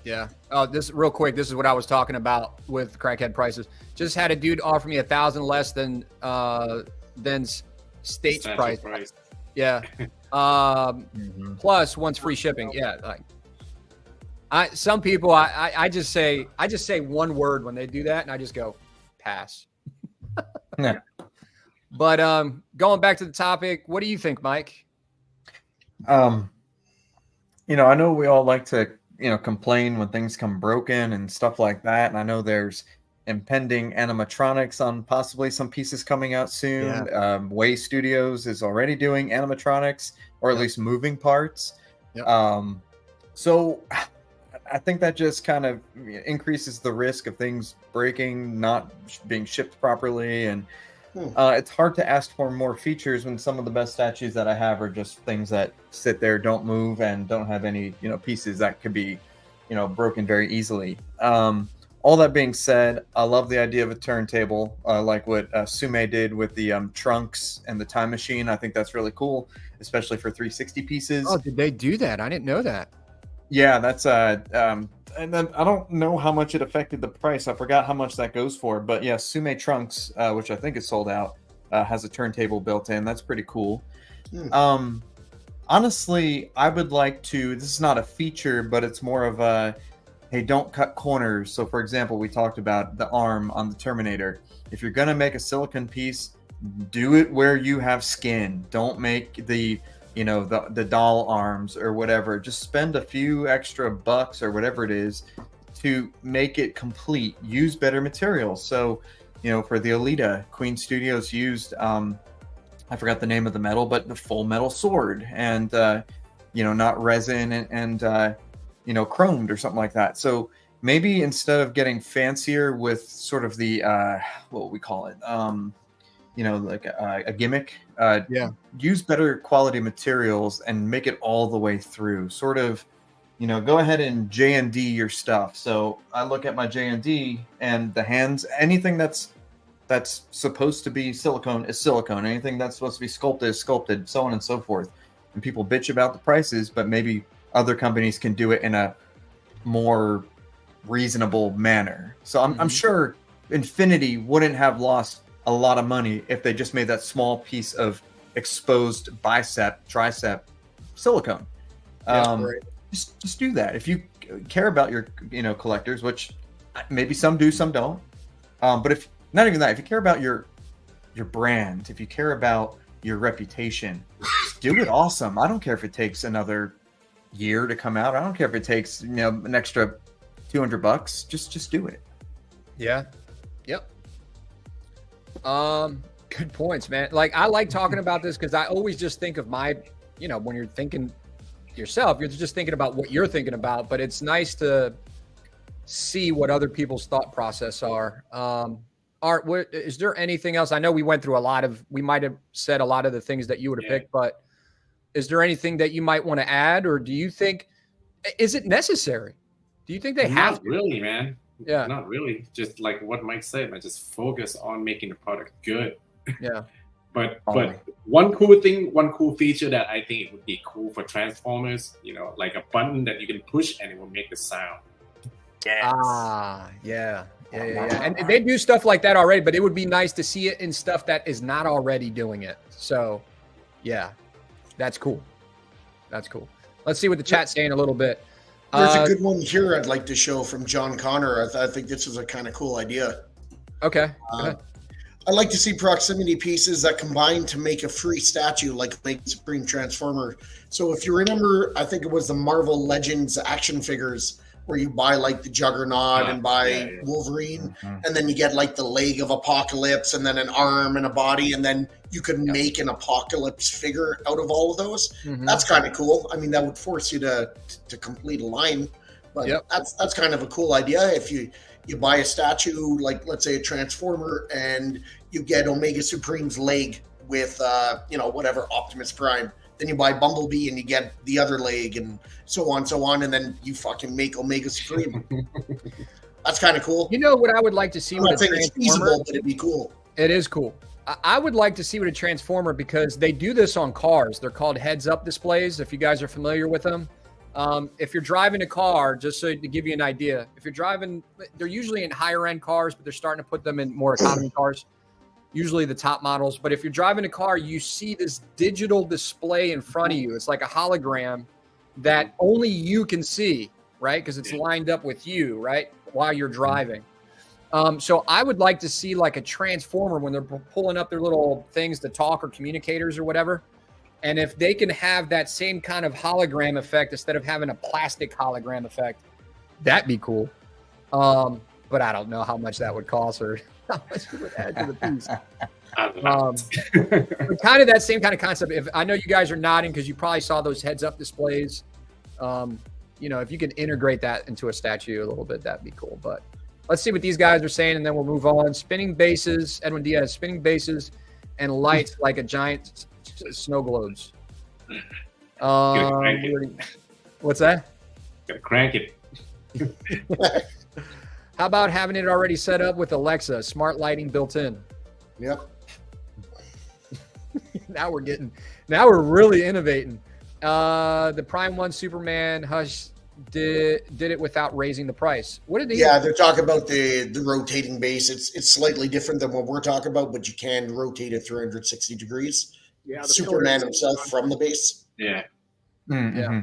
Yeah. Oh, this real quick. This is what I was talking about with crackhead prices. Just had a dude offer me $1,000 less than state's price. Yeah. Plus once free shipping. Yeah. Like some people, I just say one word when they do that, and I just go pass. Yeah. But going back to the topic, what do you think, Mike? I know we all like to complain when things come broken and stuff like that, and I know there's impending animatronics on possibly some pieces coming out soon. Way Studios is already doing animatronics, or at least moving parts. So I think that just kind of increases the risk of things breaking, not being shipped properly, and it's hard to ask for more features when some of the best statues that I have are just things that sit there, don't move, and don't have any pieces that could be broken very easily. All that being said, I love the idea of a turntable, like what Sume did with the trunks and the time machine. I think that's really cool, especially for 360 pieces. Oh, did they do that? I didn't know that. Yeah, that's and then I don't know how much it affected the price. I forgot how much that goes for, but yeah, Sume Trunks, which I think is sold out, has a turntable built in. That's pretty cool. Honestly, I would like to. This is not a feature, but it's more of a, hey, don't cut corners. So, for example, we talked about the arm on the Terminator. If you're gonna make a silicone piece, do it where you have skin. Don't make the the doll arms or whatever. Just spend a few extra bucks or whatever it is to make it complete. Use better materials. So, for the Alita, Queen Studios used I forgot the name of the metal, but the full metal sword, and not resin and chromed or something like that. So maybe instead of getting fancier with sort of the what we call it, like a gimmick, use better quality materials and make it all the way through. Sort of, go ahead and J&D your stuff. So I look at my J&D and the hands, anything that's supposed to be silicone is silicone. Anything that's supposed to be sculpted is sculpted, so on and so forth. And people bitch about the prices, but maybe other companies can do it in a more reasonable manner. So I'm sure Infinity wouldn't have lost a lot of money if they just made that small piece of exposed bicep, tricep silicone. Just do that. If you care about your collectors, which maybe some do, some don't. But if not even that, if you care about your brand, if you care about your reputation, just do it awesome. I don't care if it takes another year to come out. I don't care if it takes an extra $200. Just do it. Yeah. Yep. Good points, man. Like, I like talking about this because I always just think of my, when you're thinking yourself, you're just thinking about what you're thinking about, but it's nice to see what other people's thought process are. Art, is there anything else? I know we went through we might have said a lot of the things that you would have picked, but is there anything that you might want to add, or do you think, is it necessary? Do you think they have to? Not really, man. Yeah. Not really. Just like what Mike said, I just focus on making the product good. Yeah. But one cool feature that I think it would be cool for Transformers, like a button that you can push and it will make the sound. Yes. Yeah. And they do stuff like that already, but it would be nice to see it in stuff that is not already doing it. So, yeah, that's cool. Let's see what the chat's saying a little bit. There's a good one here I'd like to show from John Connor. I think this is a kind of cool idea. Okay. I'd like to see proximity pieces that combine to make a free statue like Supreme Transformer. So if you remember, I think it was the Marvel Legends action figures where you buy like the Juggernaut and buy Wolverine, and then you get like the leg of Apocalypse and then an arm and a body, and then you could make an Apocalypse figure out of all of those. That's kind of cool. I mean, that would force you to complete a line, but that's kind of a cool idea. If you buy a statue, like let's say a Transformer, and you get Omega Supreme's leg with, whatever, Optimus Prime. Then you buy Bumblebee and you get the other leg and so on. And then you fucking make Omega Supreme. That's kind of cool. You know what I would like to see? I'm not saying it's feasible, but it'd be cool. It is cool. I would like to see with a Transformer because they do this on cars. They're called heads-up displays, if you guys are familiar with them. If you're driving a car, just so to give you an idea, if you're driving, they're usually in higher end cars, but they're starting to put them in more economy cars, usually the top models. But if you're driving a car, you see this digital display in front of you. It's like a hologram that only you can see, right? Because it's lined up with you, right? While you're driving. So I would like to see like a Transformer when they're pulling up their little things to talk or communicators or whatever. And if they can have that same kind of hologram effect instead of having a plastic hologram effect, that'd be cool. But I don't know how much that would cost or how much it would add to the piece. Kind of that same kind of concept. If I know you guys are nodding because you probably saw those heads-up displays. If you could integrate that into a statue a little bit, that'd be cool. But let's see what these guys are saying, and then we'll move on. Spinning bases, Edwin Diaz, spinning bases and lights like a giant snow globes. What's that? Gotta crank it. How about having it already set up with Alexa, smart lighting built in? Yep. Now we're really innovating. The Prime 1 Superman Hush did it without raising the price. What did they? Yeah, they're talking about the rotating base. It's slightly different than what we're talking about, but you can rotate it 360 degrees. Yeah, Superman himself from the base. Yeah. Yeah.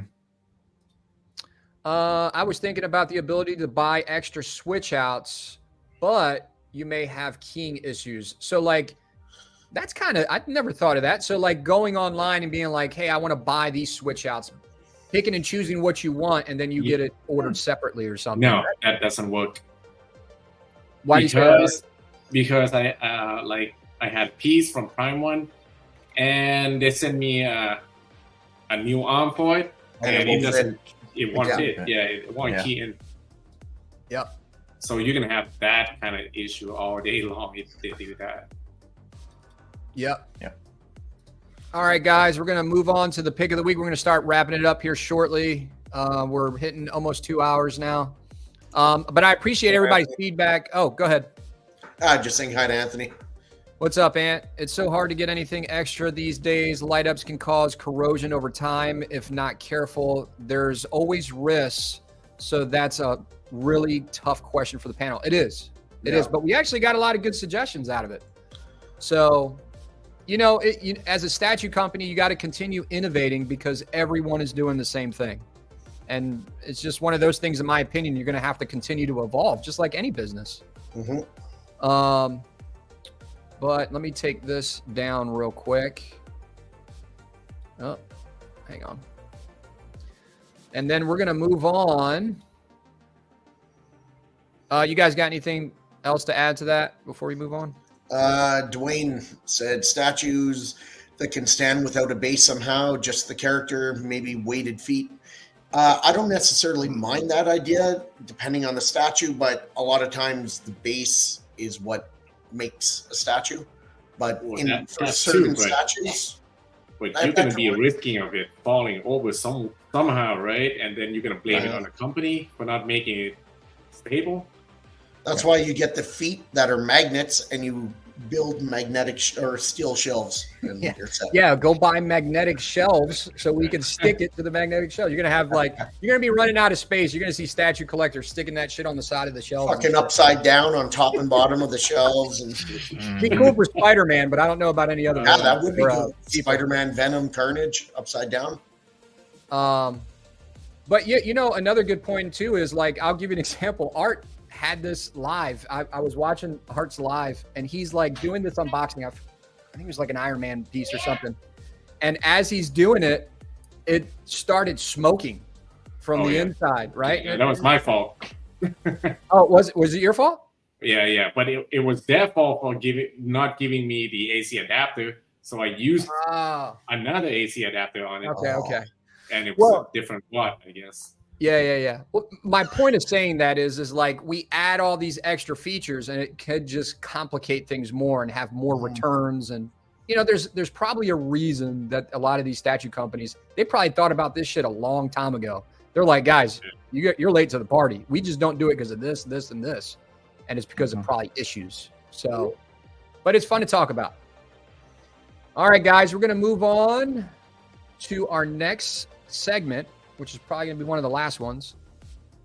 I was thinking about the ability to buy extra switch outs, but you may have keying issues. So like, that's kind of, I've never thought of that. So like going online and being like, hey, I want to buy these switch outs, picking and choosing what you want, and then you get it ordered separately or something. No, that doesn't work. Why? Because I had piece from Prime 1, and they sent me a new arm for it, and it won't fit. Yeah, it won't key in. Yep. So you're gonna have that kind of issue all day long if they do that. Yep. All right, guys, we're going to move on to the pick of the week. We're going to start wrapping it up here shortly. We're hitting almost 2 hours now. But I appreciate everybody's feedback. Oh, go ahead. Just saying hi to Anthony. What's up, Ant? It's so hard to get anything extra these days. Light ups can cause corrosion over time if not careful. There's always risks. So that's a really tough question for the panel. It is. It is. But we actually got a lot of good suggestions out of it. So, as a statue company, you got to continue innovating because everyone is doing the same thing. And it's just one of those things, in my opinion, you're going to have to continue to evolve, just like any business. But let me take this down real quick. Oh, hang on. And then we're going to move on. You guys got anything else to add to that before we move on? Dwayne said statues that can stand without a base somehow, just the character, maybe weighted feet. I don't necessarily mind that idea depending on the statue, but a lot of times the base is what makes a statue. But for certain statues, but you're going to be risking of it falling over somehow, right? And then you're going to blame it on the company for not making it stable. That's why you get the feet that are magnets and you build magnetic or steel shelves in your set. Yeah, go buy magnetic shelves so we can stick it to the magnetic shelves. You're gonna have you're gonna be running out of space. You're gonna see statue collectors sticking that shit on the side of the shelves. Fucking upside down on top and bottom of the shelves. And be cool for Spider-Man, but I don't know about any other. Yeah, that would be cool. Spider-Man, Venom, Carnage, upside down. But yeah, another good point too is I'll give you an example. Art had this live. I was watching Art's live, and he's doing this unboxing. I think it was an Iron Man piece or something. And as he's doing it, it started smoking from the inside, right? Yeah, that was my fault. Oh, was it your fault? Yeah. But it was their fault for not giving me the AC adapter. So I used another AC adapter on it. Okay. And it was a different watt, I guess. Yeah. Well, my point of saying that is we add all these extra features, and it could just complicate things more and have more returns. And there's probably a reason that a lot of these statue companies, they probably thought about this shit a long time ago. They're like, guys, you're late to the party. We just don't do it because of this, and this, and it's because of probably issues. So, but it's fun to talk about. All right, guys, we're gonna move on to our next segment, which is probably going to be one of the last ones,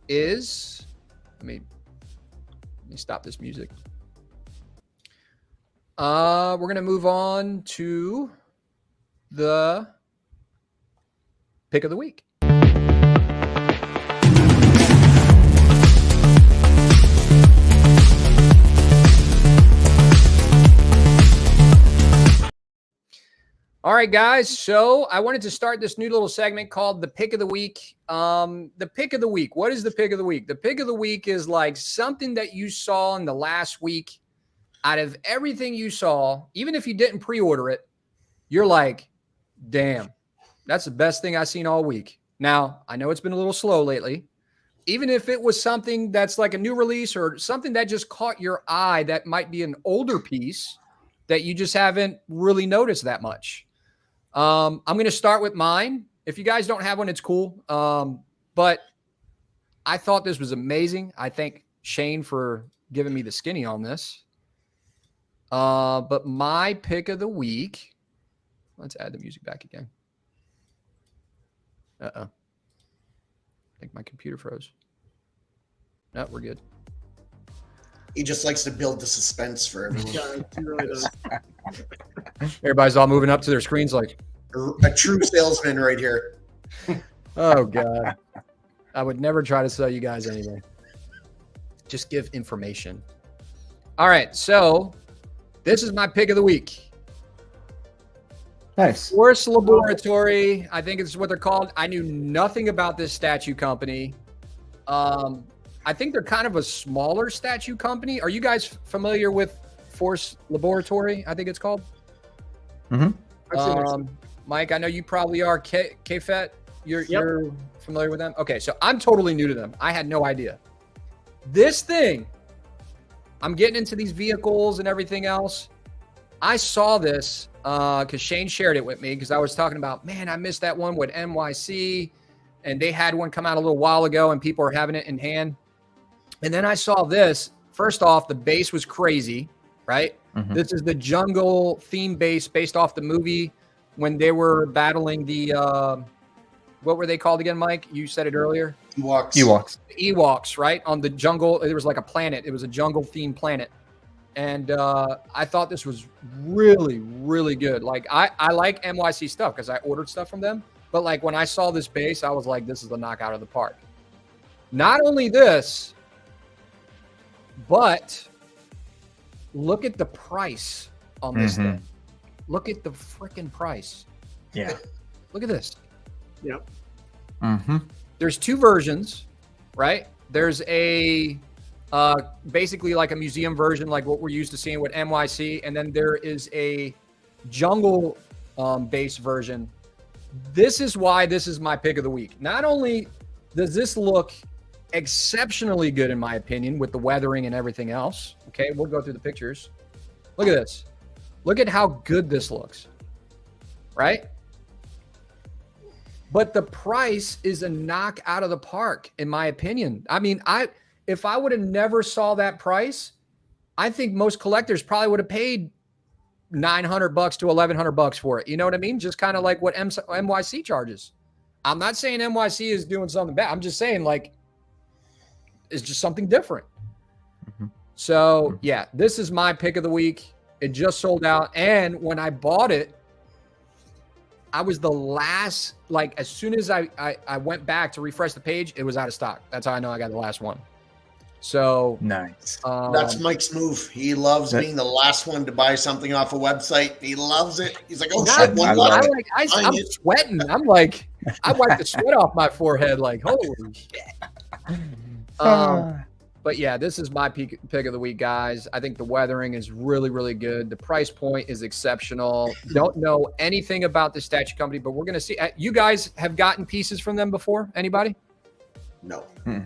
is, let me stop this music. We're going to move on to the pick of the week. All right, guys. So I wanted to start this new little segment called the pick of the week. The pick of the week. What is the pick of the week? The pick of the week is something that you saw in the last week. Out of everything you saw, even if you didn't pre-order it, you're like, damn, that's the best thing I've seen all week. Now, I know it's been a little slow lately. Even if it was something that's a new release or something that just caught your eye that might be an older piece that you just haven't really noticed that much. I'm going to start with mine. If you guys don't have one, it's cool. But I thought this was amazing. I thank Shane for giving me the skinny on this. But my pick of the week, let's add the music back again. I think my computer froze. No, we're good. He just likes to build the suspense for everyone. Yeah, he really does. Everybody's all moving up to their screens a true salesman right here. Oh, God. I would never try to sell you guys anything. Just give information. All right, so this is my pick of the week. Nice. Force Laboratory, I think it's what they're called. I knew nothing about this statue company. I think they're kind of a smaller statue company. Are you guys familiar with Force Laboratory? I think it's called. Mike, I know you probably are. K-Fet, you're familiar with them? Okay, so I'm totally new to them. I had no idea. This thing, I'm getting into these vehicles and everything else. I saw this because Shane shared it with me because I was talking about, man, I missed that one with NYC, and they had one come out a little while ago, and people are having it in hand. And then I saw this. First off, the base was crazy, right? This is the jungle theme base based off the movie when they were battling the, what were they called again, Mike? You said it earlier. Ewoks, right? On the jungle. It was like a planet. It was a jungle themed planet. And I thought this was really, really good. I like NYC stuff because I ordered stuff from them. But when I saw this base, I was like, this is the knockout of the park. Not only this, but look at the price on this thing. Look at the freaking price. Yeah. Look at this. Yep. There's two versions, right? There's a basically like a museum version, like what we're used to seeing with NYC, and then there is a jungle based version. This is why this is my pick of the week. Not only does this look exceptionally good, in my opinion, with the weathering and everything else. Okay, we'll go through the pictures. Look at this. Look at how good this looks, right? But the price is a knock out of the park, in my opinion. I mean, if I would have never saw that price, I think most collectors probably would have paid $900 to $1,100 for it. You know what I mean? Just kind of like what NYC charges. I'm not saying NYC is doing something bad. I'm just saying like it's just something different. Mm-hmm. So yeah, this is my pick of the week. It just sold out. And when I bought it, I was the last, like as soon as I went back to refresh the page, it was out of stock. That's how I know I got the last one. So nice. That's Mike's move. He loves being the last one to buy something off a website. He loves it. He's like, oh shit, I'm sweating. I'm like, I wiped the sweat off my forehead. Like, holy shit. But yeah, this is my pick of the week, guys. I think the weathering is really, really good. The price point is exceptional. Don't know anything about the statue company, but we're going to see. You guys have gotten pieces from them before? Anybody? No.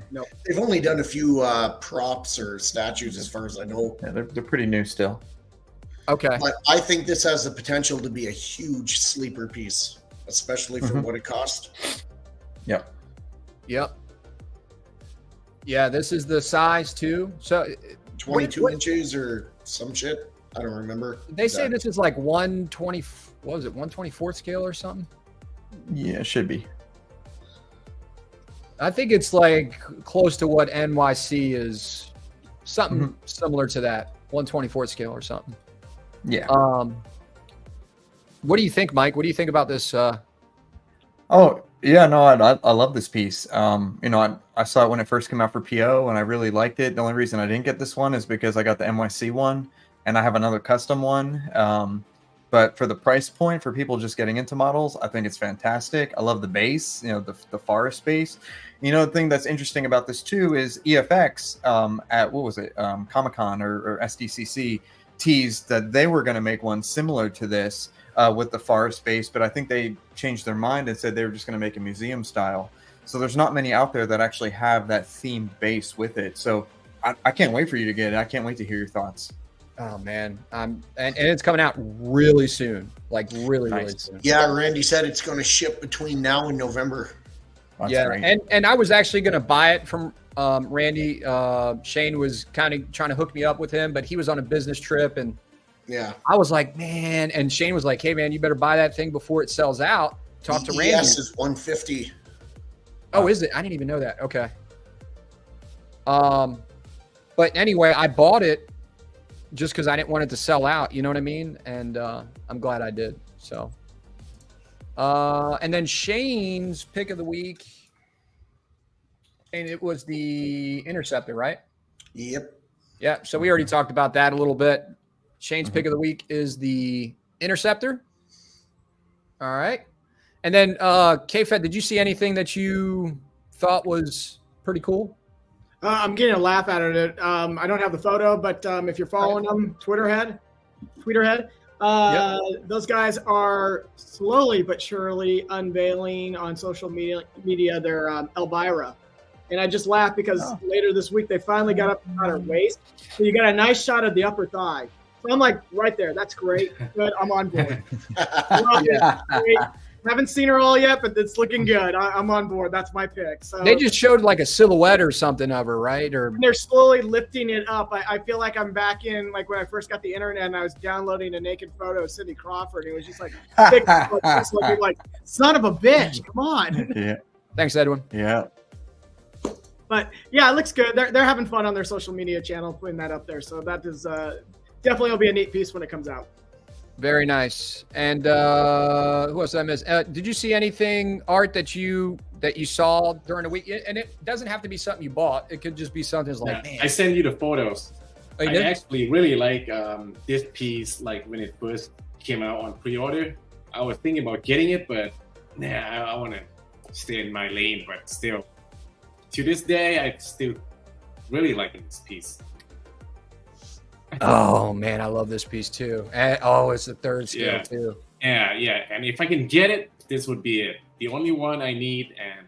No. They've only done a few props or statues as far as I know. Yeah, they're pretty new still. Okay. But I think this has the potential to be a huge sleeper piece, especially for what it cost. Yep. Yeah, this is the size too. So 22 inches or some shit. I don't remember. They say this is like 120. What was it? 124th scale or something? Yeah, it should be. I think it's like close to what NYC is, something similar to that, 124th scale or something. Yeah. What do you think, Mike? What do you think about this? Oh yeah, no, I love this piece. You know, I saw it when it first came out for PO, and I really liked it. The only reason I didn't get this one is because I got the NYC one, and I have another custom one. But for the price point, for people just getting into models, I think it's fantastic. I love the base, you know, the forest base. You know, the thing that's interesting about this too is EFX at what was it, Comic-Con or SDCC teased that they were going to make one similar to this with the forest base, but I think they changed their mind and said they were just going to make a museum style. So there's not many out there that actually have that themed base with it. So I can't wait for you to get it. I can't wait to hear your thoughts. Oh man, and it's coming out really soon, like really soon. Yeah, Randy said it's going to ship between now and November. That's great. And I was actually going to buy it from Randy. Shane was kind of trying to hook me up with him, but he was on a business trip, and yeah, I was like, man. And Shane was like, hey man, you better buy that thing before it sells out. Talk to Randy. Yes, is 150. Oh, is it? I didn't even know that. Okay. But anyway, I bought it just because I didn't want it to sell out, you know what I mean? And I'm glad I did. So, and then Shane's pick of the week, and it was the Interceptor, right? Yep. Yeah. So we already talked about that a little bit. Shane's pick of the week is the Interceptor. All right. And then K-Fed, did you see anything that you thought was pretty cool? I'm getting a laugh out of it. I don't have the photo, but if you're following them, Tweeterhead, those guys are slowly but surely unveiling on social media their Elvira. And I just laughed because later this week they finally got up to about her waist. So you got a nice shot of the upper thigh. So I'm like, right there, that's great. Good, I'm on board. Great. Haven't seen her all yet, but it's looking good. I'm on board. That's my pick. So they just showed like a silhouette or something of her, right? Or they're slowly lifting it up. I feel like I'm back in like when I first got the internet and I was downloading a naked photo of Cindy Crawford. It was just like, just looking like, son of a bitch, come on. Yeah. Thanks, Edwin. Yeah. But yeah, it looks good. They're having fun on their social media channel putting that up there. So that is definitely will be a neat piece when it comes out. Very nice. And who else did I miss? Did you see anything, Art, that you saw during the week? And it doesn't have to be something you bought. It could just be something that's like, man. I sent you the photos. Oh, I actually really like this piece. Like when it first came out on pre-order, I was thinking about getting it, but I want to stay in my lane. But still, to this day, I still really like this piece. Oh man, I love this piece too. And, it's the third scale too. Yeah. And if I can get it, this would be it. The only one I need, and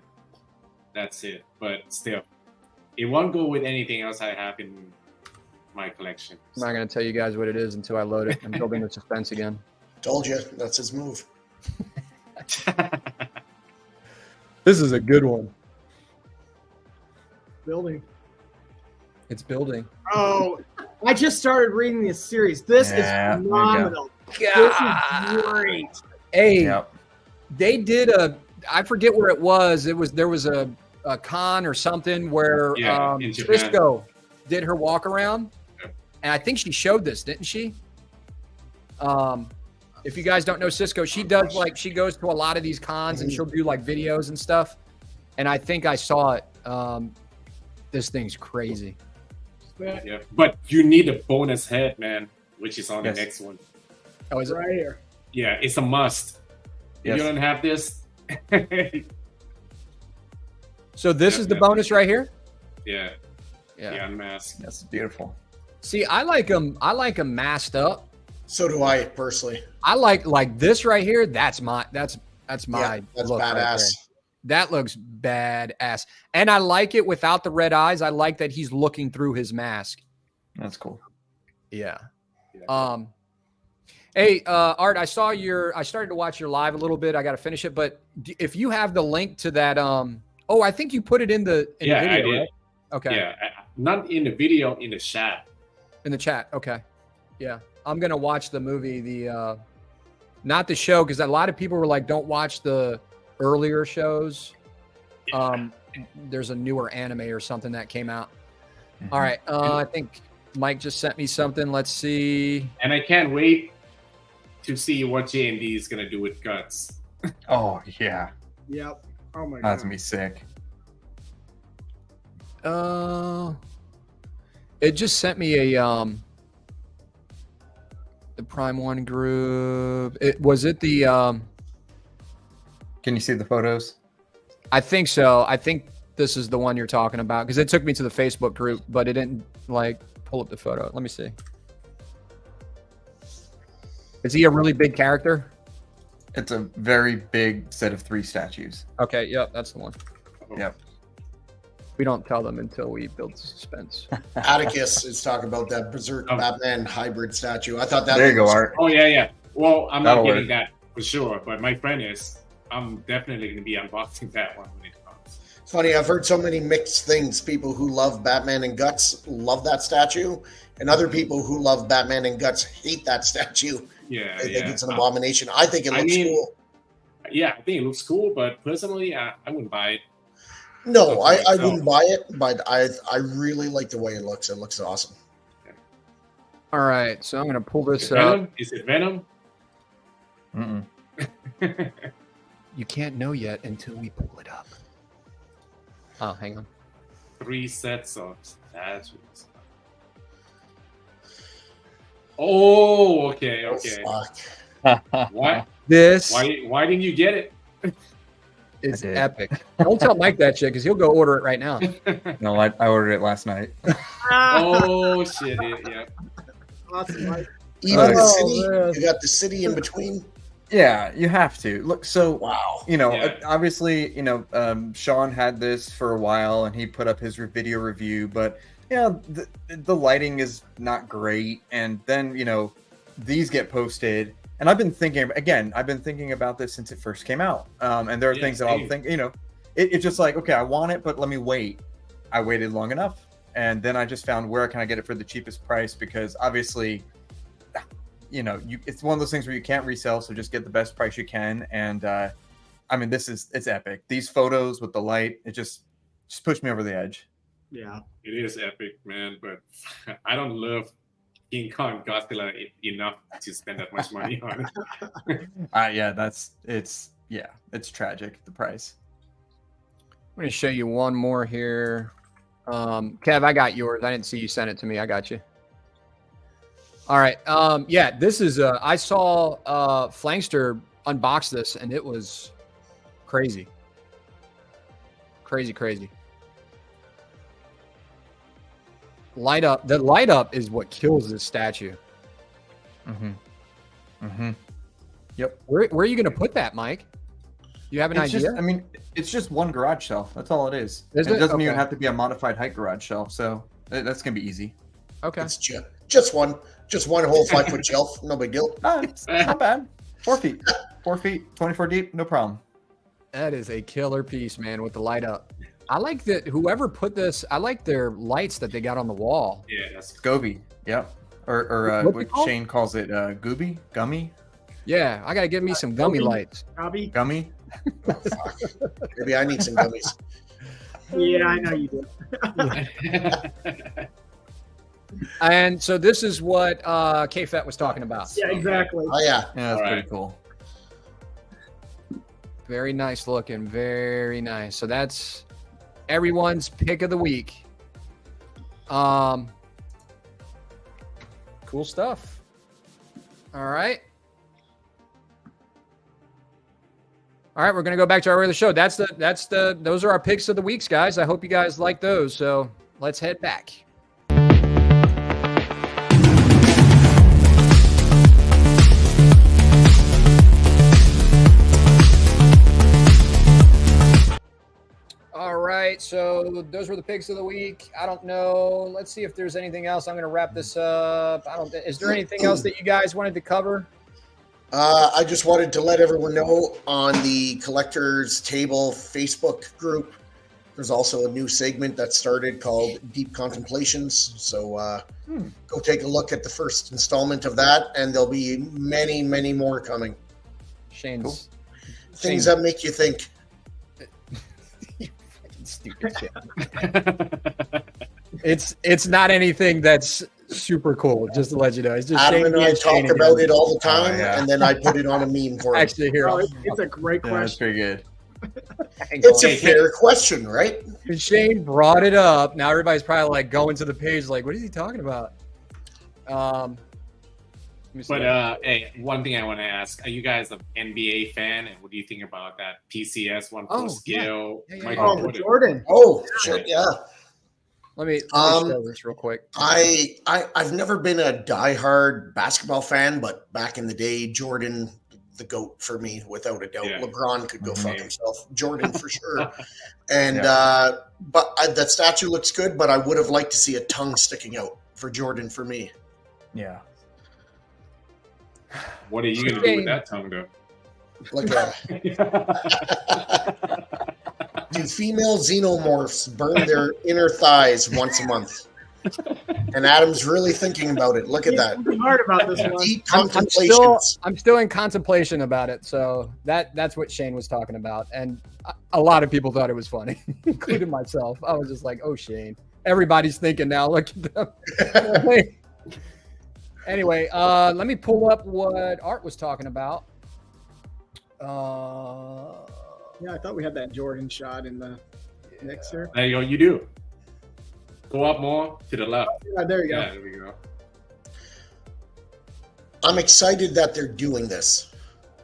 that's it. But still, it won't go with anything else I have in my collection. I'm not going to tell you guys what it is until I load it. I'm building the suspense again. Told you, that's his move. This is a good one. Building. It's building. Oh, I just started reading this series. This is phenomenal. This is great. Hey, they did I forget where it was. There was a con or something where Cisco did her walk around, and I think she showed this, didn't she? If you guys don't know Cisco, she does she goes to a lot of these cons and she'll do like videos and stuff. And I think I saw it. This thing's crazy. Yeah, but you need a bonus head, man, which is on the next one. Oh, is it right here? Yeah, it's a must. If you don't have this. So this is the bonus right here? Yeah, unmasked. That's beautiful. See, I like them masked up. So do I personally. I like this right here. That's my that's look badass. Right, that looks badass. And I like it without the red eyes. I like that he's looking through his mask. That's cool. Yeah. Hey, Art, I started to watch your live a little bit. I got to finish it, but if you have the link to that, I think you put it in the video, I did. right? Okay. Yeah, not in the video, in the chat. In the chat. Okay. Yeah. I'm going to watch the movie, not the show, because a lot of people were like, don't watch the earlier shows. There's a newer anime or something that came out. All right. I think Mike just sent me something. Let's see. And I can't wait to see what J&D is going to do with Guts. Oh, yeah. Yep. Oh, my God. That's going to be sick. It just sent me a, the Prime 1 group. Was it the, Can you see the photos? I think so. I think this is the one you're talking about because it took me to the Facebook group, but it didn't pull up the photo. Let me see. Is he a really big character? It's a very big set of 3 statues. Okay. Yep. That's the one. Yep. We don't tell them until we build suspense. Atticus is talking about that Berserk Batman hybrid statue. I thought that. There you go, Art. Oh, yeah. Well, I'm That'll not getting work. that for sure, but my friend is. I'm definitely going to be unboxing that one when it comes. It's funny. I've heard so many mixed things. People who love Batman and Guts love that statue, and other people who love Batman and Guts hate that statue. Yeah, They think it's an abomination. I think it looks cool. Yeah, I think it looks cool, but personally, I wouldn't buy it. No, I wouldn't buy it, but I really like the way it looks. It looks awesome. All right, so I'm going to pull this Venom? up. Is it Venom? Mm-mm. You can't know yet until we pull it up. Oh, hang on. 3 sets of statues. Oh, okay. Why? This Why didn't you get it? is epic. Don't tell Mike that shit because he'll go order it right now. No, I ordered it last night. Oh shit! Yeah. Awesome, Mike. Even the city, you got the city in between. Yeah, you have to. Look, so, wow. Obviously, Sean had this for a while and he put up his video review, but, the lighting is not great. And then, these get posted. And I've been thinking about this since it first came out. And there are things that I'll think, it's just like, okay, I want it, but let me wait. I waited long enough. And then I just found where can I get it for the cheapest price because obviously, it's one of those things where you can't resell, so just get the best price you can. And it's epic. These photos with the light, it just pushed me over the edge. Yeah, it is epic, man. But I don't love King Kong Godzilla enough to spend that much money on it. It's tragic, the price. I'm going to show you one more here. Kev, I got yours. I didn't see you send it to me. I got you. All right. This is I saw Flankster unbox this and it was crazy. Crazy. Light up. The light up is what kills this statue. Yep. Where are you going to put that, Mike? You have an idea? It's just one garage shelf. That's all it is. It doesn't even have to be a modified height garage shelf. So that's going to be easy. Okay. It's just one whole 5-foot shelf. No big deal. It's not bad. 4 feet. 4 feet, 24 deep. No problem. That is a killer piece, man, with the light up. I like that whoever put this, I like their lights that they got on the wall. Yeah, that's Goby. Yep. Or What's what it called? Shane calls it, Gooby? Gummy? Yeah, I got to get me some gummy lights. Robbie? Gummy? Oh, fuck. Maybe I need some gummies. Yeah, I know you do. And so this is what K-Fet was talking about. Yeah, exactly. Oh yeah. Yeah, that's All pretty right. cool. Very nice looking. Very nice. So that's everyone's pick of the week. Cool stuff. All right. All right, we're gonna go back to our regular show. Those are our picks of the weeks, guys. I hope you guys like those. So let's head back. All right, so those were the picks of the week. I don't know. Let's see if there's anything else. I'm going to wrap this up. Is there anything else that you guys wanted to cover? I just wanted to let everyone know on the Collectors Table Facebook group, there's also a new segment that started called Deep Contemplations. So go take a look at the first installment of that, and there'll be many, many more coming. Shane's Things that make you think. stupid shit. It's not anything that's super cool. Just to let you know, it's just Adam Shane and I being talk Shane about again. it all the time, yeah. and then I put it on a meme for him. Actually, here, Oh, it's a great Yeah, that's question. pretty good. It's a fair question, right? Shane brought it up. Now everybody's probably like going to the page, like, what is he talking about? Let me see. But hey, one thing I want to ask: are you guys an NBA fan? And what do you think about that PCS 1 Oh, skill? yeah. Michael Oh, Jordan? Jordan. Oh, shit, yeah. let me show this real quick. I've never been a diehard basketball fan, but back in the day, Jordan, the GOAT for me, without a doubt. Yeah. LeBron could go fuck Mhm. himself. Jordan for sure. And but that statue looks good, but I would have liked to see a tongue sticking out for Jordan for me. Yeah. What are you gonna do with that tongue, though? Like do female xenomorphs burn their inner thighs once a month? And Adam's really thinking about it. Look at that. Thinking hard about this one. Deep I'm contemplations. still in contemplation about it. So that's what Shane was talking about. And a lot of people thought it was funny, including myself. I was just like, oh, Shane. Everybody's thinking now. Look at them. Anyway, let me pull up what Art was talking about. Yeah, I thought we had that Jordan shot in the mix here. There you go. You do. Go up more to the left. Yeah, there you go. Yeah, there we go. I'm excited that they're doing this.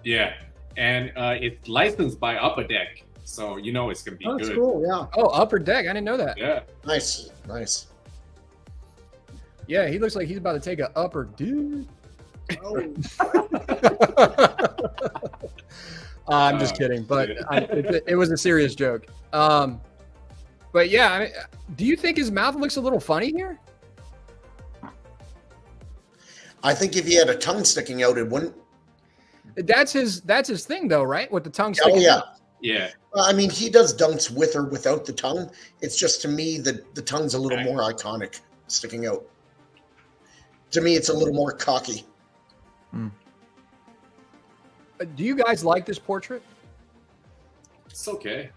Yeah, and it's licensed by Upper Deck, so you know it's gonna be Oh, that's good. cool. Yeah. Oh, Upper Deck. I didn't know that. Yeah. Nice. Yeah, he looks like he's about to take a upper dude. Oh, I'm just kidding, but it was a serious joke. But yeah, I mean, do you think his mouth looks a little funny here? I think if he had a tongue sticking out, it wouldn't. That's his thing, though, right? With the tongue Oh sticking yeah. out. Yeah. I mean, he does dunks with or without the tongue. It's just to me that the tongue's a little more iconic, sticking out. To me, it's a little more cocky. Do you guys like this portrait? It's okay.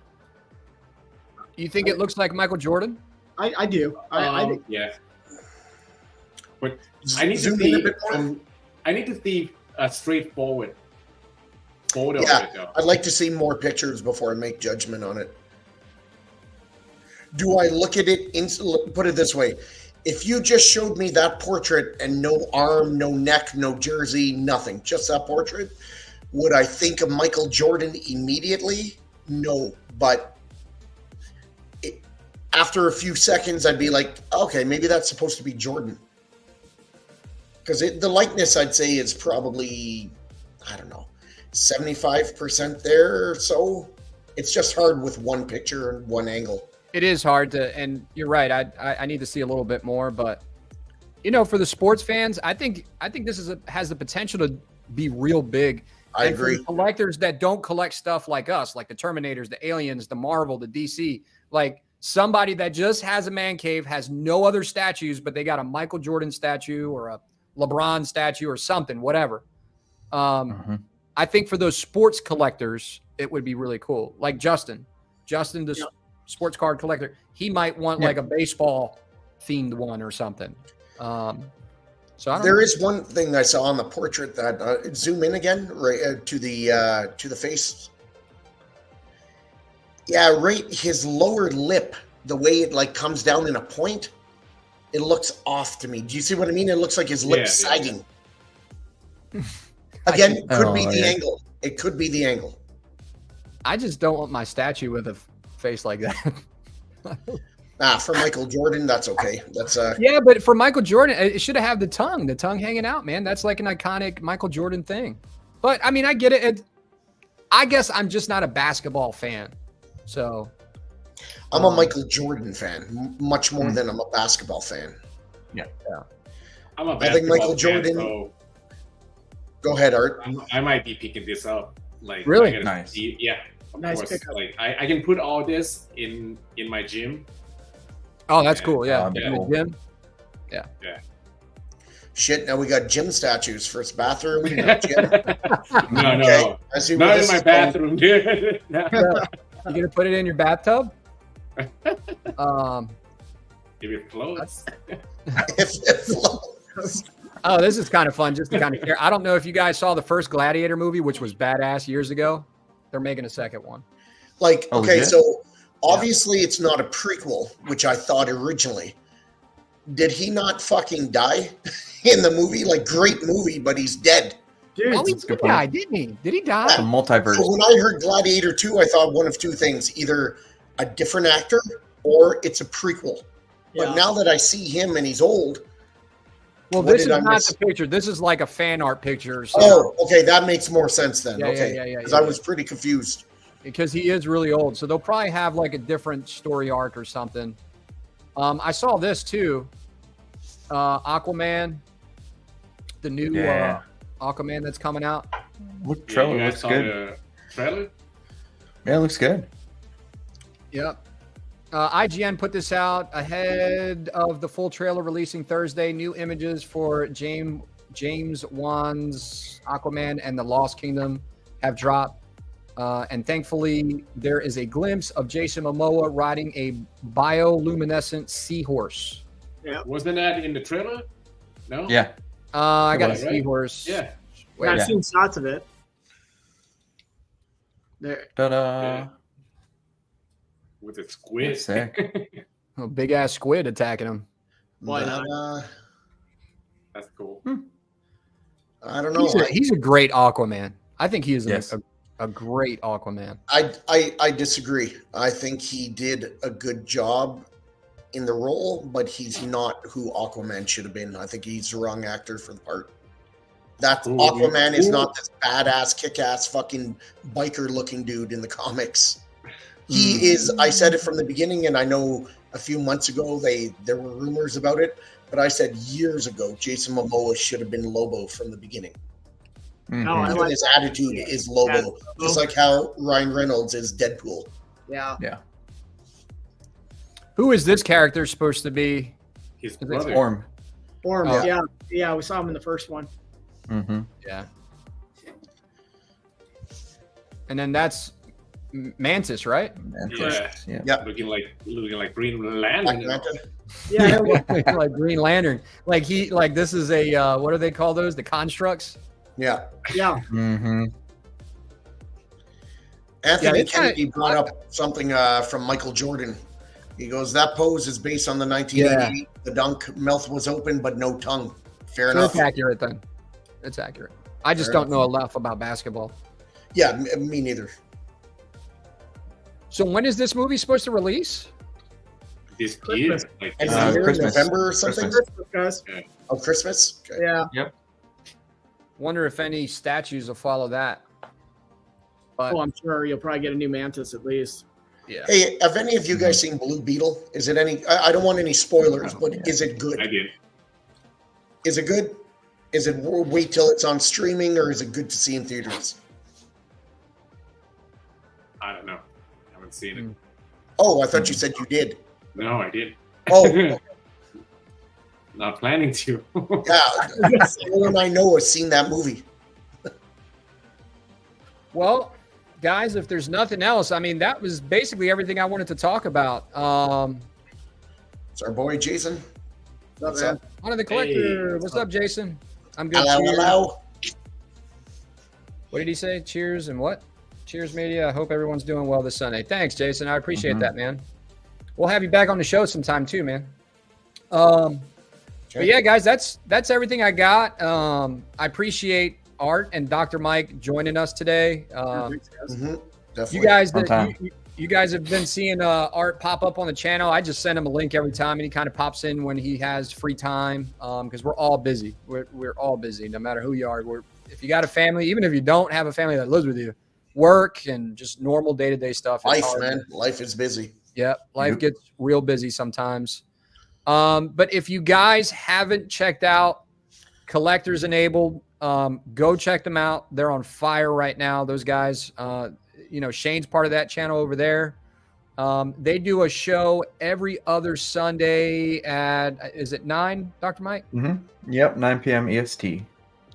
You think it looks like Michael Jordan? I do. I Yeah. But I need to Zoom in a see. bit more. I need to see a straightforward photo Yeah. of it, though. I'd like to see more pictures before I make judgment on it. Do I look at it? Put it this way. If you just showed me that portrait and no arm, no neck, no jersey, nothing, just that portrait, would I think of Michael Jordan immediately? No. But after a few seconds, I'd be like, okay, maybe that's supposed to be Jordan. Because the likeness, I'd say, is probably, I don't know, 75% there or so. It's just hard with one picture and one angle. It is hard to, and you're right. I need to see a little bit more, but for the sports fans, I think this has the potential to be real big I And for agree. the collectors that don't collect stuff like us, like the Terminators, the Aliens, the Marvel, the DC, like somebody that just has a man cave, has no other statues, but they got a Michael Jordan statue or a LeBron statue or something, whatever. I think for those sports collectors, it would be really cool. Like Justin, the sports card collector, he might want like a baseball themed one or something. So there is one thing I saw on the portrait that zoom in again, right to the face. Yeah, right. His lower lip, the way it like comes down in a point, it looks off to me. Do you see what I mean? It looks like his lips sagging. Again, it could be the angle. It could be the angle. I just don't want my statue with a face like that. For Michael Jordan, that's okay. That's yeah, but for Michael Jordan, it should have the tongue hanging out, man. That's like an iconic Michael Jordan thing. But I mean, I get it. I guess I'm just not a basketball fan. So I'm a Michael Jordan fan, much more than I'm a basketball fan. Yeah. I'm a basketball I think Michael Jordan. So go ahead, Art. I might be picking this up. Like really nice. Yeah, of course. Like I can put all this in my gym. Oh, that's cool. Yeah, in the gym. Yeah. Shit, now we got gym statues. First bathroom, gym. No. Not in my bathroom, dude. You gonna put it in your bathtub? If it floats. If it floats. Oh, this is kind of fun. Just to kind of share. I don't know if you guys saw the first Gladiator movie, which was badass years ago. They're making a second one. Like, okay, so obviously it's not a prequel, which I thought originally. Did he not fucking die in the movie? Like, great movie, but he's dead. Dude, he did die, didn't he? Did he die? The multiverse. So when I heard Gladiator 2, I thought one of two things. Either a different actor or it's a prequel. But now that I see him and he's old. Well, this is not the picture. This is like a fan art picture. So. Oh, okay. That makes more sense then. Yeah, okay. Because I was pretty confused. Because he is really old. So they'll probably have like a different story arc or something. I saw this too. Aquaman. The new Aquaman that's coming out. What trailer looks good? Trailer? Yeah, it looks good. Yep. IGN put this out ahead of the full trailer releasing Thursday. New images for James Wan's Aquaman and the Lost Kingdom have dropped. And thankfully, there is a glimpse of Jason Momoa riding a bioluminescent seahorse. Yeah. Wasn't that in the trailer? No? Yeah. I got a seahorse. Yeah. I've seen shots of it. There. Ta-da. Yeah. With a squid. That's sick. A big ass squid attacking him. Why not? That's cool. I don't know. He's a great Aquaman. I think he is a great Aquaman. I disagree. I think he did a good job in the role, but he's not who Aquaman should have been. I think he's the wrong actor for the part. Aquaman is not this badass, kick-ass, fucking biker-looking dude in the comics. He is. I said it from the beginning, and I know a few months ago there were rumors about it, but I said years ago Jason Momoa should have been Lobo from the beginning. No, his attitude is Lobo, just like how Ryan Reynolds is Deadpool. Yeah. Who is this character supposed to be? His brother. Orm. Yeah, we saw him in the first one. Mm-hmm. Yeah. And then that's Mantis, right? Yeah. Looking like Green Lantern. Yeah. Like Green Lantern. Like this is a what do they call those? The constructs? Yeah. Mm-hmm. Anthony Kennedy brought up something from Michael Jordan. He goes, that pose is based on the 1988. The dunk, mouth was open, but no tongue. Fair enough. It's accurate then. It's accurate. I just don't know enough about basketball. Yeah, me neither. So when is this movie supposed to release? This year, like Christmas. November or something? Christmas, guys. Yeah. Oh, Christmas? Okay. Yeah. Yep. Wonder if any statues will follow that. But, I'm sure you'll probably get a new Mantis at least. Yeah. Hey, have any of you guys seen Blue Beetle? Is it any? I don't want any spoilers, but is it good? I did. Is it good? Is it wait till it's on streaming, or is it good to see in theaters? I don't know. I haven't seen it. Oh, I thought you said you did. No, I didn't. Oh, Not planning to. yeah. Everyone I know has seen that movie. Well, guys, if there's nothing else, I mean, that was basically everything I wanted to talk about. It's our boy Jason. What's up, man? On to the collector. Hey, what's up, Jason? I'm good. Hello, Cheers. hello. What did he say? Cheers and what? Cheers, media. I hope everyone's doing well this Sunday. Thanks, Jason. I appreciate that, man. We'll have you back on the show sometime too, man. But yeah, guys, that's everything I got. I appreciate Art and Dr. Mike joining us today. Definitely. You guys, you guys have been seeing Art pop up on the channel. I just send him a link every time, and he kind of pops in when he has free time. Because we're all busy. We're all busy, no matter who you are. If you got a family, even if you don't have a family that lives with you, work and just normal day-to-day stuff. Life, man. Life is busy. Yeah, life gets real busy sometimes. But if you guys haven't checked out Collectors Enabled, go check them out. They're on fire right now. Those guys, Shane's part of that channel over there. They do a show every other Sunday at, is it 9, Dr. Mike? Yep, 9 p.m. EST.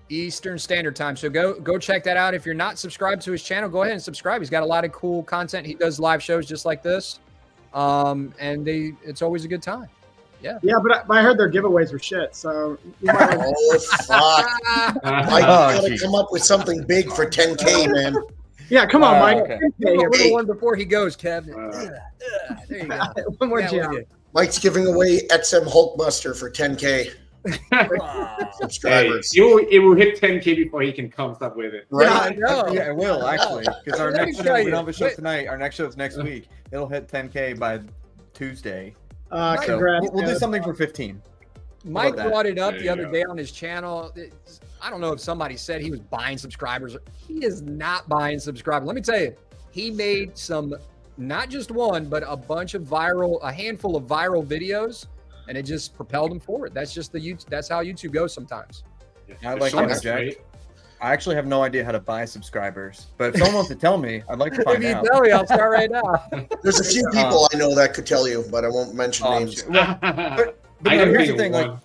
Eastern Standard Time. So go check that out. If you're not subscribed to his channel, go ahead and subscribe. He's got a lot of cool content. He does live shows just like this. And it's always a good time. Yeah. Yeah, but I heard their giveaways were shit. So you might Oh, fuck. I gotta come up with something big for 10K, man. yeah, come on, Mike. Okay. We're the one before he goes, Kev. There you go. One more Yeah, jam. we're good. Mike's giving away XM Hulkbuster for 10K subscribers. It will hit 10K before he can come up with it. Right? Yeah, I know. Yeah, it will actually. Because our Let me next tell show, we you. don't have a show Wait. tonight. Our next show is next week. It'll hit 10K by Tuesday. So Congrats. we'll do guys. something for 15. Mike about that? brought it up There the you other go. day on his channel. I don't know if somebody said he was buying subscribers. He is not buying subscribers. Let me tell you, he made some, not just one, but a handful of viral videos, and it just propelled him forward. That's just that's how YouTube goes sometimes. I'd like to Shorts, interject. right? I actually have no idea how to buy subscribers, but if someone wants to tell me, I'd like to If find you out. tell me, I'll start right now. There's a few people I know that could tell you, but I won't mention names. But I no, can here's think the of thing, one.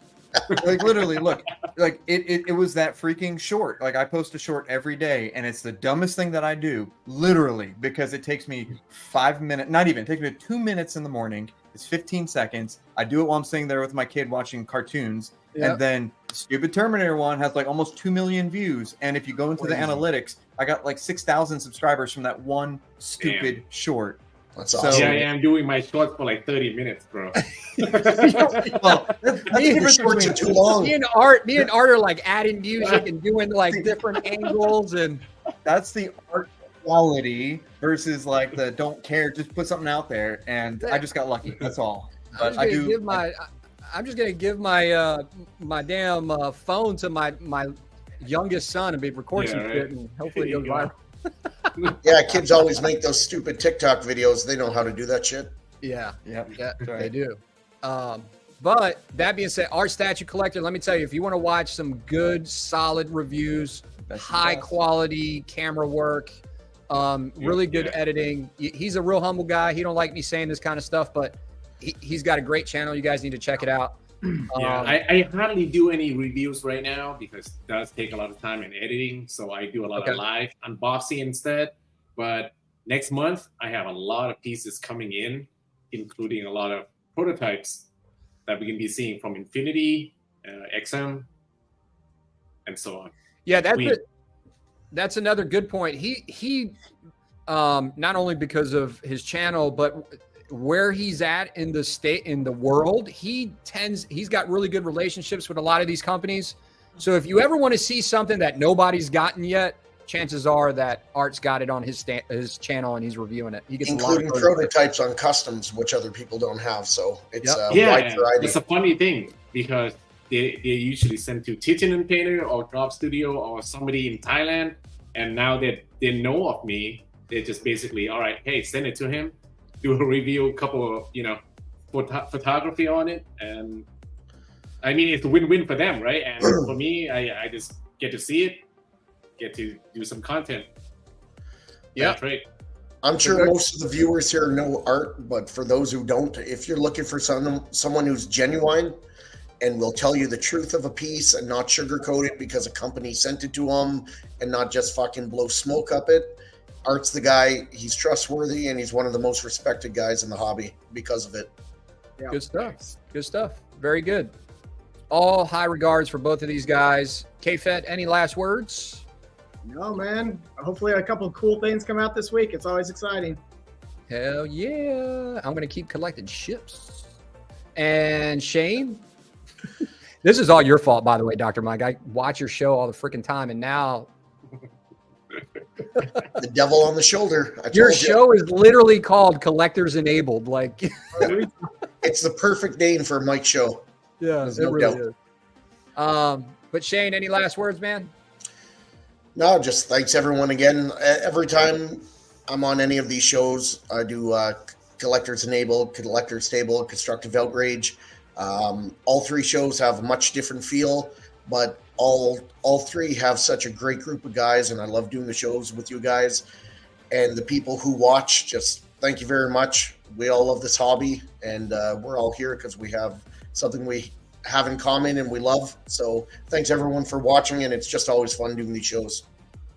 like literally, look, like it was that freaking short. Like I post a short every day, and it's the dumbest thing that I do, literally, because it takes me 5 minutes, not even, it takes me 2 minutes in the morning. It's 15 seconds. I do it while I'm sitting there with my kid watching cartoons. Yep. And then the stupid Terminator one has like almost 2 million views. And if you go into the Crazy. analytics, I got like 6,000 subscribers from that one stupid short. That's So- awesome. Yeah, I am doing my shorts for like 30 minutes, bro. Well, that's the Your difference shorts are between too long. Me and Art are like adding music and doing like different angles, and that's the art quality versus like the don't care, just put something out there. And I just got lucky. That's all. But I do. I'm just gonna give my my damn phone to my youngest son and be recording some Yeah, shit, right. and hopefully it There goes you viral. Yeah, kids always make those stupid TikTok videos. They know how to do that shit. Yeah, Yep. yeah, That's right. they do. But that being said, Art Statue Collector, let me tell you, if you want to watch some good, solid reviews, Best of the high best. quality camera work, really good yeah. editing. He's a real humble guy. He don't like me saying this kind of stuff, but he's got a great channel. You guys need to check it out. Yeah, I hardly do any reviews right now because it does take a lot of time in editing. So I do a lot Okay. of live unboxing instead. But next month, I have a lot of pieces coming in, including a lot of prototypes that we can be seeing from Infinity, XM, and so on. Yeah, We- that's another good point. He not only because of his channel, but where he's at in the world, he's got really good relationships with a lot of these companies. So if you ever want to see something that nobody's gotten yet, chances are that Art's got it on his channel and he's reviewing it. He gets Including a lot of prototypes on customs, which other people don't have. So it's Yep. a wide Yeah, variety. it's a funny thing because they usually send to Titian Painter or Drop Studio or somebody in Thailand, and now that they know of me, they're just basically, all right, hey, send it to him, do a review, a couple of photography on it, and I mean it's a win-win for them, right? And for me, I just get to see it, get to do some content. Yeah. That's right. I'm sure most of the viewers here know art, but for those who don't, if you're looking for someone who's genuine and will tell you the truth of a piece and not sugarcoat it because a company sent it to them and not just fucking blow smoke up it, Art's the guy. He's trustworthy and he's one of the most respected guys in the hobby because of it. Yeah. Good stuff. Good stuff. Very good. All high regards for both of these guys. K-Fed, any last words? No, man. Hopefully a couple of cool things come out this week. It's always exciting. Hell yeah. I'm going to keep collecting ships. And Shane, this is all your fault, by the way, Dr. Mike. I watch your show all the freaking time, and now the devil on the shoulder. Your show is literally called Collectors Enabled. Like, it's the perfect name for Mike's show. Yeah, There's it no really doubt. is. But Shane, any last words, man? No, just thanks everyone again. Every time I'm on any of these shows, I do Collectors Enabled, Collectors Table, Constructive Outrage. All three shows have a much different feel, but all three have such a great group of guys, and I love doing the shows with you guys. And the people who watch, just thank you very much. We all love this hobby, and we're all here because we have something we have in common and we love. So thanks everyone for watching, and it's just always fun doing these shows.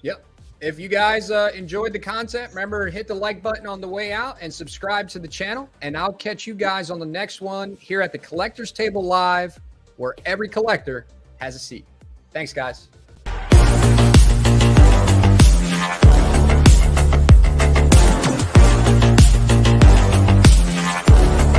Yep. If you guys enjoyed the content, remember, hit the like button on the way out and subscribe to the channel. And I'll catch you guys on the next one here at the Collectors Table Live, where every collector has a seat. Thanks, guys.